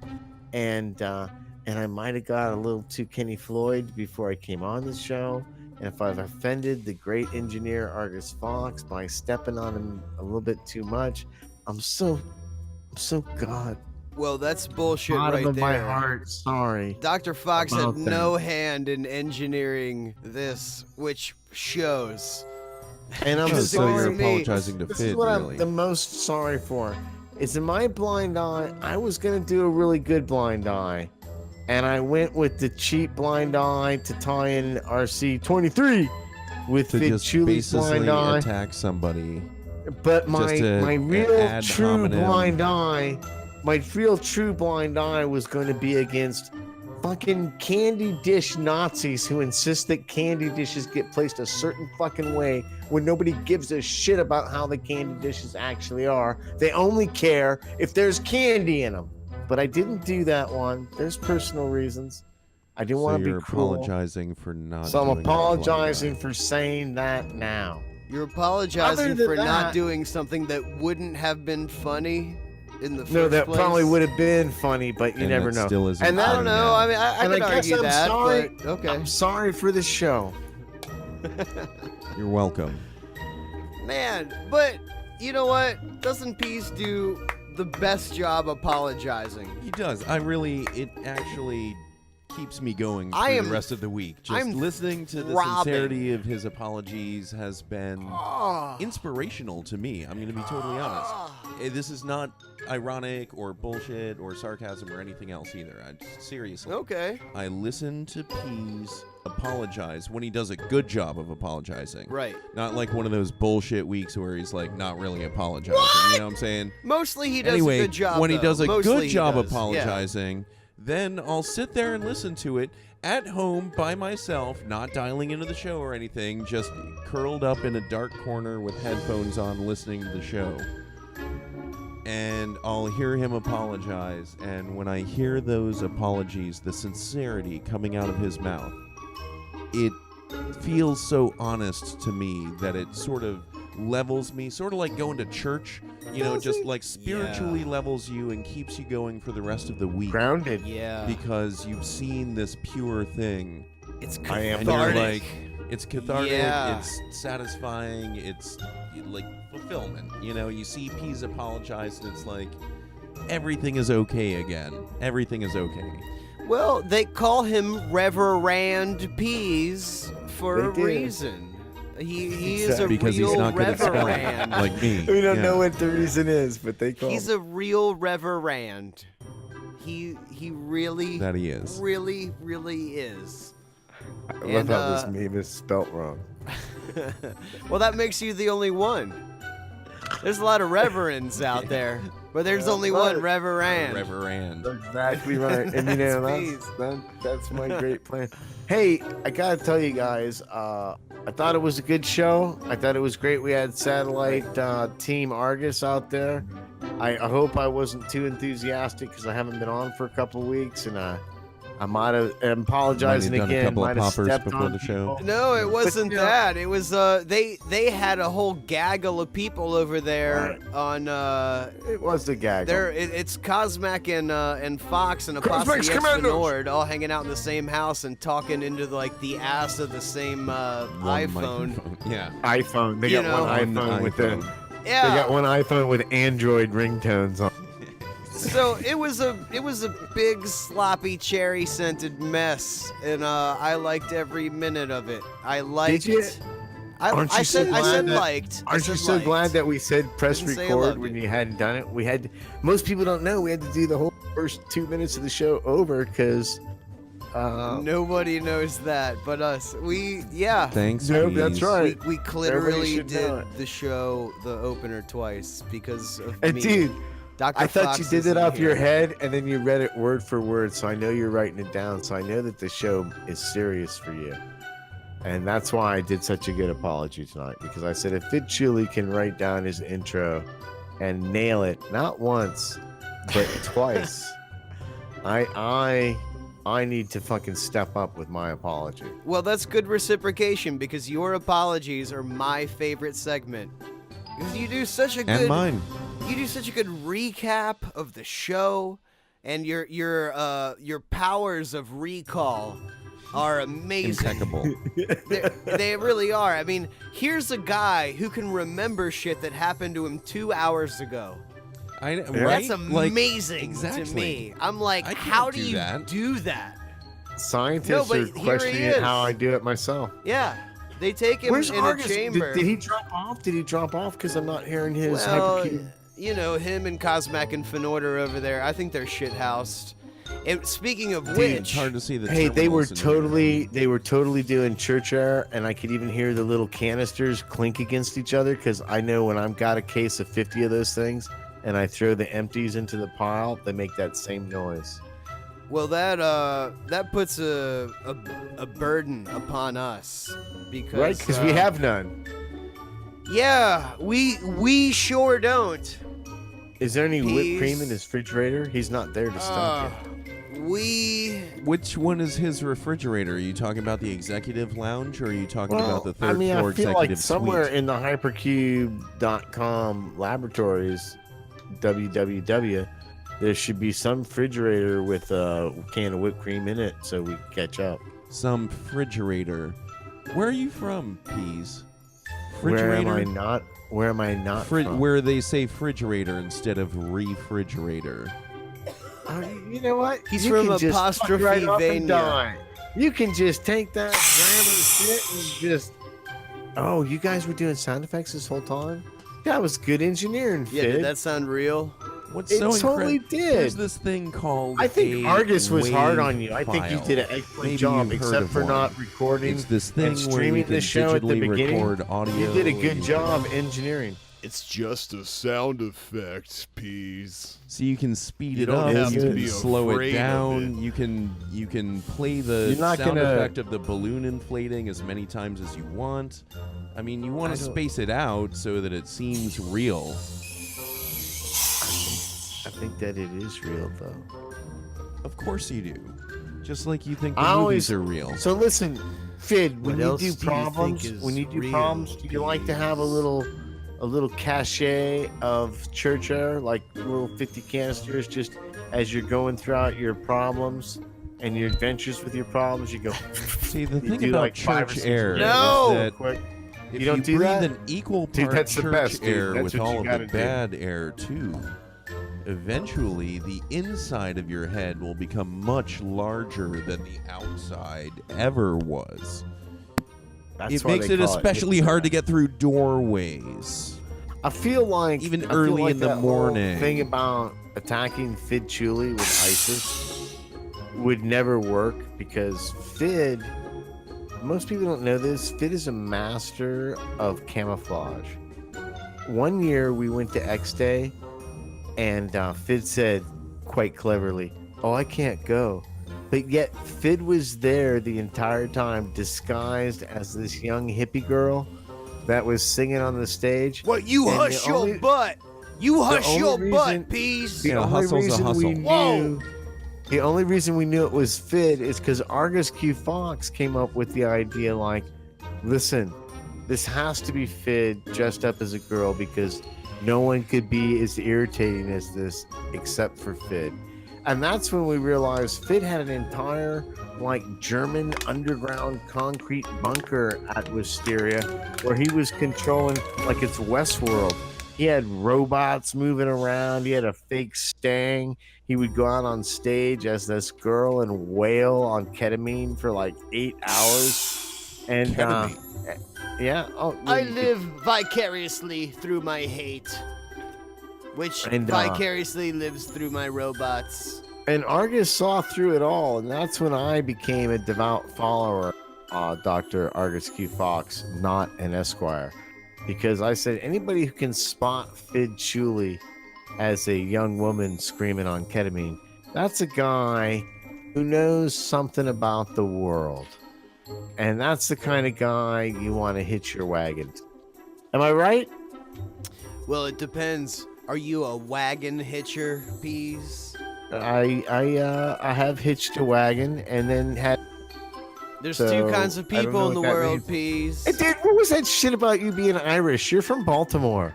and I might have got a little too Kenny Floyd before I came on the show. And if I've offended the great engineer Argus Fox by stepping on him a little bit too much, I'm so God. Well, that's bullshit Bottom right of there. my heart, sorry. Dr. Fox had about no hand in engineering this, which shows. And I'm so you're apologizing to This Fid, is what really. I'm the most sorry for. Is in my blind eye, I was going to do a really good blind eye. And I went with the cheap blind eye to tie in RC23 with To just Fitchuli's blind basically eye. attack somebody. But my real ad true hominem. blind eye, my real true blind eye was going to be against fucking candy dish Nazis who insist that candy dishes get placed a certain fucking way when nobody gives a shit about how the candy dishes actually are. They only care if there's candy in them. But I didn't do that one. There's personal reasons. I didn't want to be cruel. You're apologizing for not So I'm doing that apologizing blind for saying that now. You're apologizing Other than for not that- doing something that wouldn't have been funny in the first No, that place. probably would have been funny, but you And never that know. still isn't And I that, don't know. I mean, I and could I guess argue I'm that, sorry. but okay. I'm sorry for the show. You're welcome. Man, but you know what? Doesn't Peace do the best job apologizing? He does. It actually keeps me going for I the am- rest of the week. Just I'm listening to the throbbing. sincerity of his apologies has been inspirational to me. I'm going to be totally honest. This is not ironic or bullshit or sarcasm or anything else either. Seriously. Okay. I listen to Pease apologize when he does a good job of apologizing. Right. Not like one of those bullshit weeks where he's like not really apologizing. You know what I'm saying? Mostly he does Anyway, a good job. when he though. does a Mostly good he job does. apologizing, then I'll sit there and listen to it at home by myself, not dialing into the show or anything, just curled up in a dark corner with headphones on listening to the show. And I'll hear him apologize, and when I hear those apologies, the sincerity coming out of his mouth, it feels so honest to me that it sort of levels me, sort of like going to church, just like spiritually levels you and keeps you going for the rest of the week. Grounded. Yeah. Because you've seen this pure thing. It's I cathartic. am And you're like, it's cathartic, Yeah. it's satisfying, it's like fulfillment. You see Pease apologize and it's like, everything is okay again. Everything is okay. Well, they call him Reverend Pease for They a do. reason. He is a Because real he's not good at spelling, Reverend. like me. We don't Yeah. know what the reason is, but they call He's a real Reverend. He really That he is. really is. I love And, how this meme is spelt wrong. Well, that makes you the only one. There's a lot of reverends out there. But there's only one, Reverend. Reverend. Exactly right. And you know, that's my great plan. Hey, I gotta tell you guys, I thought it was a good show. I thought it was great. We had satellite Team Argus out there. I hope I wasn't too enthusiastic because I haven't been on for a couple of weeks, and I might have. I'm apologizing Might have done again. a couple of Might have poppers stepped before on the show. people. No, it wasn't you know- that. It was they had a whole gaggle of people over there on It was the gag. it's Cosmac and Fox and Cosmac's Apostle Commandos! Nord all hanging out in the same house and talking into like the ass of the same One iPhone. microphone. Yeah. iPhone. They You got one know. iPhone with the. Yeah. They got one iPhone with Android ringtones on. So it was a big sloppy cherry scented mess, and I liked every minute of it. I liked. Did you? I said liked. Aren't you so glad that we said press Didn't say I record loved when it. you hadn't done it? We had. Most people don't know we had to do the whole first 2 minutes of the show over because. Nobody knows that but us. Yeah. Thanks. No, Peas. that's right. We Everybody literally should know did the show, the opener twice because of And me. dude, Dr. I thought Fox you did isn't it off your here. head and then you read it word for word, so I know you're writing it down. So I know that the show is serious for you. And that's why I did such a good apology tonight, because I said if Vid Chuli can write down his intro and nail it, not once, but twice, I need to fucking step up with my apology. Well, that's good reciprocation because your apologies are my favorite segment. Because you do such a good And mine. You do such a good recap of the show, and your powers of recall are amazing. Impeccable. They really are. I mean, here's a guy who can remember shit that happened to him 2 hours ago. Right? That's Like, amazing exactly. to me. I'm like, I can't how do do you that. do that? Scientists No, but are here he questioning it is. how I do it myself. Yeah, they take him Where's in Argus? a chamber. Did he drop off? Did he drop off? Because I'm not hearing his Well, hypercube. you know, him and Cosmac and Fenord are over there. I think they're shithoused. And speaking of Dude, which, it's hard to see the Hey, they were terminals in totally doing church air, and I could even hear the little canisters clink against each other because I know when I've got a case of 50 of those things and I throw the empties into the pile, they make that same noise. well, that puts a burden upon us because Right? Because we have none. Yeah, we sure don't. Is there any whipped cream in Peas. his refrigerator? He's not there to stock it. Which one is his refrigerator? Are you talking about the executive lounge, or are you talking about the third I mean, floor I feel executive like somewhere suite? in the Hypercube.com laboratories, www, there should be some refrigerator with a can of whipped cream in it so we can catch up. Some refrigerator. Where are you from, Peas? Where am I Refrigerator? not? Where am I not from? Where they say refrigerator instead of refrigerator. You know what? He's You from can just fuck apostrophe right up and Vania. die. You can just take that grammar shit and just. Oh, you guys were doing sound effects this whole time? That was good engineering, Yeah, Fid. did that sound real? What's It so totally incredible? did. There's this thing called I think a Argus was hard wave on you. I think you file. did an excellent Maybe job, you've heard except of for one. not recording It's this thing and where you streaming can the show at the digitally beginning. record audio. You did a good and- job engineering. It's just a sound effect, Peas. So you can speed You it don't up, have you to can be slow it afraid of down, you can play the You're not sound gonna- effect of the balloon inflating as many times as you want. I mean, you want I to don't- space it out so that it seems real. I think that it is real, though. Of course you do. Just like you think the I movies always are real. So listen, Fid, when What you else do do you think problems, is when you do real, problems, do you like to have a little cachet of church air, like little 50 canisters, just as you're going throughout your problems and your adventures with your problems? You go. See, the you thing do about like 5 or church 6 air minutes No! is that quick. if You don't do breathe that? an equal Dude, part that's the church best, dude. air That's with what you all of the gotta do. bad air too, eventually the inside of your head will become much larger than the outside ever was. That's It why makes they it call especially hard to get through doorways. I feel like Even I feel early like in the that whole morning. thing about attacking Fid Chuli with ISIS would never work because Fid. Most people don't know this. Fid is a master of camouflage. One year we went to X Day, And Fid said quite cleverly, "Oh, I can't go." But yet Fid was there the entire time, disguised as this young hippie girl that was singing on the stage. What, you And hush the your only- butt. You hush your reason- butt, Peas. The Yeah, only hustle's a reason we hustle. knew, the only reason we knew it was Fid is because Argus Q Fox came up with the idea like, listen, this has to be Fid dressed up as a girl because no one could be as irritating as this except for Fid. And that's when we realized Fid had an entire like German underground concrete bunker at Wisteria where he was controlling like it's Westworld. He had robots moving around. He had a fake Stang. He would go out on stage as this girl and wail on ketamine for like 8 hours. And yeah, I live vicariously through my hate, which And, vicariously lives through my robots. And Argus saw through it all, and that's when I became a devout follower of Dr. Argus Q Fox, not an Esquire. Because I said, anybody who can spot Fid Chuli as a young woman screaming on ketamine, that's a guy who knows something about the world. And that's the kind of guy you want to hitch your wagon to. Am I right? Well, it depends. Are you a wagon hitcher, Peas? I have hitched a wagon and then had. There's So, two kinds of I don't know people in the what that world, means. Peas. Hey, dude, what was that shit about you being Irish? You're from Baltimore.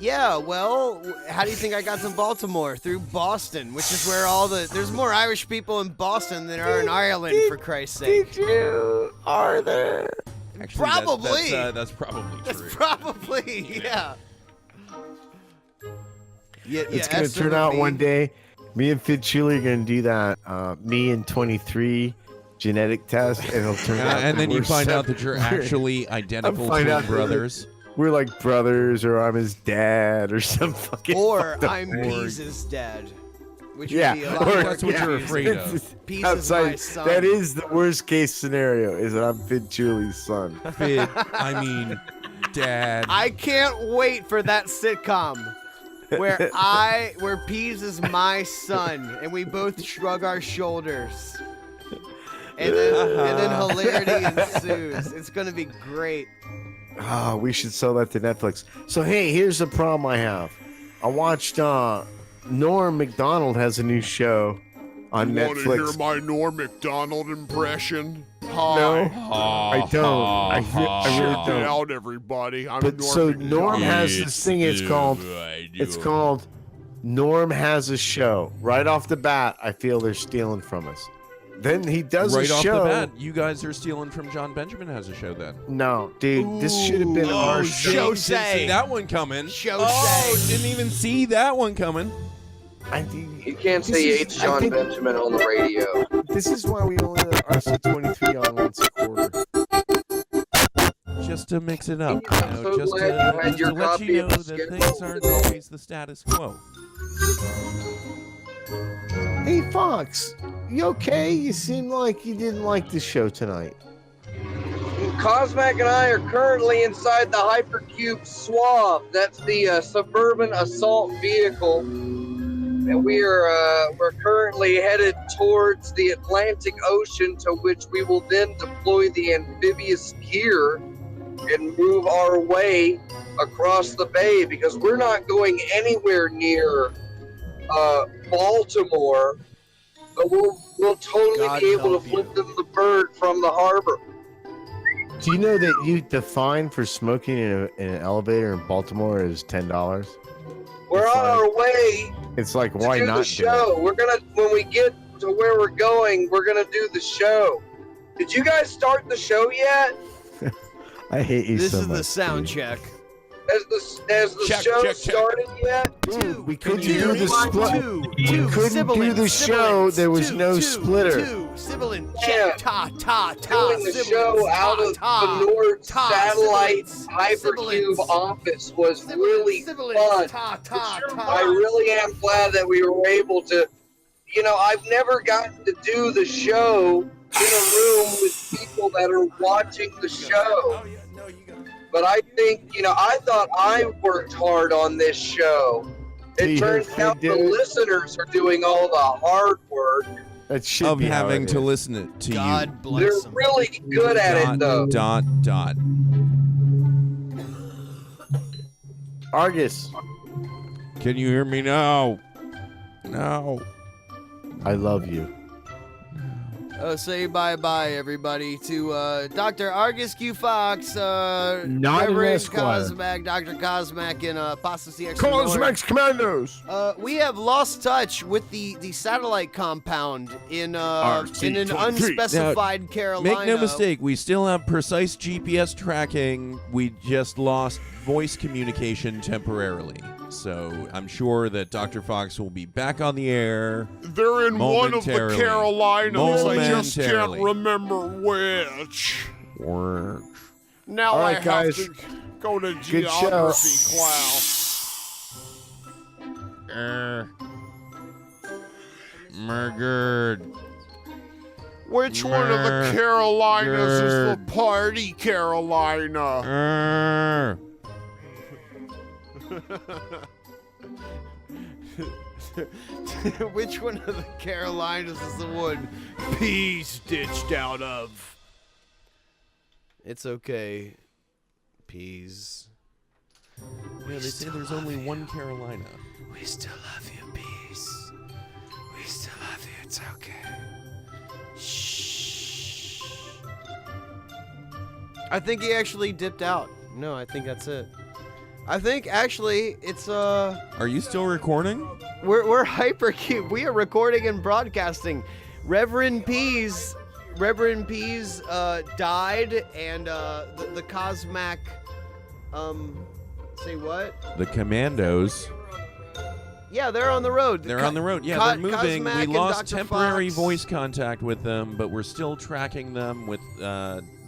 Yeah, well, how do you think I got to Baltimore? Through Boston, which is where there's more Irish people in Boston than there are in Ireland, for Christ's sake. Did you? Are there? Actually, Probably. That's probably That's true. probably, yeah. It's going to turn out one day, me and Fid Chuli are going to do that, me and 23 genetic test, and it'll turn out. And then you find out that you're we're- actually identical find twin out that brothers. We're like brothers, or I'm his dad, or some fucking. Or fucked up I'm thing. Peas' dad. Which Yeah, would be a lot or- more That's what you're confusing. afraid of. Peas is Outside, my son. that is the worst case scenario. Is that I'm Fid Chuli's son. Fid, I mean, Dad. I can't wait for that sitcom where Peas is my son and we both shrug our shoulders. And then hilarity ensues. It's gonna be great. Oh, we should sell that to Netflix. So hey, here's the problem I have. I watched Norm Macdonald has a new show on Want to hear Netflix. my Norm Macdonald impression? No, Hi. I don't. I really Check it don't. out, everybody. I'm But Norm so Macdonald. Norm has this thing. It's called Norm Has a Show. Right off the bat, I feel they're stealing from us. Then he does right a off show. the bat, you guys are stealing from John Benjamin Has a Show then. No, dude, this should have been our show. Didn't see that one coming. Show didn't even see that one coming. You can't say you hate John Benjamin on the radio. This is why we only let RC23 on once a quarter. Just to mix it up, I'm so just glad you had to your let copy you know of the that things aren't always the status quo. Hey, Fox, you okay? You seem like you didn't like the show tonight. Cosmac and I are currently inside the Hypercube Suave. That's the suburban assault vehicle. And we're currently headed towards the Atlantic Ocean, to which we will then deploy the amphibious gear and move our way across the bay, because we're not going anywhere near Baltimore, but we'll totally God be able help to flip them the bird from the harbor. Do you know that the fine for smoking in an elevator in Baltimore is $10? We're on our way It's like, to why do not the do show. We're gonna, when we get to where we're going, we're gonna do the show. Did you guys start the show yet? it? I hate you This so is much. the sound dude. check. Has the Check, show check, check. started yet? Dude, we couldn't Two, do the split. We couldn't do the show. There was no splitter. Sibilant, Yeah. check, ta, Doing the show out of the Nord satellite Hypercube office was really fun. I really am glad that we were able to. You know, I've never gotten to do the show in a room with people that are watching the show. But I think, I thought I worked hard on this show. It turns out the listeners are doing all the hard work. That should of be how having it to is. listen to God you. bless They're them. really good at it, though. Dot. Argus, Can you hear me now? No. I love you. Say bye-bye, everybody, to Dr. Argus Q. Fox, Not an Reverend Esquire. Cosmac, Dr. Cosmac, and Apostasy X. Cosmex Commandos. We have lost touch with the satellite compound in an unspecified Carolina. Make no mistake, we still have precise GPS tracking. We just lost voice communication temporarily. So I'm sure that Dr. Fox will be back on the air. They're in one of the momentarily. Carolinas. I just can't Momentarily. remember which. Work. Now All I right, have guys. to go to Good show. geography class. Murdered. Which one of the Carolinas is the party Carolina? Which one of the Carolinas is the one P stitched out of? It's okay. Peas. Yeah, they say there's only one Carolina. We still love you, Peas. We still love you. It's okay. Shh. I think he actually dipped out. No, I think that's it. I think actually it's Are you still recording? we're Hypercube. We are recording and broadcasting. Reverend Peas died, and the Cosmac say what? The Commandos. Yeah, they're on the road. They're on the road. Yeah, they're moving. Cosmac We and lost Dr. temporary Fox. voice contact with them, but we're still tracking them with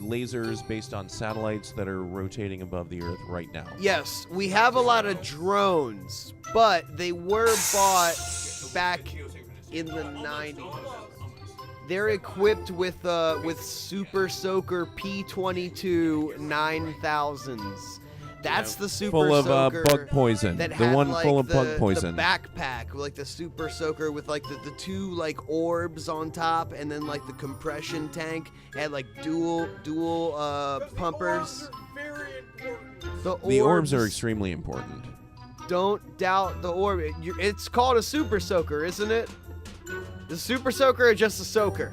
lasers based on satellites that are rotating above the Earth right now. Yes, we have a lot of drones, but they were bought back in the 90s. They're equipped with Super Soaker P22 9000s. That's the Super Full of Soaker bug poison. that The had, one like, full of the, bug poison. The backpack, like the Super Soaker with like the two like orbs on top, and then like the compression tank had like dual pumpers. The orbs are extremely important. Don't doubt the orb. It's called a Super Soaker, isn't it? The Super Soaker or just a soaker?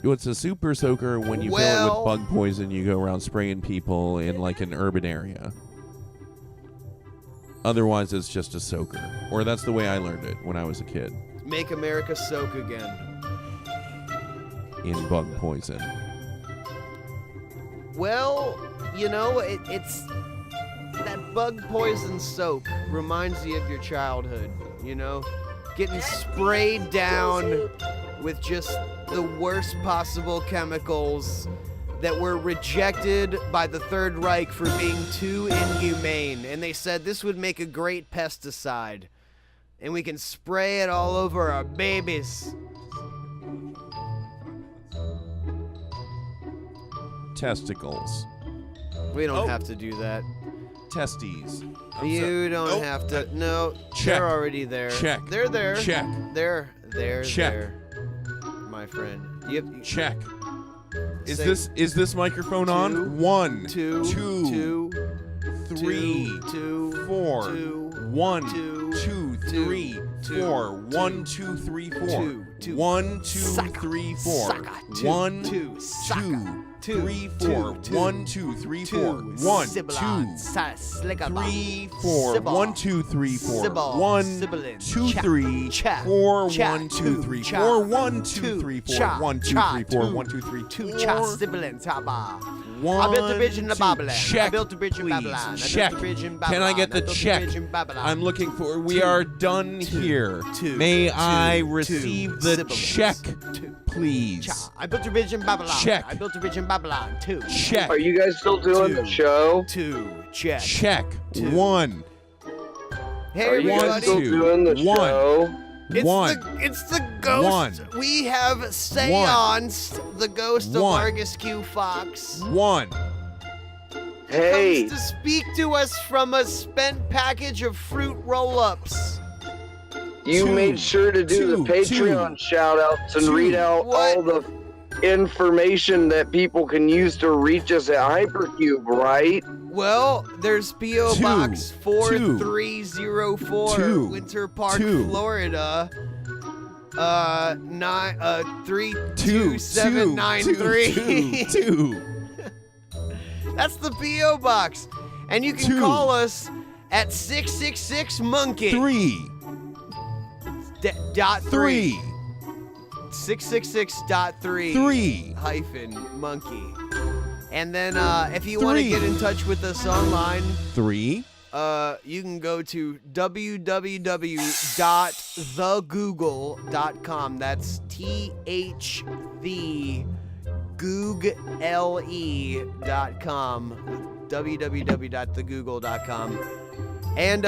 It's a super soaker. When you fill it with bug poison, you go around spraying people in like an urban area. Otherwise, it's just a soaker. Or that's the way I learned it when I was a kid. Make America soak again. In bug poison. Well, you know, it's that bug poison soak reminds you of your childhood, you know? Getting sprayed down with just the worst possible chemicals that were rejected by the Third Reich for being too inhumane. And they said this would make a great pesticide. And we can spray it all over our babies. Testicles. We don't have to do that. Testes. You don't have to. No, Check. they're already there. Check. They're there. Check. They're Check. there. My friend. Yep. Check. Is Say- this microphone on? Two, 1, two, 2, 3, 4. 1, 2, 3, 4. 1, 2, 3, 4. 1, 2, 3, 4. 1, 2, 3, 4. 1, 2, 3, 4. 1, 2, 3, 4. 1, 2, 3, 4. 1, 2, 3, 4. 1, 2, 3, 4. 1, 2, 3, 4. 1, 2, 3, 4. 1, 2, 3, 4. I built a bridge in the Babylon. Check, I built a bridge in please. Babylon. Check. I built a bridge in Can I Babylon. get the built a check? bridge in Babylon. I'm looking for. We are done here. May I receive the check, please? I built a bridge in Babylon. Check. I built a bridge in Babylon. 2. Check. Are you guys still doing the show? 2. Check. Check. 2. 1. Hey, Are you guys everybody. still doing the 1. show? It's the ghost. 1. We have seanced the ghost of 1. Argus Q Fox. 1. Hey. comes to speak to us from a spent package of fruit roll-ups. You made sure to do the Patreon shout-outs and read out all the information that people can use to reach us at Hypercube, right? Well, there's P.O. Box 4304, Winter Park, Florida. 32793. That's the P.O. Box. And you can call us at 666 Monkey. 3.3. 666.3 hyphen monkey. And then if you want to get in touch with us online, you can go to www.thegoogle.com. That's THEGoogle.com. www.thegoogle.com. And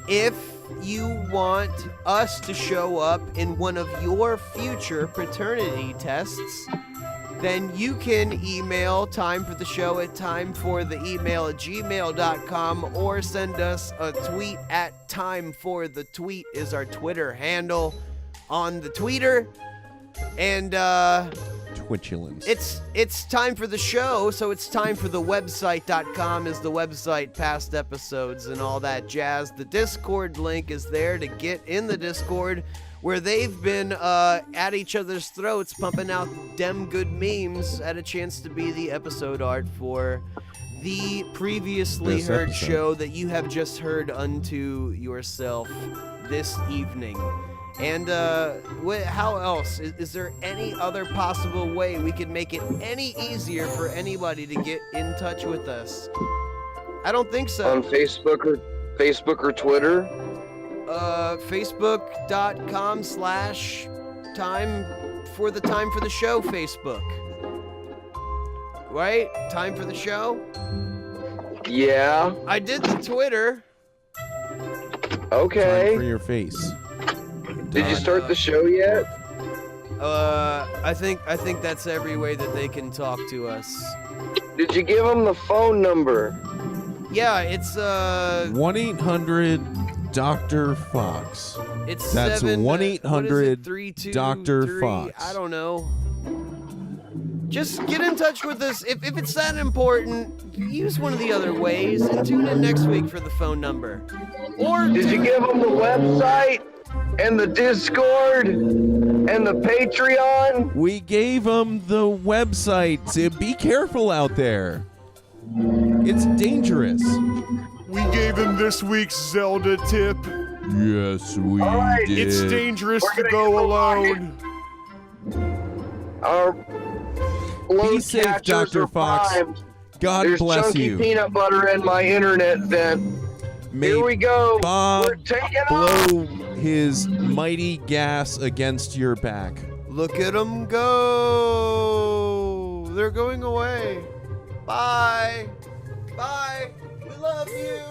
if you want us to show up in one of your future paternity tests, then you can email timefortheshow@timefortheemail@gmail.com or send us a tweet at timeforthetweet is our Twitter handle on the Twitter. And Twitulence. it's time for the show, so it's time for the website.com is the website, past episodes and all that jazz. The Discord link is there to get in the Discord, where they've been at each other's throats, pumping out dem good memes, at a chance to be the episode art for the previously heard show that you have just heard unto yourself this evening. And how else? Is there any other possible way we could make it any easier for anybody to get in touch with us? I don't think so. On Facebook or Twitter? Facebook.com/time for the show Facebook. Right? Time for the show? Yeah. I did the Twitter. Okay. Time for your face. Did you start the show yet? I think that's every way that they can talk to us. Did you give them the phone number? Yeah, it's 1-800-Dr. Fox. It's That's 1-800 Dr. Fox. I don't know. Just get in touch with us. If it's that important, use one of the other ways and tune in next week for the phone number. Or did you give them the website and the Discord and the Patreon? We gave them the website. Be careful out there. It's dangerous. We gave him this week's Zelda tip. Yes, we did. It's dangerous to go alone. Our Be safe, Dr. Fox. God bless chunky you. Peanut butter in my internet vent. Here we go. Bob We're taking blow his mighty gas against your back. look at them go. They're going away. Bye. Bye. We love you.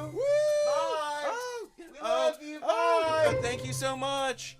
Bye. We love you. Bye. Thank you so much.